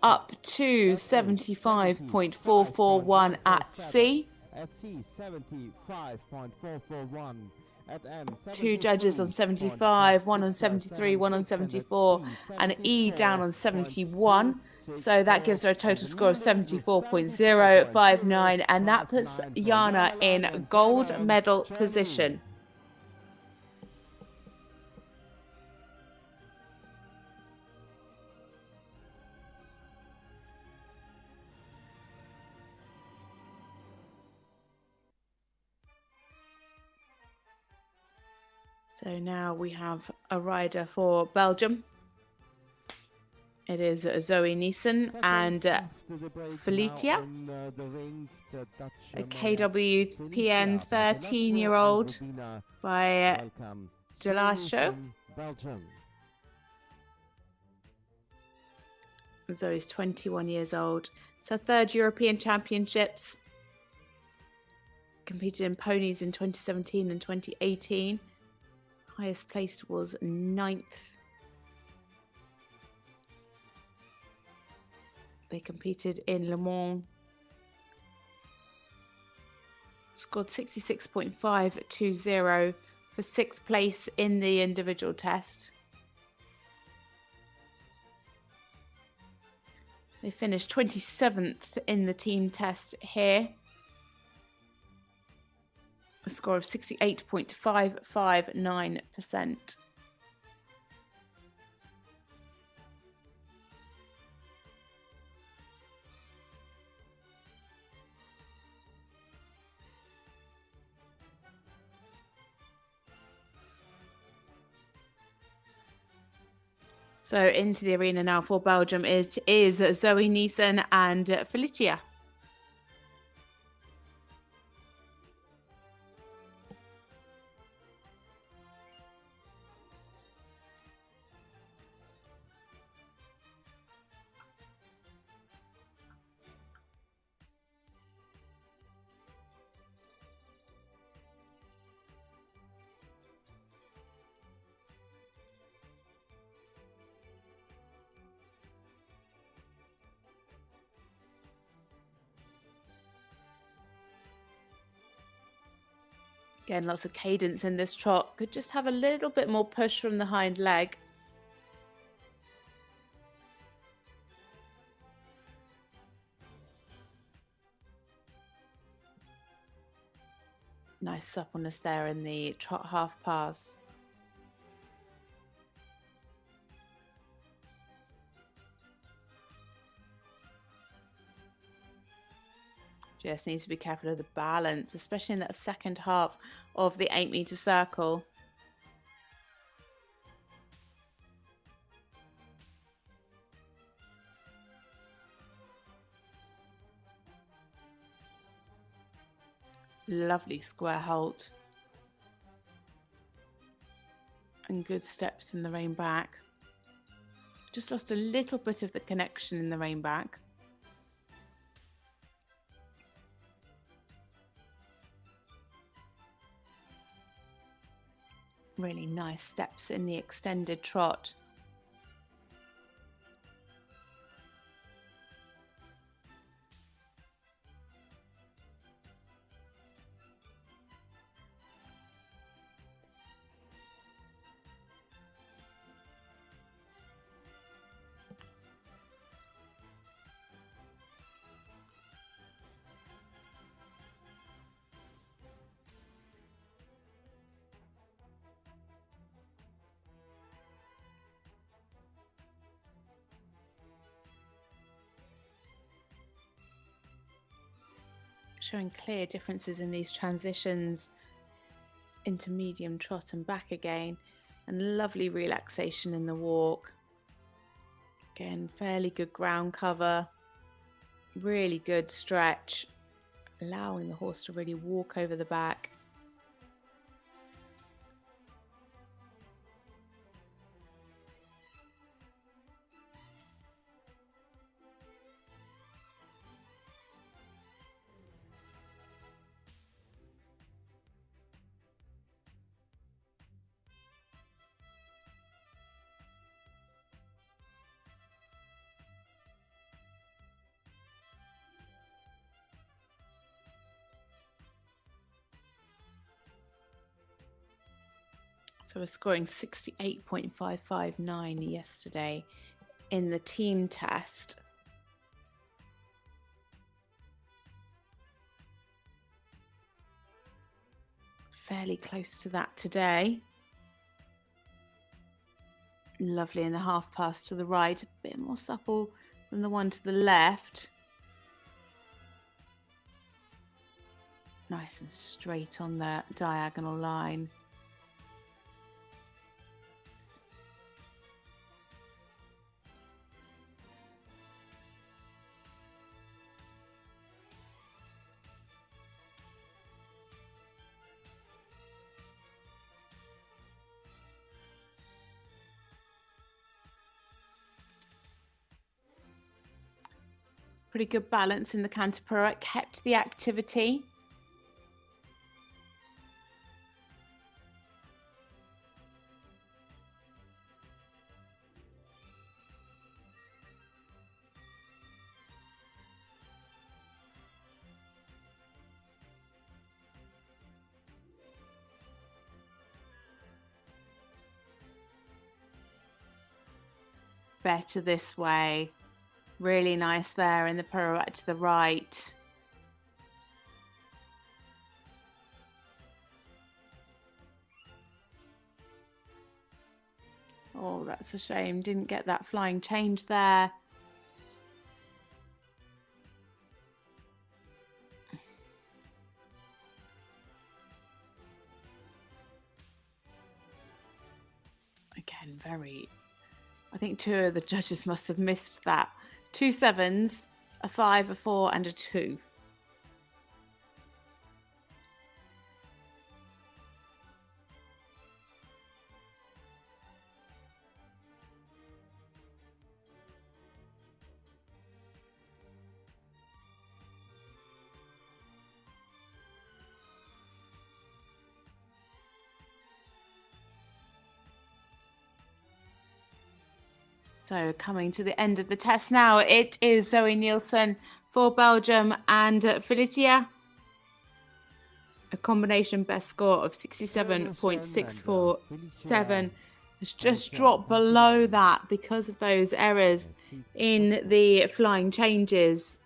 up to 75.441 at C. At C, 75.441. At M, Two judges on 75, one on 73, one on 74, and E down on 71. So that gives her a total score of 74.059, and that puts Jana in gold medal position. So now we have a rider for Belgium. It is Zoe Neeson and Felicia, a KWPN 13-year-old by Delasho. Belgium. Zoe's 21 years old. It's her third European Championships. Competed in ponies in 2017 and 2018. Highest placed was 9th. They competed in Le Mans. Scored 66.520 for 6th place in the individual test. They finished 27th in the team test here. A score of 68.559%. So into the arena now for Belgium it is Zoe Neeson and Felicia. Again, lots of cadence in this trot. Could just have a little bit more push from the hind leg. Nice suppleness there in the trot half pass. Just needs to be careful of the balance, especially in that second half of the 8-meter circle. Lovely square halt. And good steps in the rein back. Just lost a little bit of the connection in the rein back. Really nice steps in the extended trot. Showing clear differences in these transitions into medium trot and back again, and lovely relaxation in the walk. Again, fairly good ground cover, really good stretch, allowing the horse to really walk over the back. So we're scoring 68.559 yesterday in the team test. Fairly close to that today. Lovely in the half pass to the right, a bit more supple than the one to the left. Nice and straight on the diagonal line. Pretty good balance in the canter pirouette, kept the activity. Better this way. Really nice there in the pirouette to the right. Oh, that's a shame. Didn't get that flying change there. Again, I think two of the judges must have missed that. 2 sevens, a 5, a 4, and a 2. So coming to the end of the test now, it is Zoe Nielsen for Belgium and Felicia. A combination best score of 67.647. It's just dropped below that because of those errors in the flying changes.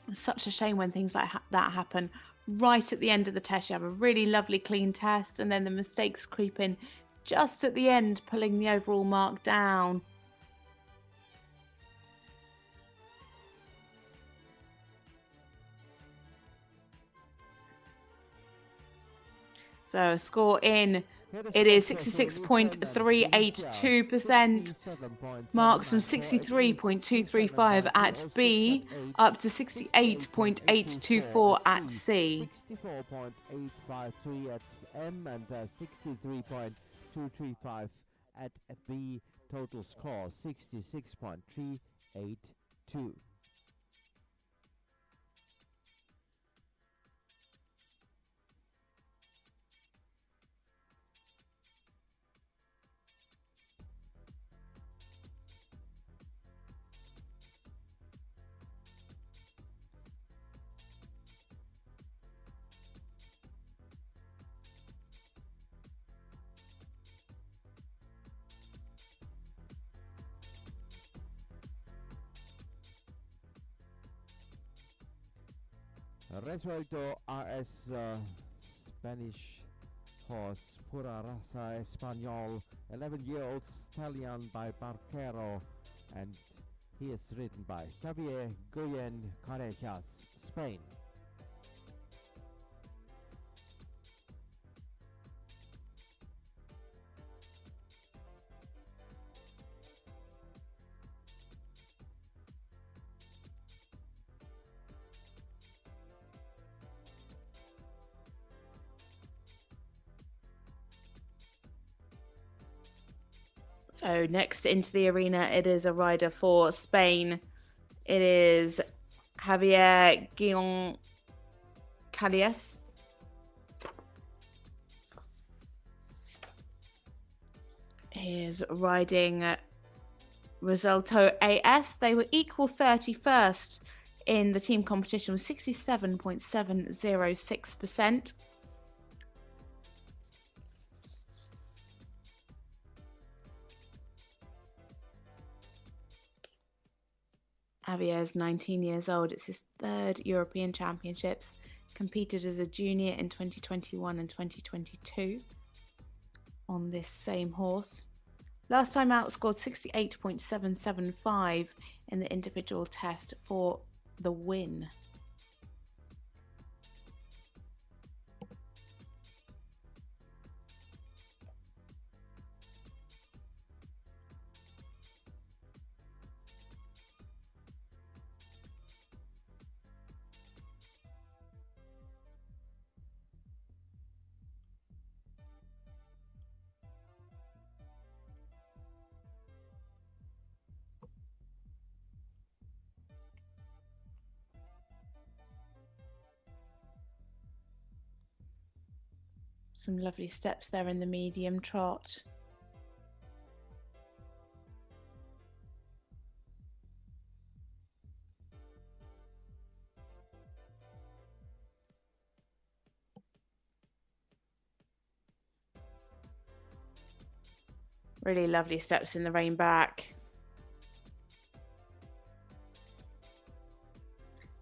It's such a shame when things like that happen. Right at the end of the test, you have a really lovely clean test, and then the mistakes creep in just at the end, pulling the overall mark down. So score in, it is 66.382%. Marks from 63.235 at B up to 68.824 at C. 64.853 at M and 63.235 at B. Total score 66.382. Resuelto RS Spanish horse Pura Raza Español, 11-year-old stallion by Barquero, and he is ridden by Xavier Guyen Carejas, Spain. So next into the arena, it is a rider for Spain. It is Javier Guillon Calles. He is riding Resulto AS. They were equal 31st in the team competition was 67.706%. Javier's 19 years old. It's his third European Championships. Competed as a junior in 2021 and 2022 on this same horse. Last time out scored 68.775 in the individual test for the win. Some lovely steps there in the medium trot. Really lovely steps in the rein back.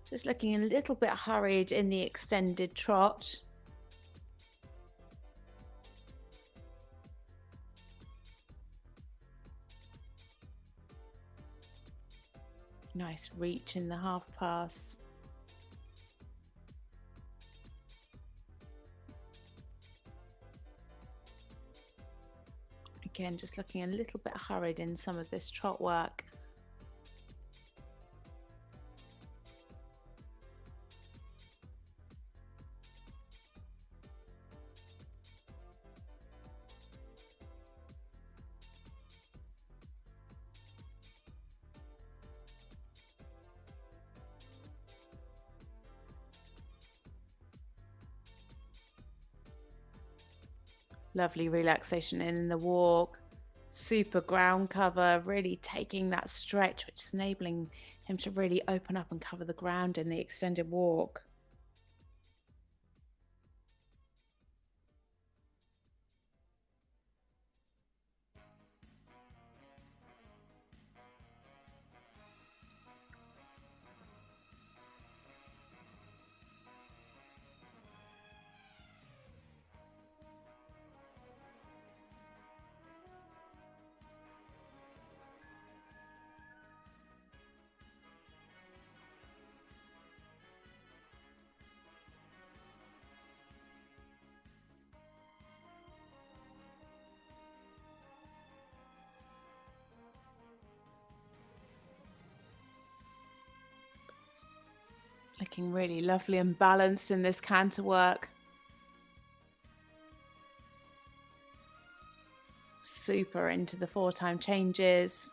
Just looking a little bit hurried in the extended trot. Nice reach in the half pass. Again, just looking a little bit hurried in some of this trot work. Lovely relaxation in the walk. Super ground cover, really taking that stretch, which is enabling him to really open up and cover the ground in the extended walk. Looking really lovely and balanced in this canter work. Super into the 4-time changes.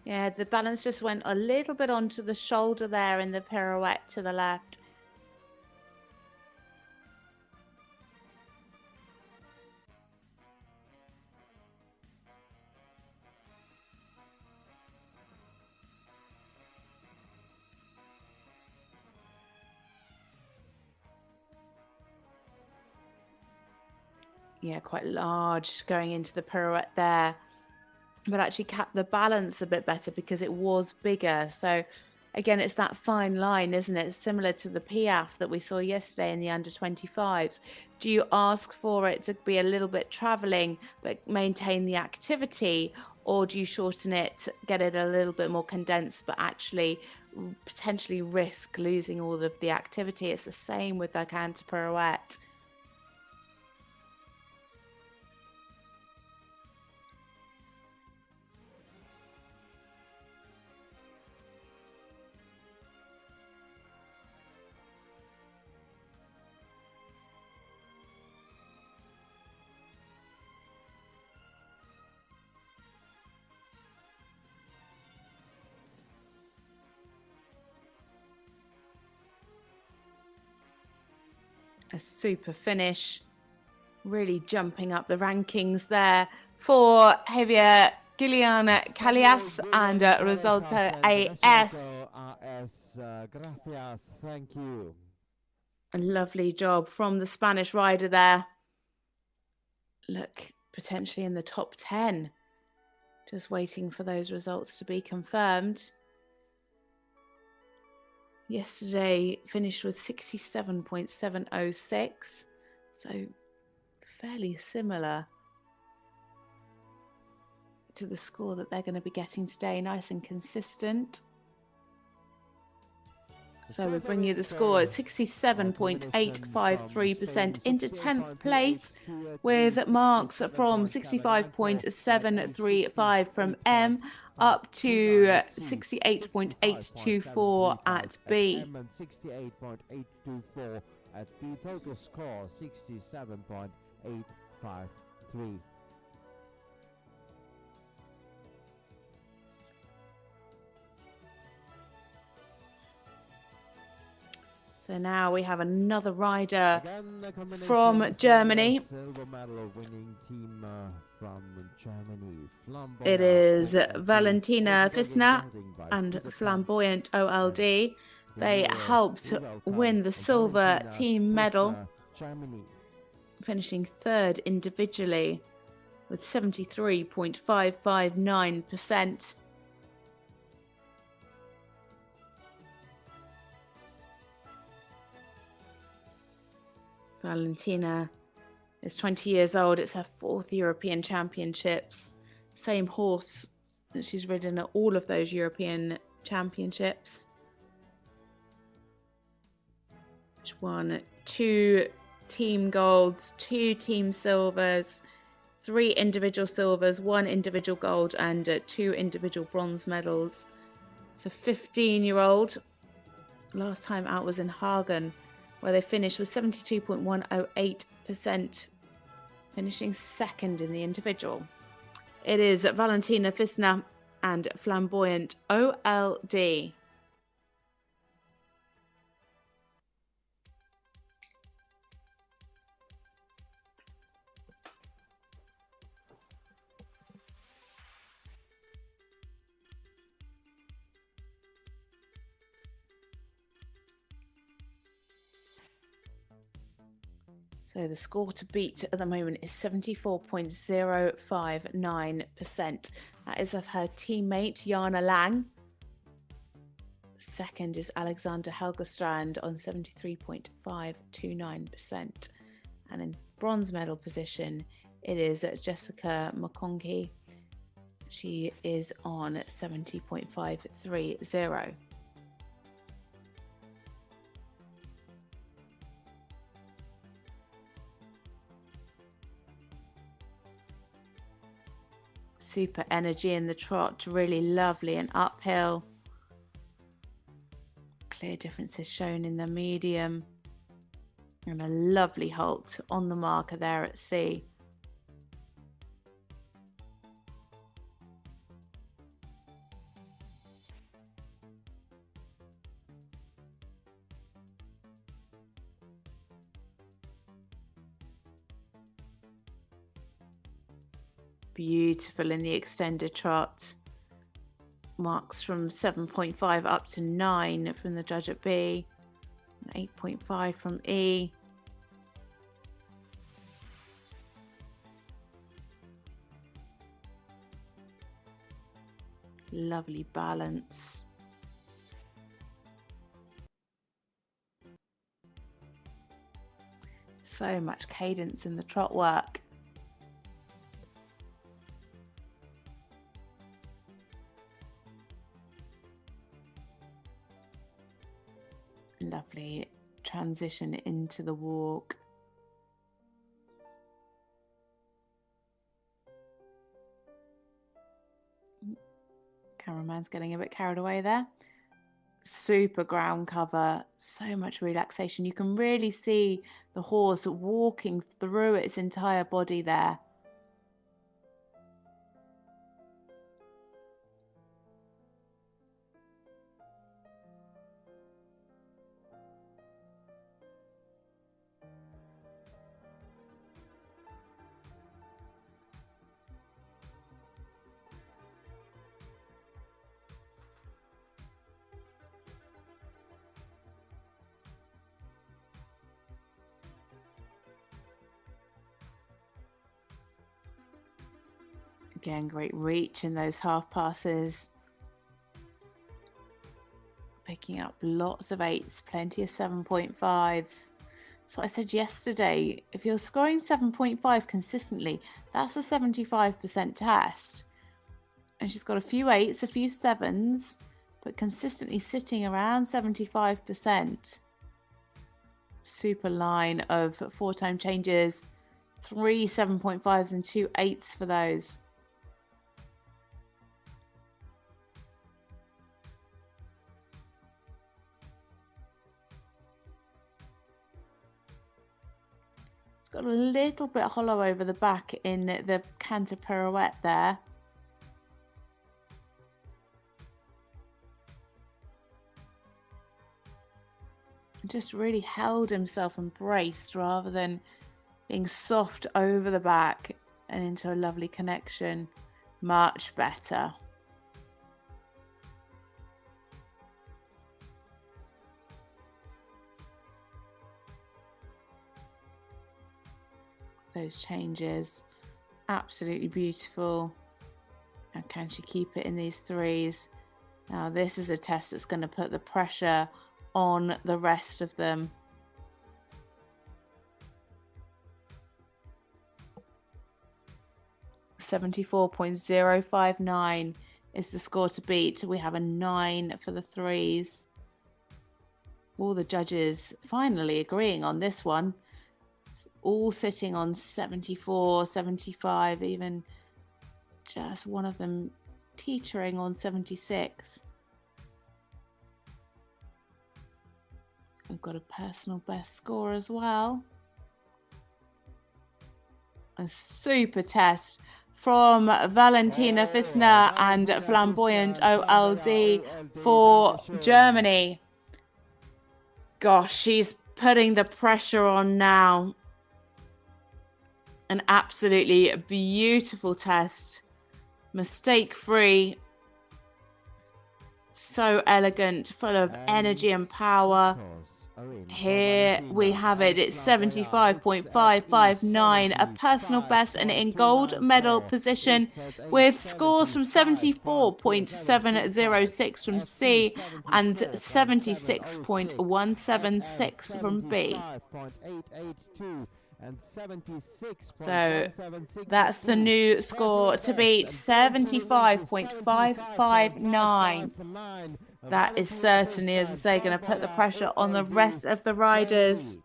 Yeah, the balance just went a little bit onto the shoulder there in the pirouette to the left. Yeah, quite large going into the pirouette there. But actually kept the balance a bit better because it was bigger. So again, it's that fine line, isn't it? Similar to the Piaf that we saw yesterday in the under 25s. Do you ask for it to be a little bit traveling but maintain the activity, or do you shorten it, get it a little bit more condensed but actually potentially risk losing all of the activity? It's the same with the canter pirouette. A super finish, really jumping up the rankings there for Javier Gillian Calias and Resulta AS. Gracias, thank you. A lovely job from the Spanish rider there. Look, potentially in the top 10. Just waiting for those results to be confirmed. Yesterday finished with 67.706, so fairly similar to the score that they're going to be getting today, nice and consistent. So we bring you the score at 67.853% into 10th place, with marks from 65.735 from M up to 68.824 at B. And 68.824 at B. Total score 67.853. So now we have another rider Again, a combination from Germany. Silver medal winning team from Germany. It is Flamboyant Valentina OLD, Fisner holding by and Peter Flamboyant OLD. They helped win the silver team medal, Germany. finishing third individually with 73.559%. Valentina is 20 years old. It's her 4th European Championships. Same horse that she's ridden at all of those European Championships. She won 2 team golds, 2 team silvers, 3 individual silvers, 1 individual gold, and 2 individual bronze medals. It's a 15-year-old. Last time out was in Hagen, where they finished with 72.108%, finishing second in the individual. It is Valentina Fisner and Flamboyant OLD. So the score to beat at the moment is 74.059%. That is of her teammate, Jana Lang. Second is Alexander Helgestrand on 73.529%. And in bronze medal position, it is Jessica McConkie. She is on 70.530. Super energy in the trot, really lovely and uphill. Clear differences shown in the medium. And a lovely halt on the marker there at C. Beautiful in the extended trot. Marks from 7.5 up to 9 from the judge at B, and 8.5 from E. Lovely balance. So much cadence in the trot work. Lovely transition into the walk. Cameraman's getting a bit carried away there. Super ground cover, so much relaxation. You can really see the horse walking through its entire body there. Again, great reach in those half passes. Picking up lots of 8s, plenty of 7.5s. So I said yesterday, if you're scoring 7.5 consistently, that's a 75% test. And she's got a few 8s, a few 7s, but consistently sitting around 75%. Super line of 4-time changes, 3 7.5s and 2 8s for those. It's got a little bit hollow over the back in the canter pirouette there. Just really held himself and braced rather than being soft over the back and into a lovely connection. Much better. Those changes, absolutely beautiful. And can she keep it in these 3s? Now this is a test that's going to put the pressure on the rest of them. $74.059 is the score to beat. We have a 9 for the 3s. All the judges finally agreeing on this one. It's all sitting on 74, 75, even just one of them teetering on 76. We've got a personal best score as well. A super test from Valentina Fissner and Flamboyant OLD for Germany. Gosh, she's putting the pressure on now. An absolutely beautiful test. Mistake-free. So elegant, full of energy and power. Here we have it. It's 75.559, a personal best, and in gold medal position with scores from 74.706 from C and 76.176 from B. So that's the new score to beat, 75.559. That is certainly, as I say, going to put the pressure on the rest of the riders.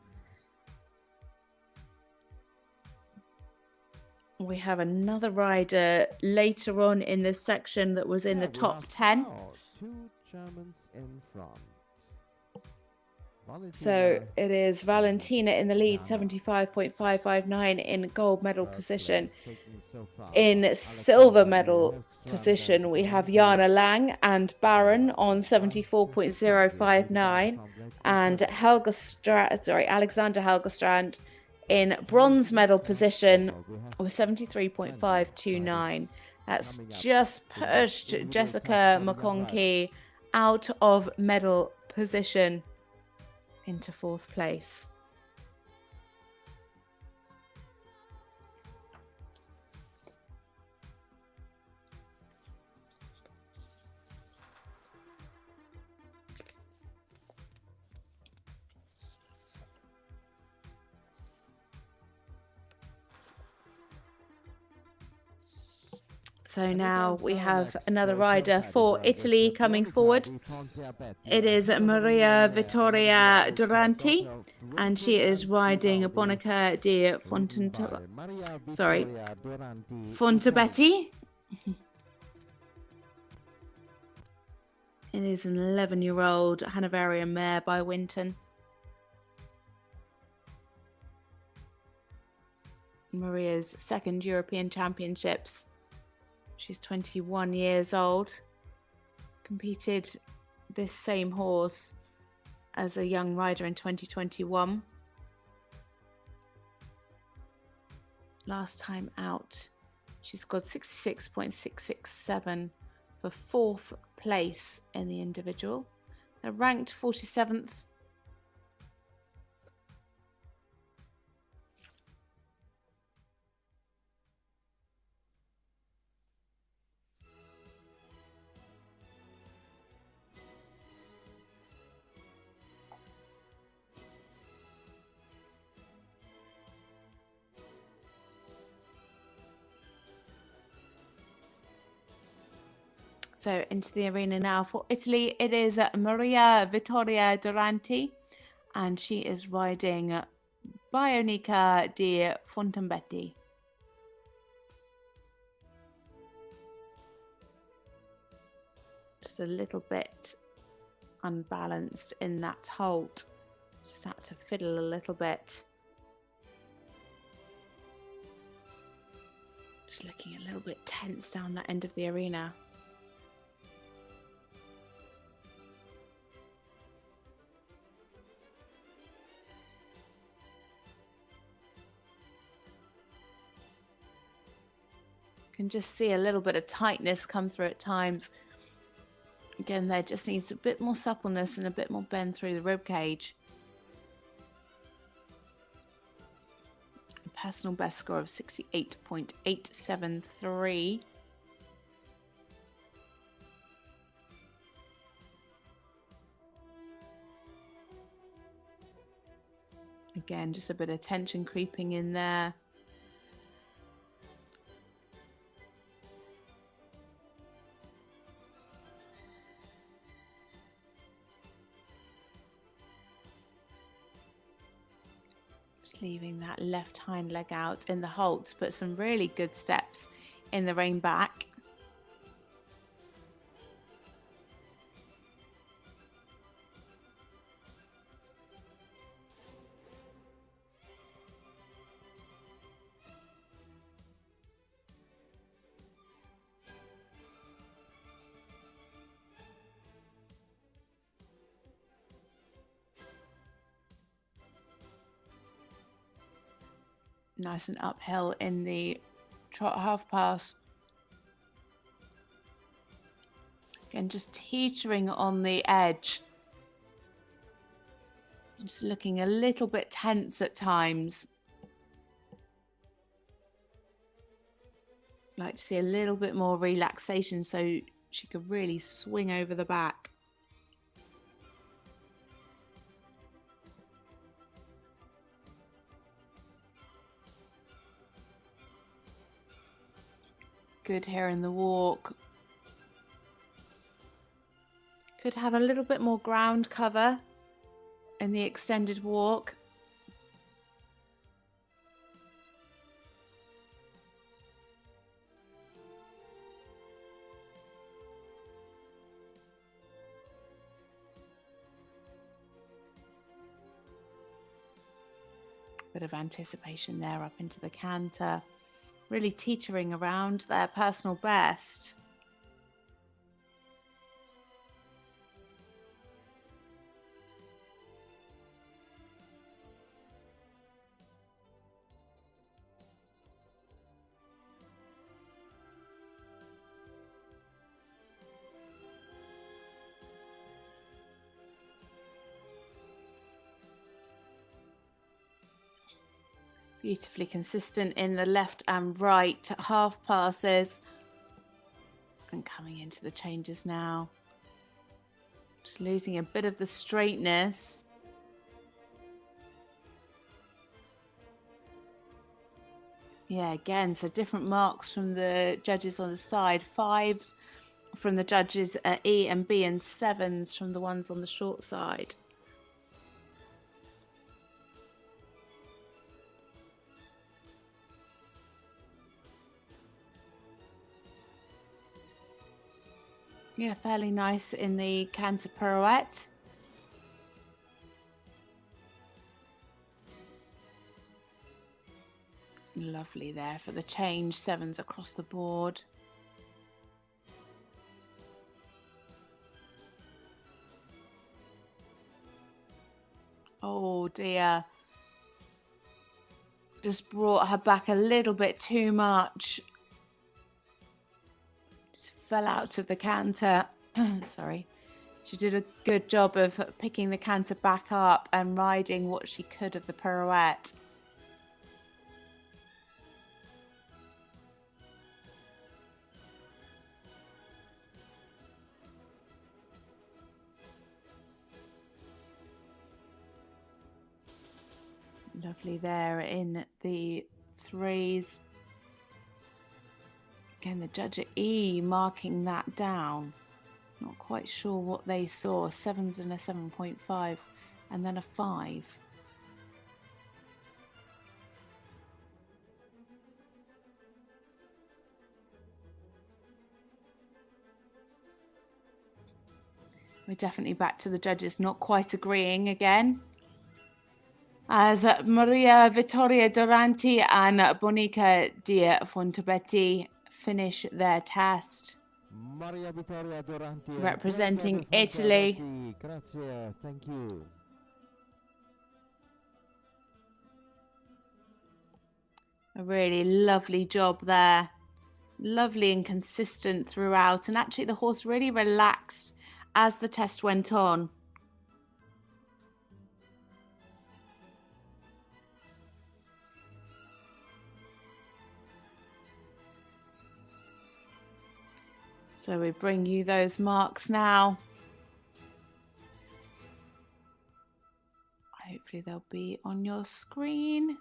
We have another rider later on in this section that was in the top 10. 2 Germans in front. So it is Valentina in the lead, 75.559 in gold medal position. In silver medal position, we have Jana Lang and Baron on 74.059, and Alexander Helgestrand in bronze medal position with 73.529. That's just pushed Jessica McConkey out of medal position into 4th place. So now we have another rider for Italy coming forward. It is Maria Vittoria Duranti, and she is riding a Bonica di Fontabetti. It is an 11-year-old Hanoverian mare by Winton. Maria's 2nd European Championships. She's 21 years old. Competed this same horse as a young rider in 2021. Last time out, she scored 66.667 for 4th place in the individual. They're ranked 47th. So into the arena now for Italy, it is Maria Vittoria Duranti, and she is riding Bionica di Fontambetti. Just a little bit unbalanced in that halt. Just had to fiddle a little bit. Just looking a little bit tense down that end of the arena. Can just see a little bit of tightness come through at times. Again, there just needs a bit more suppleness and a bit more bend through the rib cage. A personal best score of 68.873. Again, just a bit of tension creeping in there. Leaving that left hind leg out in the halt, but some really good steps in the rein back. Nice and uphill in the trot half pass. Again, just teetering on the edge. Just looking a little bit tense at times. Like to see a little bit more relaxation so she could really swing over the back. Good here in the walk. Could have a little bit more ground cover in the extended walk. Bit of anticipation there up into the canter. Really teetering around their personal best. Beautifully consistent in the left and right half passes. And coming into the changes now. Just losing a bit of the straightness. Yeah, again, so different marks from the judges on the side. 5s from the judges at E and B, and 7s from the ones on the short side. Yeah, fairly nice in the canter pirouette. Lovely there for the change, 7s across the board. Oh dear. Just brought her back a little bit too much. Fell out of the canter. Sorry. She did a good job of picking the canter back up and riding what she could of the pirouette. Lovely there in the 3s. Again, the judge at E marking that down. Not quite sure what they saw. 7s and a 7.5 and then a 5. We're definitely back to the judges not quite agreeing again. As Maria Vittoria Duranti and Bonica Di Fontabetti finish their test. Maria Vittoria Duranti and Representing Bonica Di Italy. Fontabetti. Grazie, thank you. A really lovely job there. Lovely and consistent throughout. And actually the horse really relaxed as the test went on. So we bring you those marks now. Hopefully they'll be on your screen.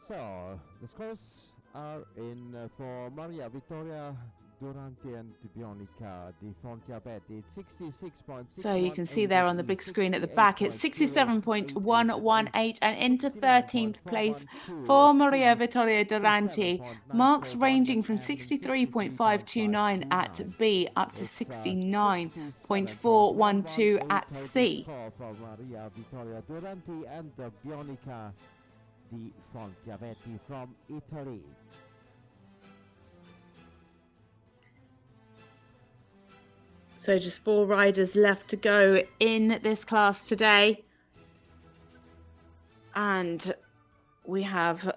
So, the scores are in for Maria Vittoria Duranti and Bionica Di Fontabetti. It's 66.6. So you can see there on the big screen at the back, it's 67.118 and into 13th place for Maria Vittoria Duranti. Marks ranging from 63.529 at B up to 69.412 at C. For Maria Vittoria Duranti and Bionica Di Fontabetti from Italy. So just 4 riders left to go in this class today. And we have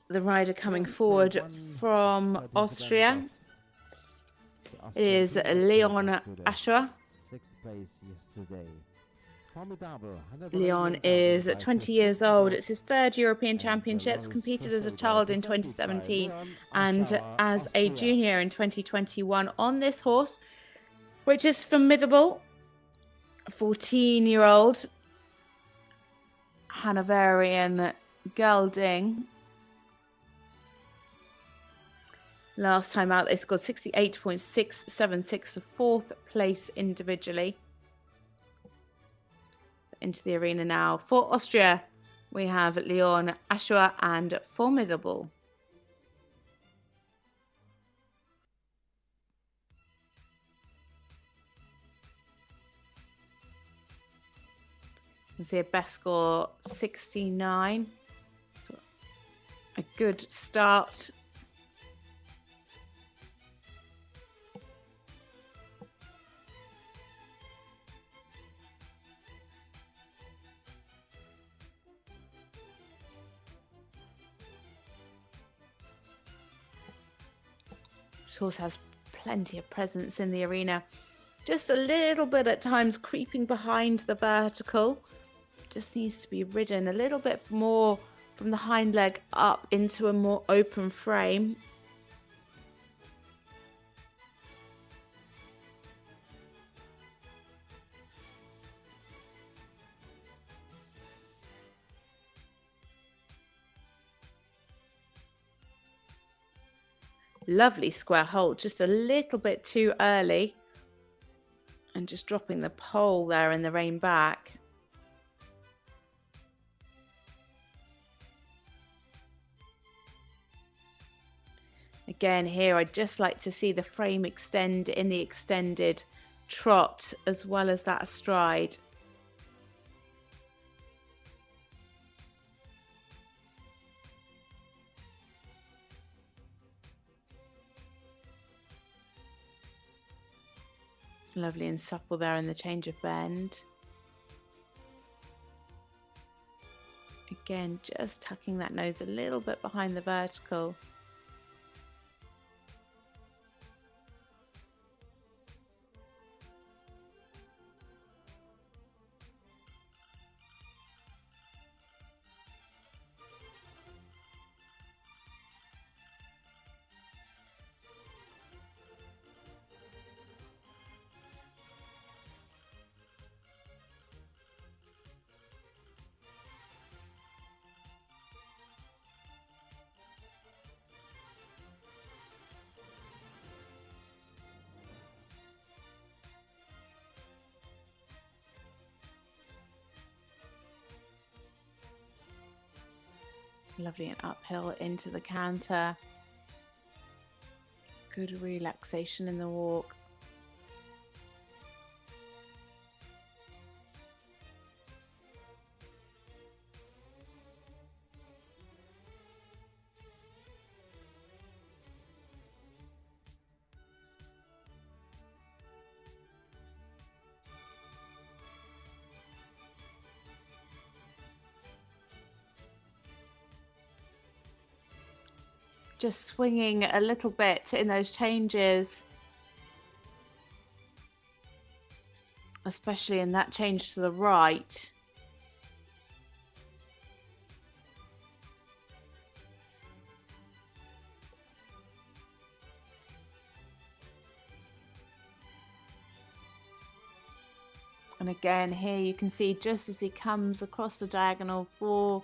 the rider coming forward from Austria. It is Leon Aschua. 6th place yesterday. Formidable. Leon is 20 years old. It's his 3rd European Championships, competed as a child in 2017 and as a junior in 2021 on this horse, which is formidable. 14-year-old Hanoverian gelding. Last time out, they scored 68.676, 4th place individually. Into the arena now. For Austria, we have Leon Aschua and Formidable. You can see a best score 69. So a good start. This horse has plenty of presence in the arena. Just a little bit at times creeping behind the vertical. Just needs to be ridden a little bit more from the hind leg up into a more open frame. Lovely square hold, just a little bit too early. And just dropping the pole there in the rein back. Again, here I'd just like to see the frame extend in the extended trot as well as that astride. Lovely and supple there in the change of bend. Again, just tucking that nose a little bit behind the vertical. Lovely and uphill into the canter. Good relaxation in the walk. Just swinging a little bit in those changes, especially in that change to the right. And again, here you can see just as he comes across the diagonal for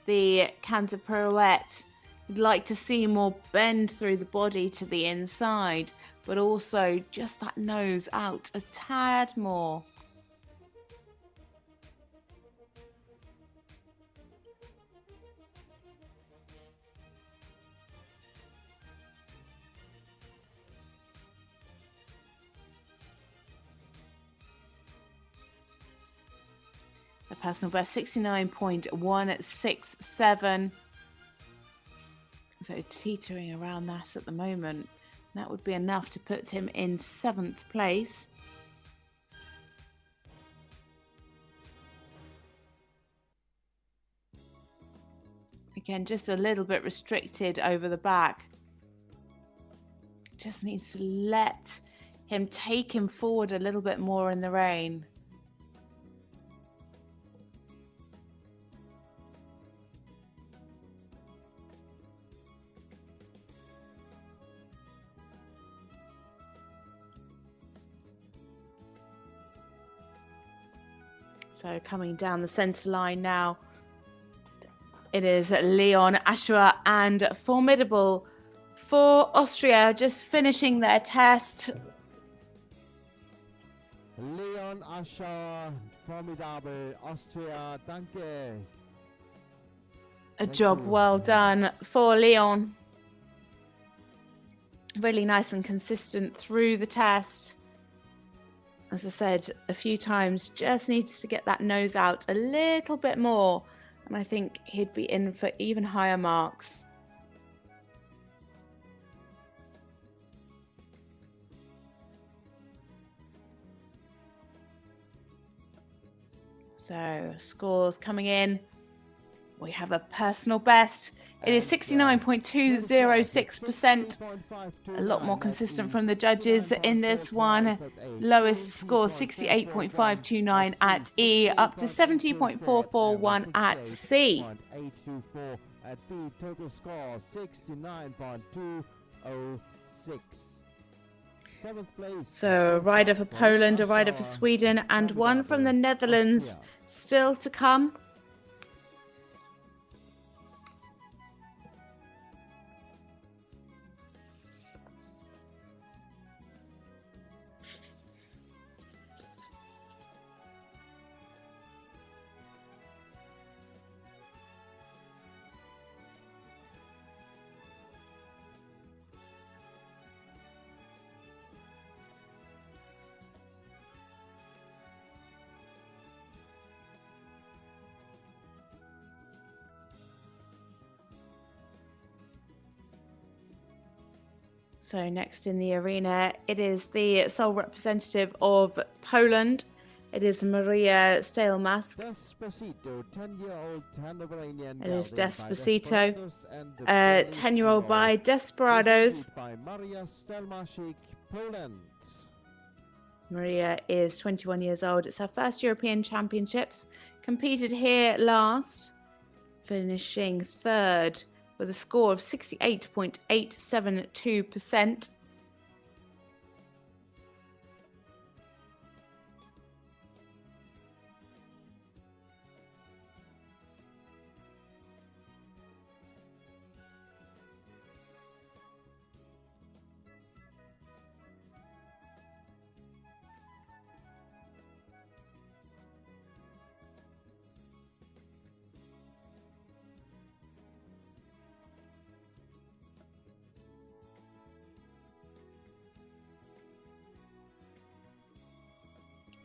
the canter pirouette, you'd like to see more bend through the body to the inside, but also just that nose out a tad more. A personal best 69.167. So teetering around that at the moment. That would be enough to put him in 7th place. Again, just a little bit restricted over the back. Just needs to let him take him forward a little bit more in the rain. So coming down the centre line now, it is Leon Ashua and Formidable for Austria, just finishing their test. Leon Ascher, Formidable, Austria, danke. A job well done for Leon. Really nice and consistent through the test. As I said a few times, just needs to get that nose out a little bit more. And I think he'd be in for even higher marks. So scores coming in. We have a personal best. It is 69.206%. A lot more consistent from the judges in this one. Lowest score 68.529 at E, up to 70.441 at C. 824 at B, total score 69.206. 7th place. So a rider for Poland, a rider for Sweden, and one from the Netherlands still to come. So next in the arena, it is the sole representative of Poland. It is Maria Stalemask. Despacito, 10-year-old Hanoverian It is gelding by Despacito, Desperados and the 10-year-old by Desperados. by Maria Stelmachik, Poland. Maria is 21 years old. It's her first European Championships. Competed here last, finishing 3rd with a score of 68.872%.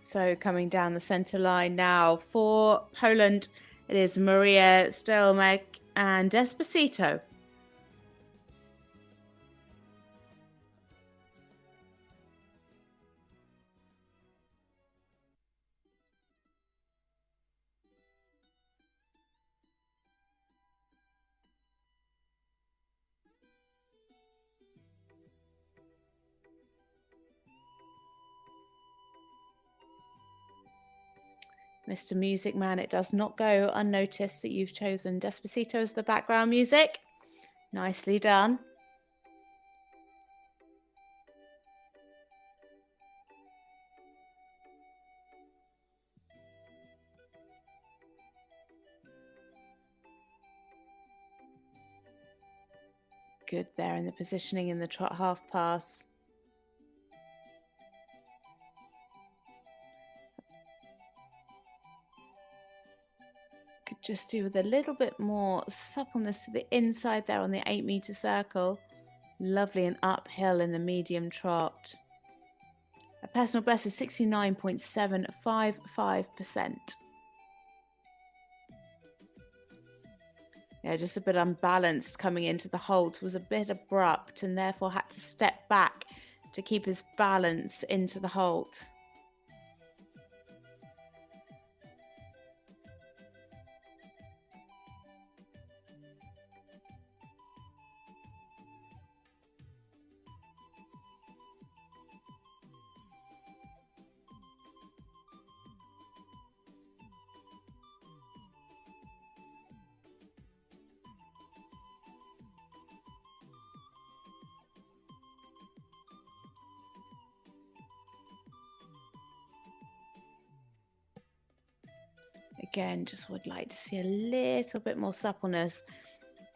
So coming down the centre line now for Poland, it is Maria Stelmek and Despacito. Mr. Music Man, it does not go unnoticed that you've chosen Despacito as the background music. Nicely done. Good there in the positioning in the trot half pass. Could just do with a little bit more suppleness to the inside there on the 8-meter circle. Lovely and uphill in the medium trot. A personal best of 69.755%. Yeah, just a bit unbalanced coming into the halt, was a bit abrupt and therefore had to step back to keep his balance into the halt. Again, just would like to see a little bit more suppleness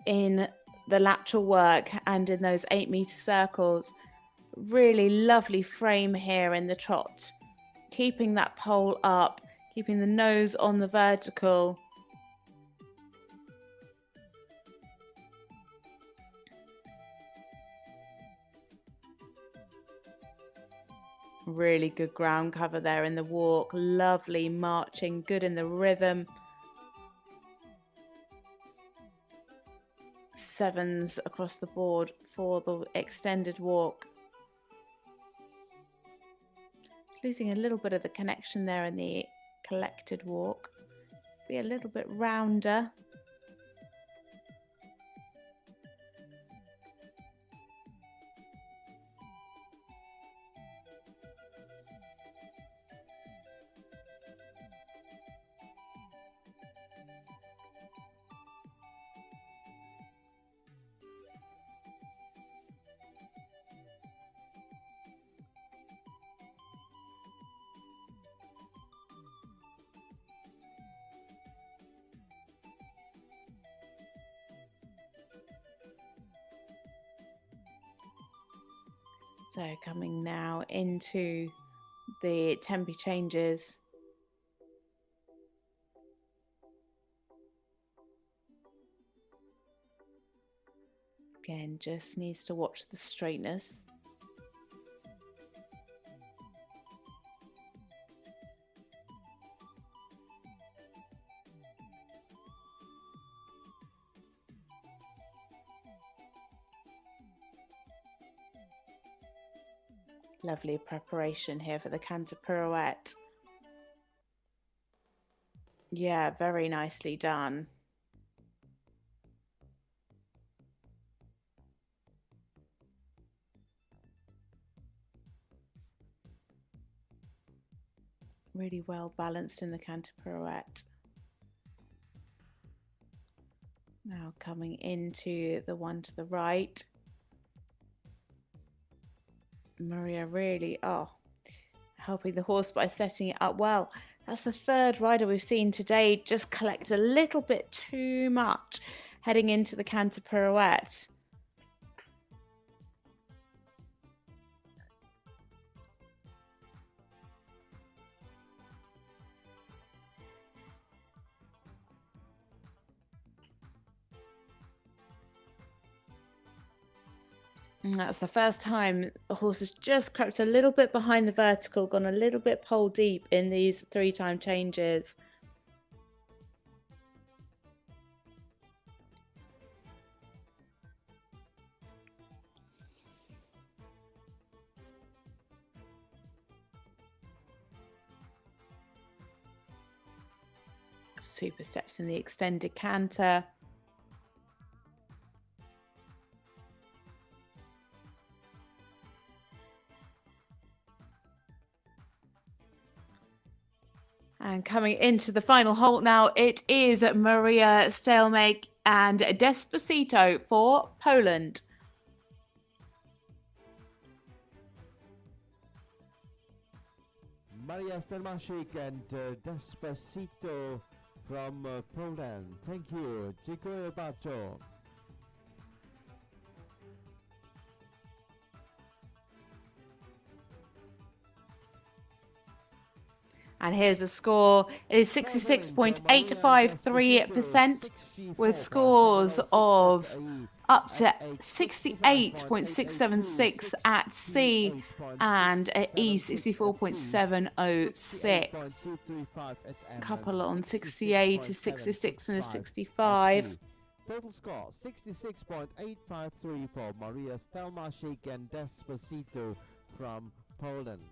in the lateral work and in those 8-meter circles. Really lovely frame here in the trot. Keeping that pole up, keeping the nose on the vertical. Really good ground cover there in the walk. Lovely marching, good in the rhythm. 7s across the board for the extended walk. Losing a little bit of the connection there in the collected walk. Be a little bit rounder. So coming now into the tempi changes. Again, just needs to watch the straightness. Lovely preparation here for the canter pirouette. Yeah, very nicely done. Really well balanced in the canter pirouette. Now coming into the one to the right. Maria really, helping the horse by setting it up well. That's the third rider we've seen today just collect a little bit too much heading into the canter pirouette. And that's the first time the horse has just crept a little bit behind the vertical, gone a little bit pole deep in these 3-time changes. Super steps in the extended canter. And coming into the final halt now, it is Maria Stelmake and Despacito for Poland. Maria Stelmashik and Despacito from Poland. Thank you. Dziękuję bardzo. And here's the score. It is 66.853%, with scores of up to 68.676 at C and at E 64.706. Couple on 68, a 66 and a 65. Total score 66.853 for Maria Stelmashik and Despacito from Poland.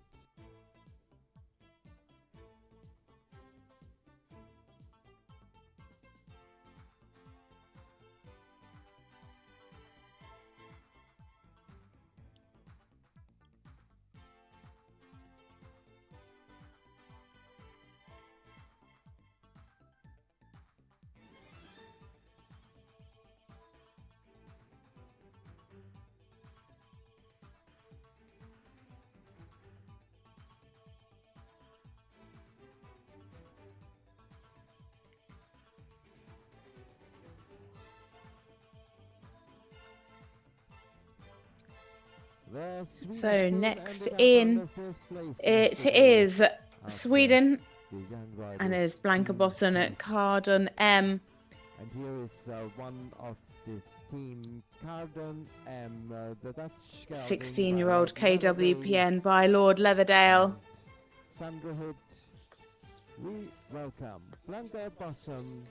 So next in, it is Sweden, and is Blanca Bosson at Cardon M. And here is one of this team, Cardon M, the Dutch 16-year-old KWPN by Lord Leatherdale. Sandra Hood, we welcome Blanca Bosson.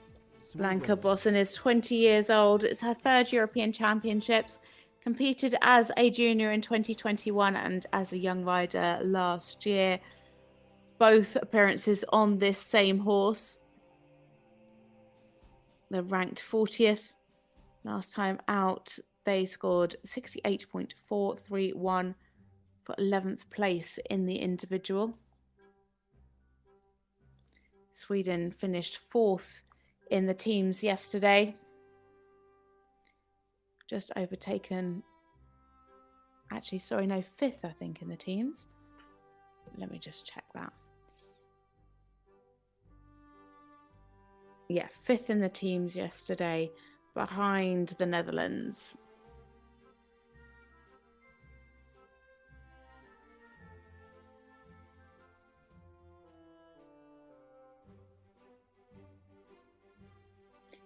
Blanca Bosson is 20 years old. It's her third European Championships. Competed as a junior in 2021 and as a young rider last year. Both appearances on this same horse. They're ranked 40th. Last time out, they scored 68.431 for 11th place in the individual. Sweden finished 4th in the teams yesterday. Just overtaken, actually, sorry, no, 5th, I think, in the teams. Let me just check that. Yeah, 5th in the teams yesterday, behind the Netherlands.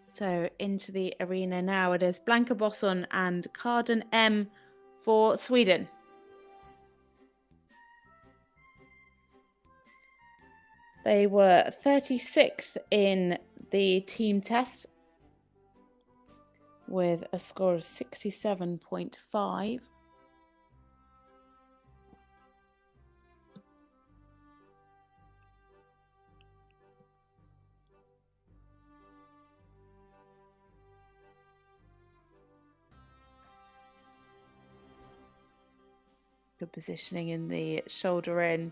So into the arena now, it is Blanca Bosson and Cardon M for Sweden. They were 36th in the team test with a score of 67.5. Good positioning in the shoulder in.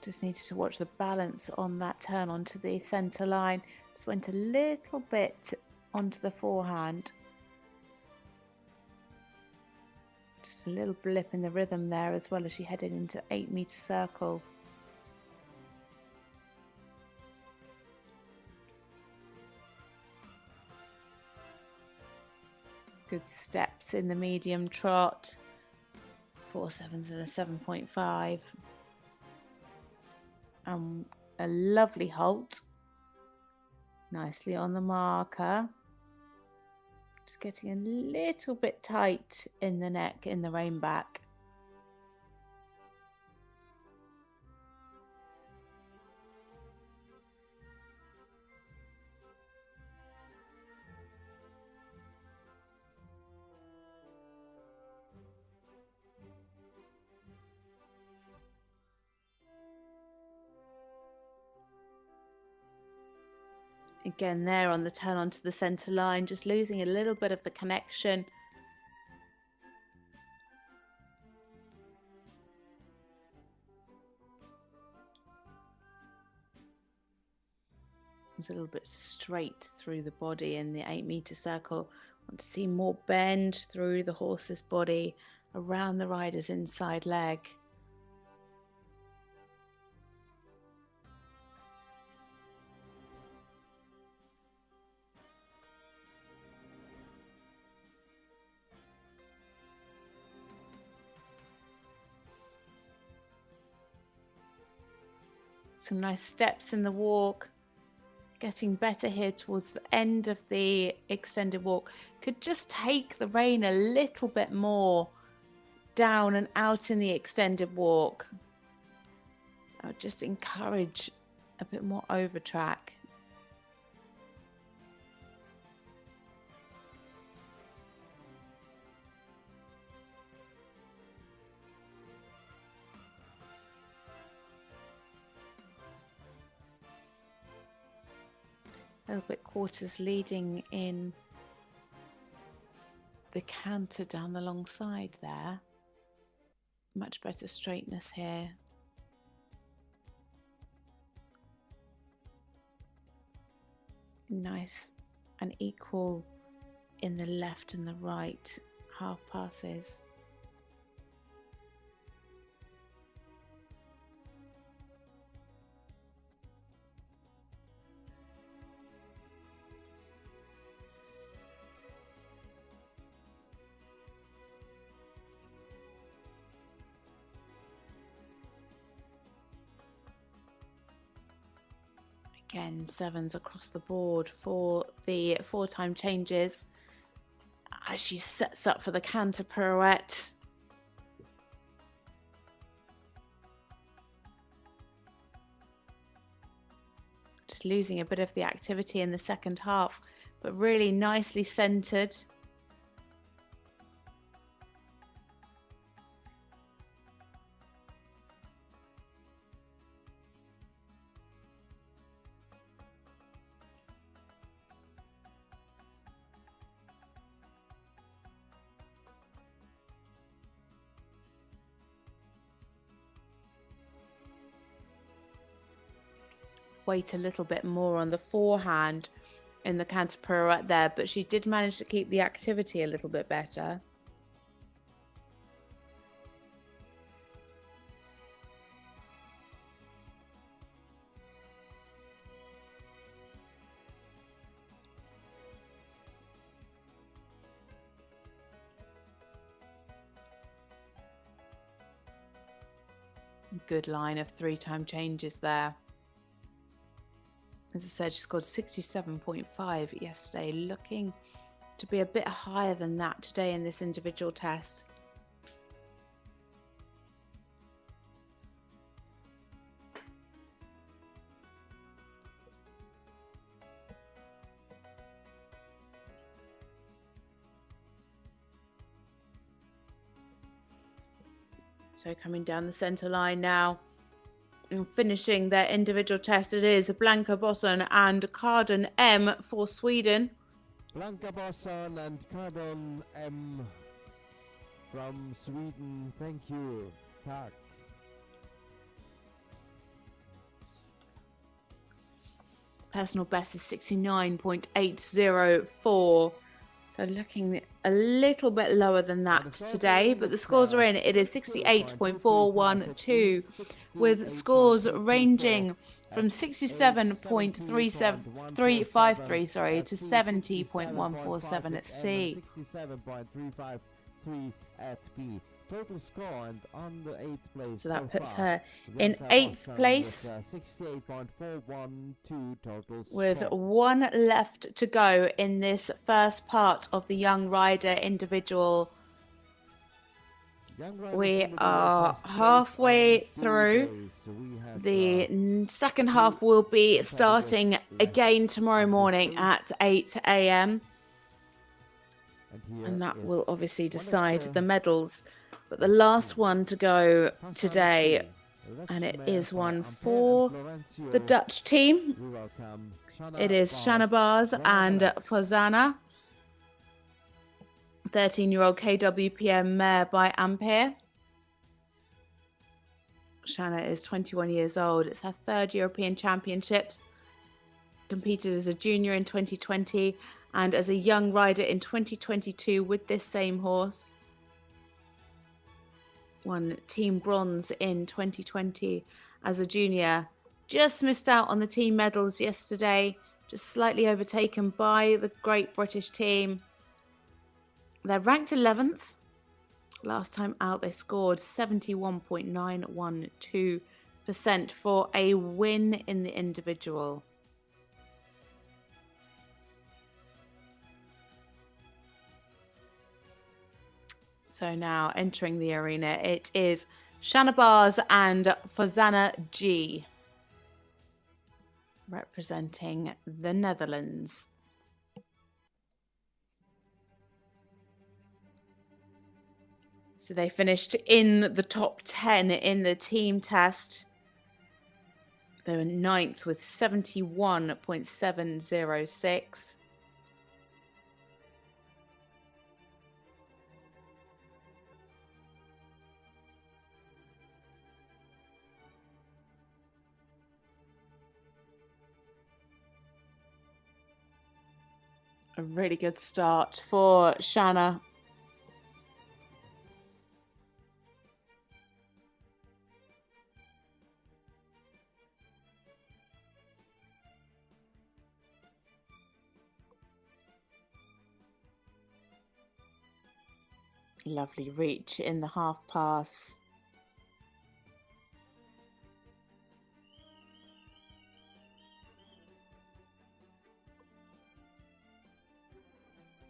Just needed to watch the balance on that turn onto the centre line. Just went a little bit onto the forehand. Just a little blip in the rhythm there as well as she headed into 8-metre circle. Good steps in the medium trot. 4 sevens and a 7.5. A lovely halt. Nicely on the marker. Just getting a little bit tight in the neck in the rein back. Again, there on the turn onto the centre line, just losing a little bit of the connection. It's a little bit straight through the body in the 8-metre circle. Want to see more bend through the horse's body, around the rider's inside leg. Some nice steps in the walk. Getting better here towards the end of the extended walk. Could just take the rein a little bit more down and out in the extended walk. I would just encourage a bit more over track. A little bit quarters leading in the canter down the long side there. Much better straightness here. Nice and equal in the left and the right half passes. Again, sevens across the board for the 4-time changes as she sets up for the canter pirouette. Just losing a bit of the activity in the second half, but really nicely centered. Wait a little bit more on the forehand in the canter pirouette there, but she did manage to keep the activity a little bit better. Good line of 3-time changes there. As I said, she scored 67.5 yesterday, looking to be a bit higher than that today in this individual test. So coming down the centre line now. And finishing their individual test, it is Blanka Bosson and Carden M for Sweden. Blanka Bosson and Carden M from Sweden. Thank you. Tack. Personal best is 69.804. So looking a little bit lower than that today, but the scores are in. It is 68.412, with scores ranging from 67.353 to 70.147 at C. 67.353 at B. total score, and on the 8th place So that puts far, her in Bianca 8th Boston place with 68.412 total with score. one left to go in this first part of the young rider individual. Young riders We individual are test based halfway on 2 through. days. So we have The second half will be competitors starting left again tomorrow on this morning stage. at 8 a.m. and here and that is will obviously one of decide the the medals. But the last one to go today, That's and it made is by one Ampere and for Florencio. the Dutch team. We welcome It is Shana Shanabaz the and Netherlands. Fozana. 13-year-old KWPM mare by Ampere. Shanna is 21 years old. It's her third European Championships. Competed as a junior in 2020 and as a young rider in 2022 with this same horse. Won team bronze in 2020 as a junior. Just missed out on the team medals yesterday. Just slightly overtaken by the Great British team. They're ranked 11th. Last time out, they scored 71.912% for a win in the individual. So now entering the arena, it is Shanabaz and Fozana G representing the Netherlands. So they finished in the top 10 in the team test. They were 9th with 71.706. A really good start for Shanna. Lovely reach in the half pass.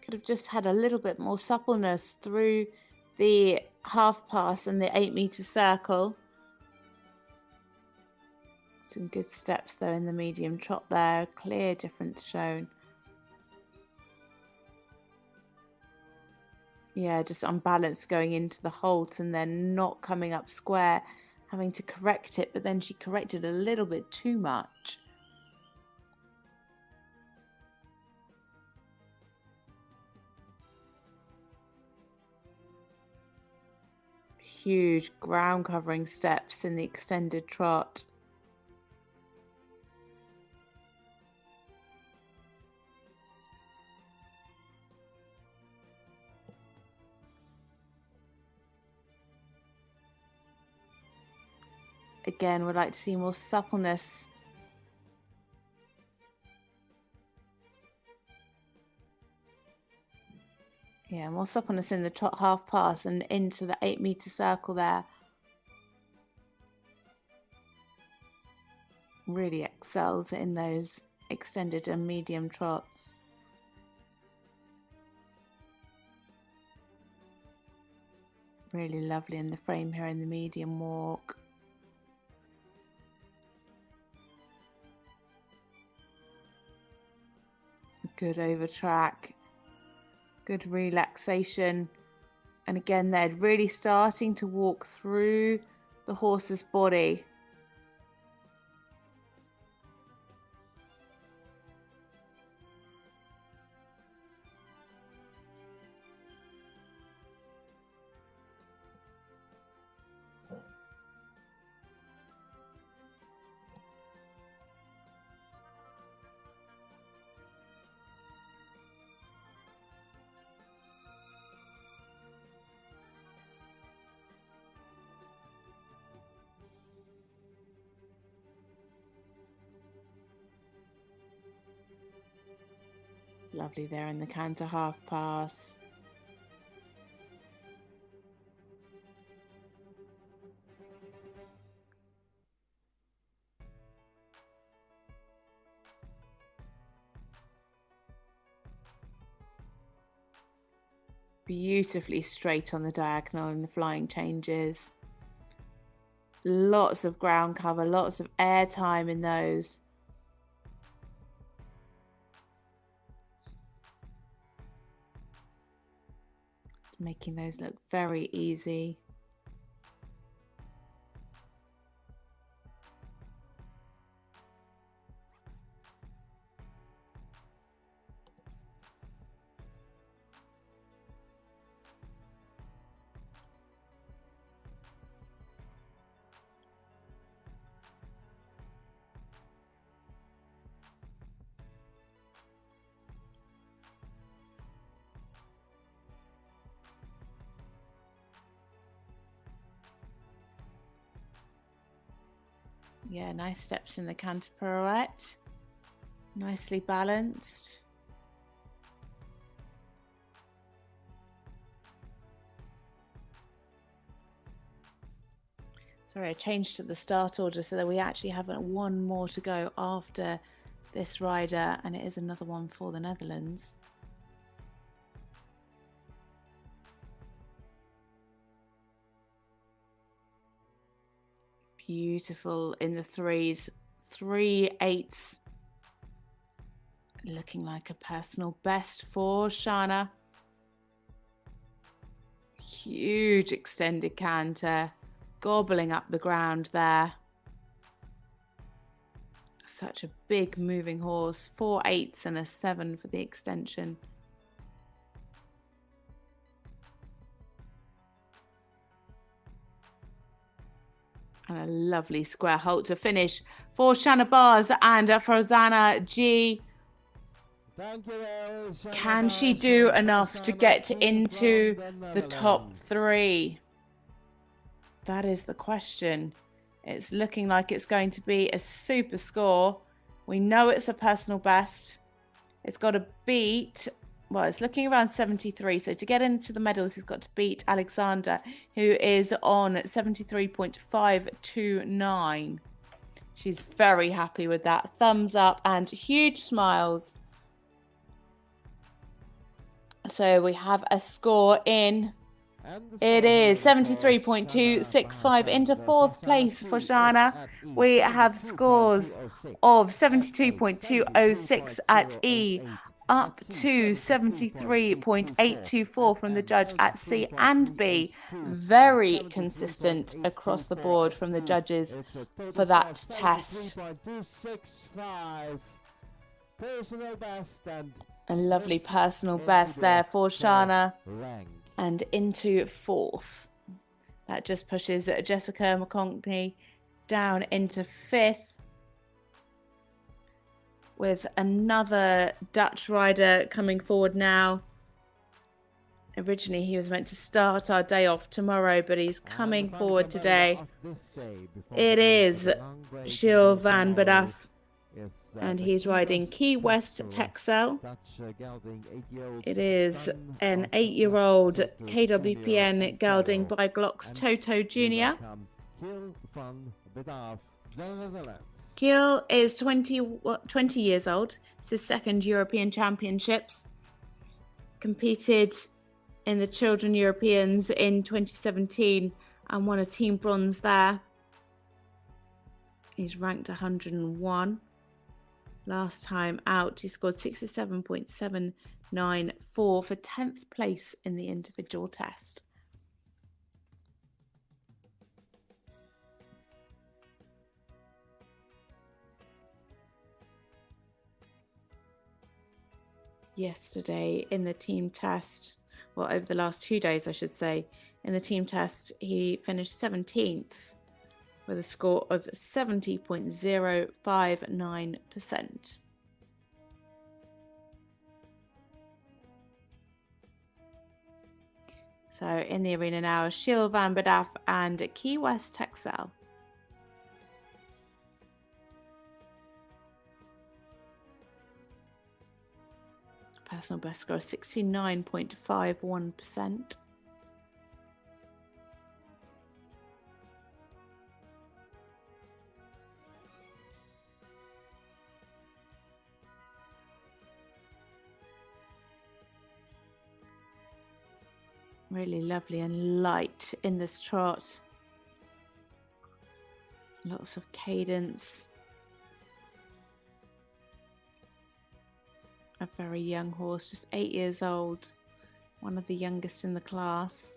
Could have just had a little bit more suppleness through the half pass and the 8-meter circle. Some good steps though in the medium trot there. Clear difference shown. Yeah, just unbalanced going into the halt and then not coming up square, having to correct it, but then she corrected a little bit too much. Huge ground covering steps in the extended trot. Again, we'd like to see more suppleness. Yeah, more suppleness in the trot half pass and into the 8-meter circle there. Really excels in those extended and medium trots. Really lovely in the frame here in the medium walk. Good over track. Good relaxation. And again, they're really starting to walk through the horse's body. Lovely there in the canter half pass. Beautifully straight on the diagonal in the flying changes. Lots of ground cover, lots of air time in those. Making those look very easy. Yeah, nice steps in the canter pirouette. Nicely balanced. Sorry, I changed to the start order so that we actually have one more to go after this rider, and it is another one for the Netherlands. Beautiful in the threes, 3/8. Looking like a personal best for Shana. Huge extended canter, gobbling up the ground there. Such a big moving horse, 4/8 and a 7 for the extension. And a lovely square halt to finish for Shanna Bars and Farzana G. Thank you, Shana Can she Bars do and enough to Farzana get G into from the top Netherlands. 3? That is the question. It's looking like it's going to be a super score. We know it's a personal best. It's got to beat, well, it's looking around 73. So to get into the medals, it's got to beat Alexander, who is on 73.529. She's very happy with that. Thumbs up and huge smiles. So we have a score in. It is 73.265 into 4th place for Shana. We have scores of 72.206 at E, up to 73.824 from the judge at C and B. Very consistent across the board from the judges for that test. Personal best and A lovely personal best there for Shana. And into 4th. That just pushes Jessica McConkey down into 5th. With another Dutch rider coming forward now. Originally, he was meant to start our day off tomorrow, but he's coming forward today. It is Gilles van Bedaf, and he's riding Key West Texel. It is an 8-year-old KWPN gelding by Glocks Toto Jr. Gil is 20 years old. It's his 2nd European Championships. Competed in the Children Europeans in 2017 and won a team bronze there. He's ranked 101. Last time out, he scored 67.794 for 10th place in the individual test. Yesterday in the team test, well, over the last 2 days, I should say, in the team test, he finished 17th with a score of 70.059%. So in the arena now, Gilles van Bedaf and Key West Texel. Personal best score 69.51%. Really lovely and light in this trot. Lots of cadence. A very young horse, just 8 years old. One of the youngest in the class.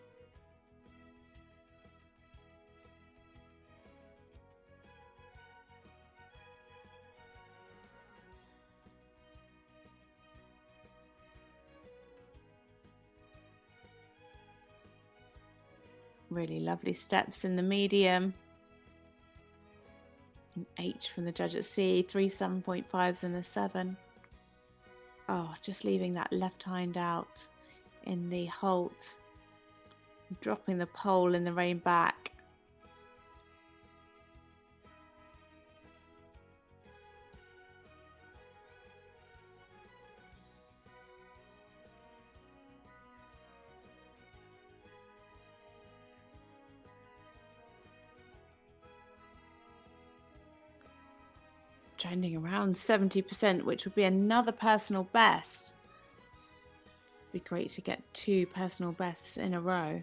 Really lovely steps in the medium. An 8 from the judge at C, 3 7.5s and a 7. Oh, just leaving that left hind out in the halt. Dropping the pole in the rein back. Trending around 70%, which would be another personal best. Be great to get 2 personal bests in a row.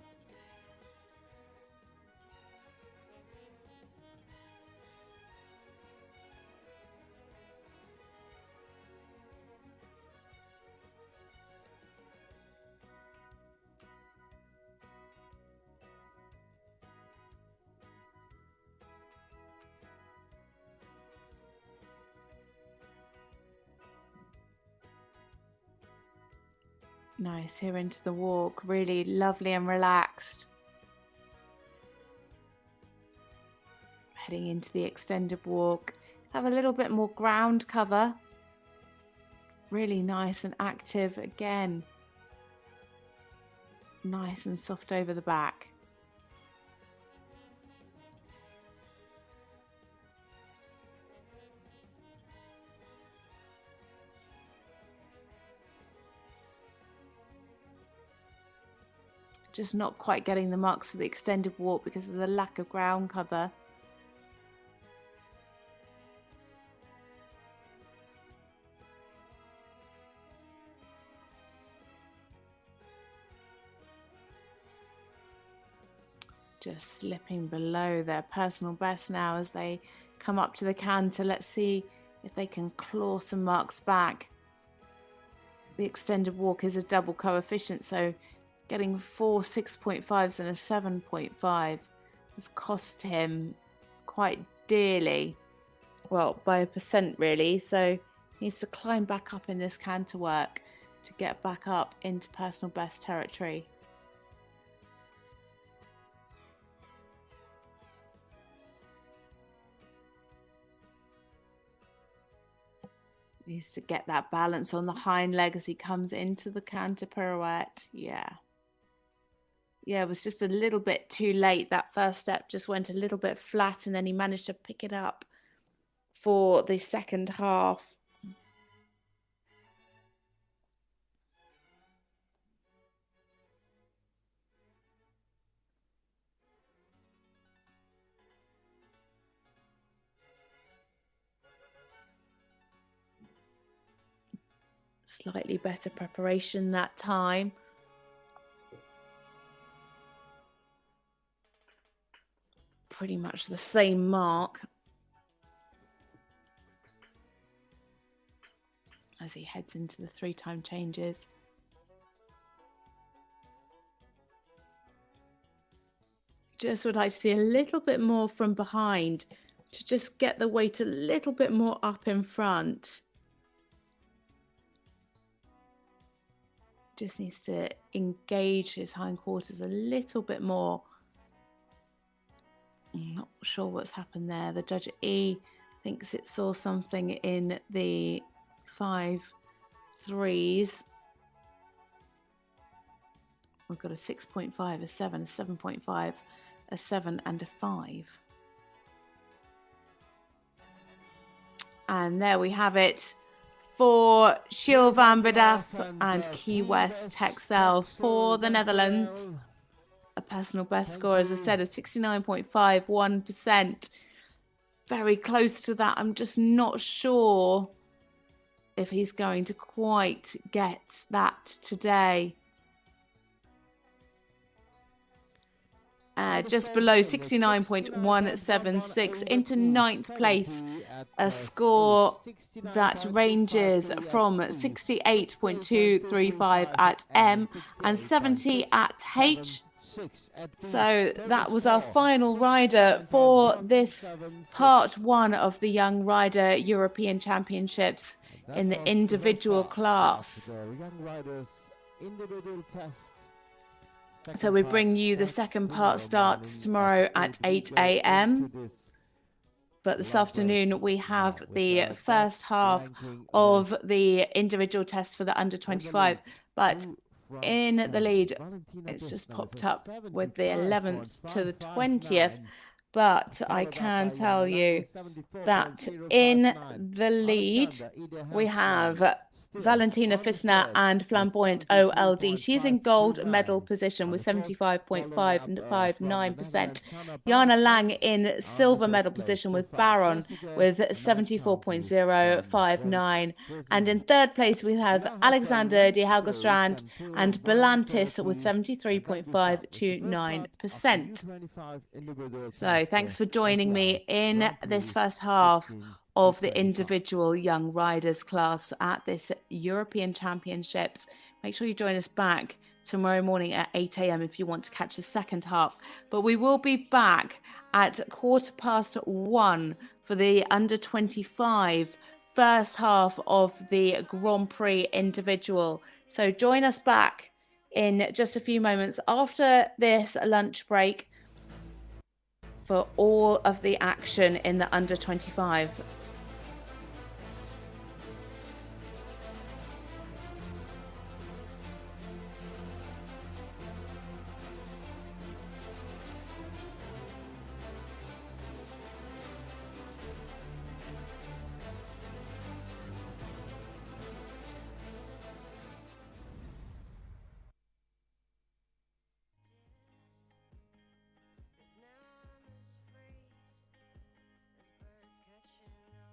Nice, here into the walk, really lovely and relaxed. Heading into the extended walk, have a little bit more ground cover. Really nice and active again. Nice and soft over the back. Just not quite getting the marks for the extended walk because of the lack of ground cover. Just slipping below their personal best now as they come up to the canter. Let's see if they can claw some marks back. The extended walk is a double coefficient, so getting 4 6.5s and a 7.5 has cost him quite dearly. Well, by a percent really. So he needs to climb back up in this canter work to get back up into personal best territory. Needs to get that balance on the hind leg as he comes into the canter pirouette. Yeah, it was just a little bit too late. That first step just went a little bit flat and then he managed to pick it up for the second half. Slightly better preparation that time. Pretty much the same mark as he heads into the 3-time changes. Just would like to see a little bit more from behind to just get the weight a little bit more up in front. Just needs to engage his hindquarters a little bit more. I'm not sure what's happened there. The judge at E thinks it saw something in the 5 3s. We've got a 6.5, a 7, a 7.5, a 7 and a 5. And there we have it for Gilles van Bedaf and Key West Texel for the Netherlands. A personal best score, as I said, of 69.51%. Very close to that. I'm just not sure if he's going to quite get that today. just below 69.176 into ninth place, a score that ranges from 68.235 at M and 70 at H. So that was our final rider for this part one of the Young Rider European Championships in the individual class. Young Riders individual test. So we bring you the second part starts tomorrow at 8 a.m. But this afternoon we have the first half of the individual test for the under 25. But in the lead, it's just popped up with the 11th to the 20th. But I can tell you that in the lead, we have Valentina Fissner and Flamboyant OLD. She's in gold medal position with 75.559%. Jana Lang in silver medal position with Baron with 74.059. And in third place, we have Alexander de Helgestrand and Belantis with 73.529%. So thanks for joining me in this first half of the individual young riders class at this European Championships. Make sure you join us back tomorrow morning at 8 a.m. if you want to catch the second half. But we will be back at 1:15 for the under 25 first half of the Grand Prix individual. So join us back in just a few moments after this lunch break for all of the action in the under 25. Cause now I'm as free as birds catching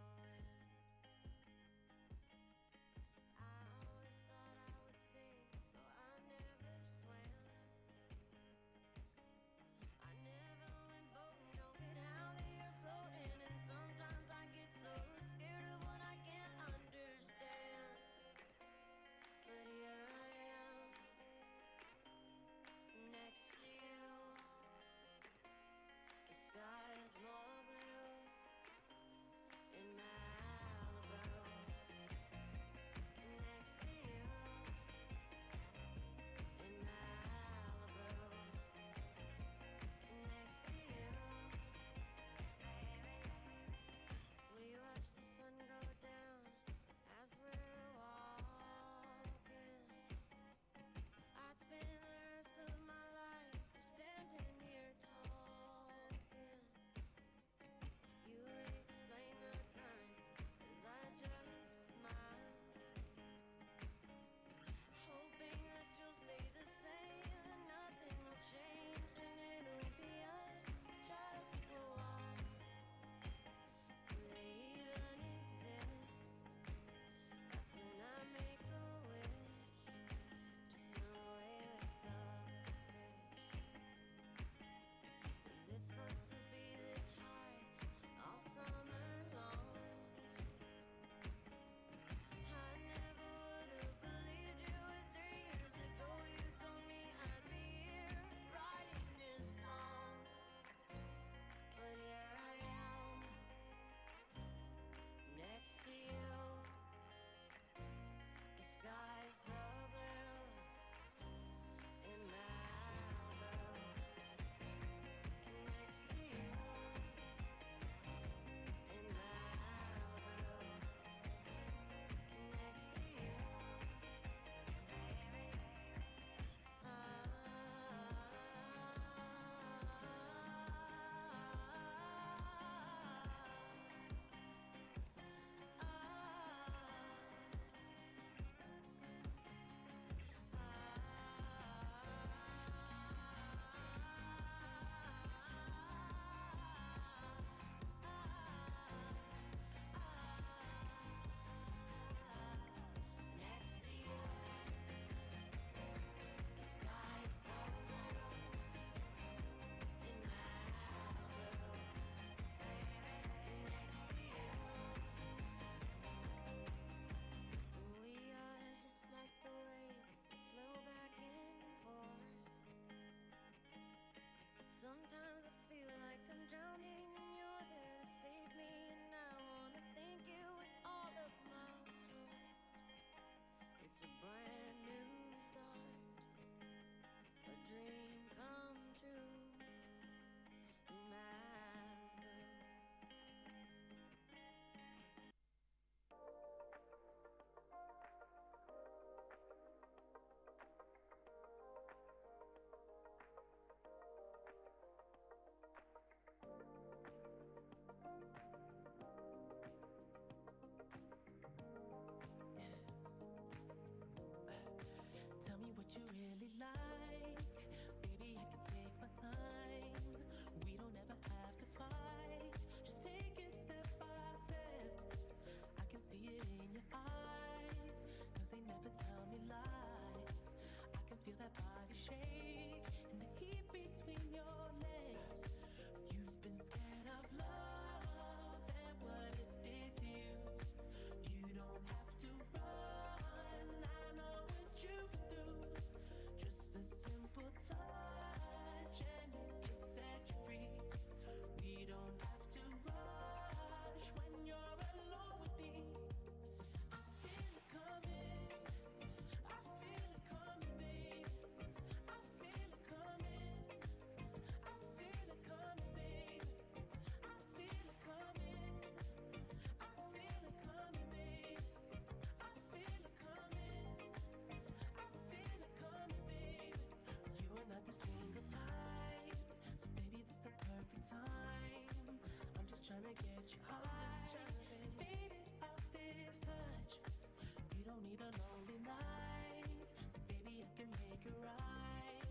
make it right.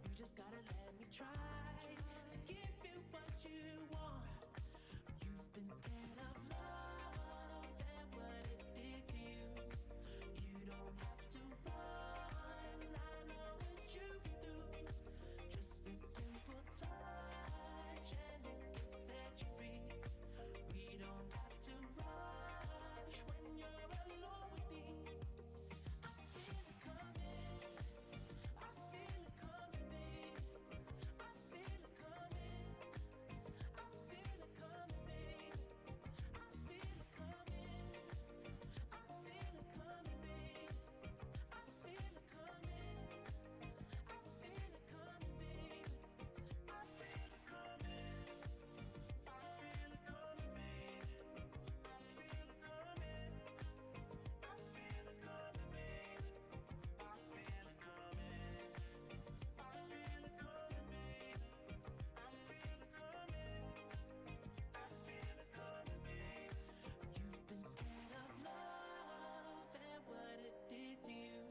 You just gotta let me try to give you what you want. You've been scared of love and what it did to you. You don't have to run, I know what you've been through. Just a simple touch and it can set you free. We don't have to rush when you're alone with me. I feel it coming, I feel it coming, babe. I feel it coming, I feel it coming, babe. I feel it coming, I feel it coming, babe. I feel it coming, I feel it coming, babe. I feel it coming, I feel it coming, babe. I feel it coming, I feel it coming, babe. I feel it coming, I feel it coming, babe. I feel it coming, I feel it coming, babe. You've been scared of love and what it did to you.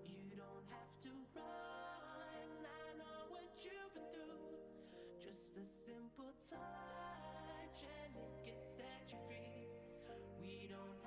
You don't have to run, I know what you've been through. Just a simple touch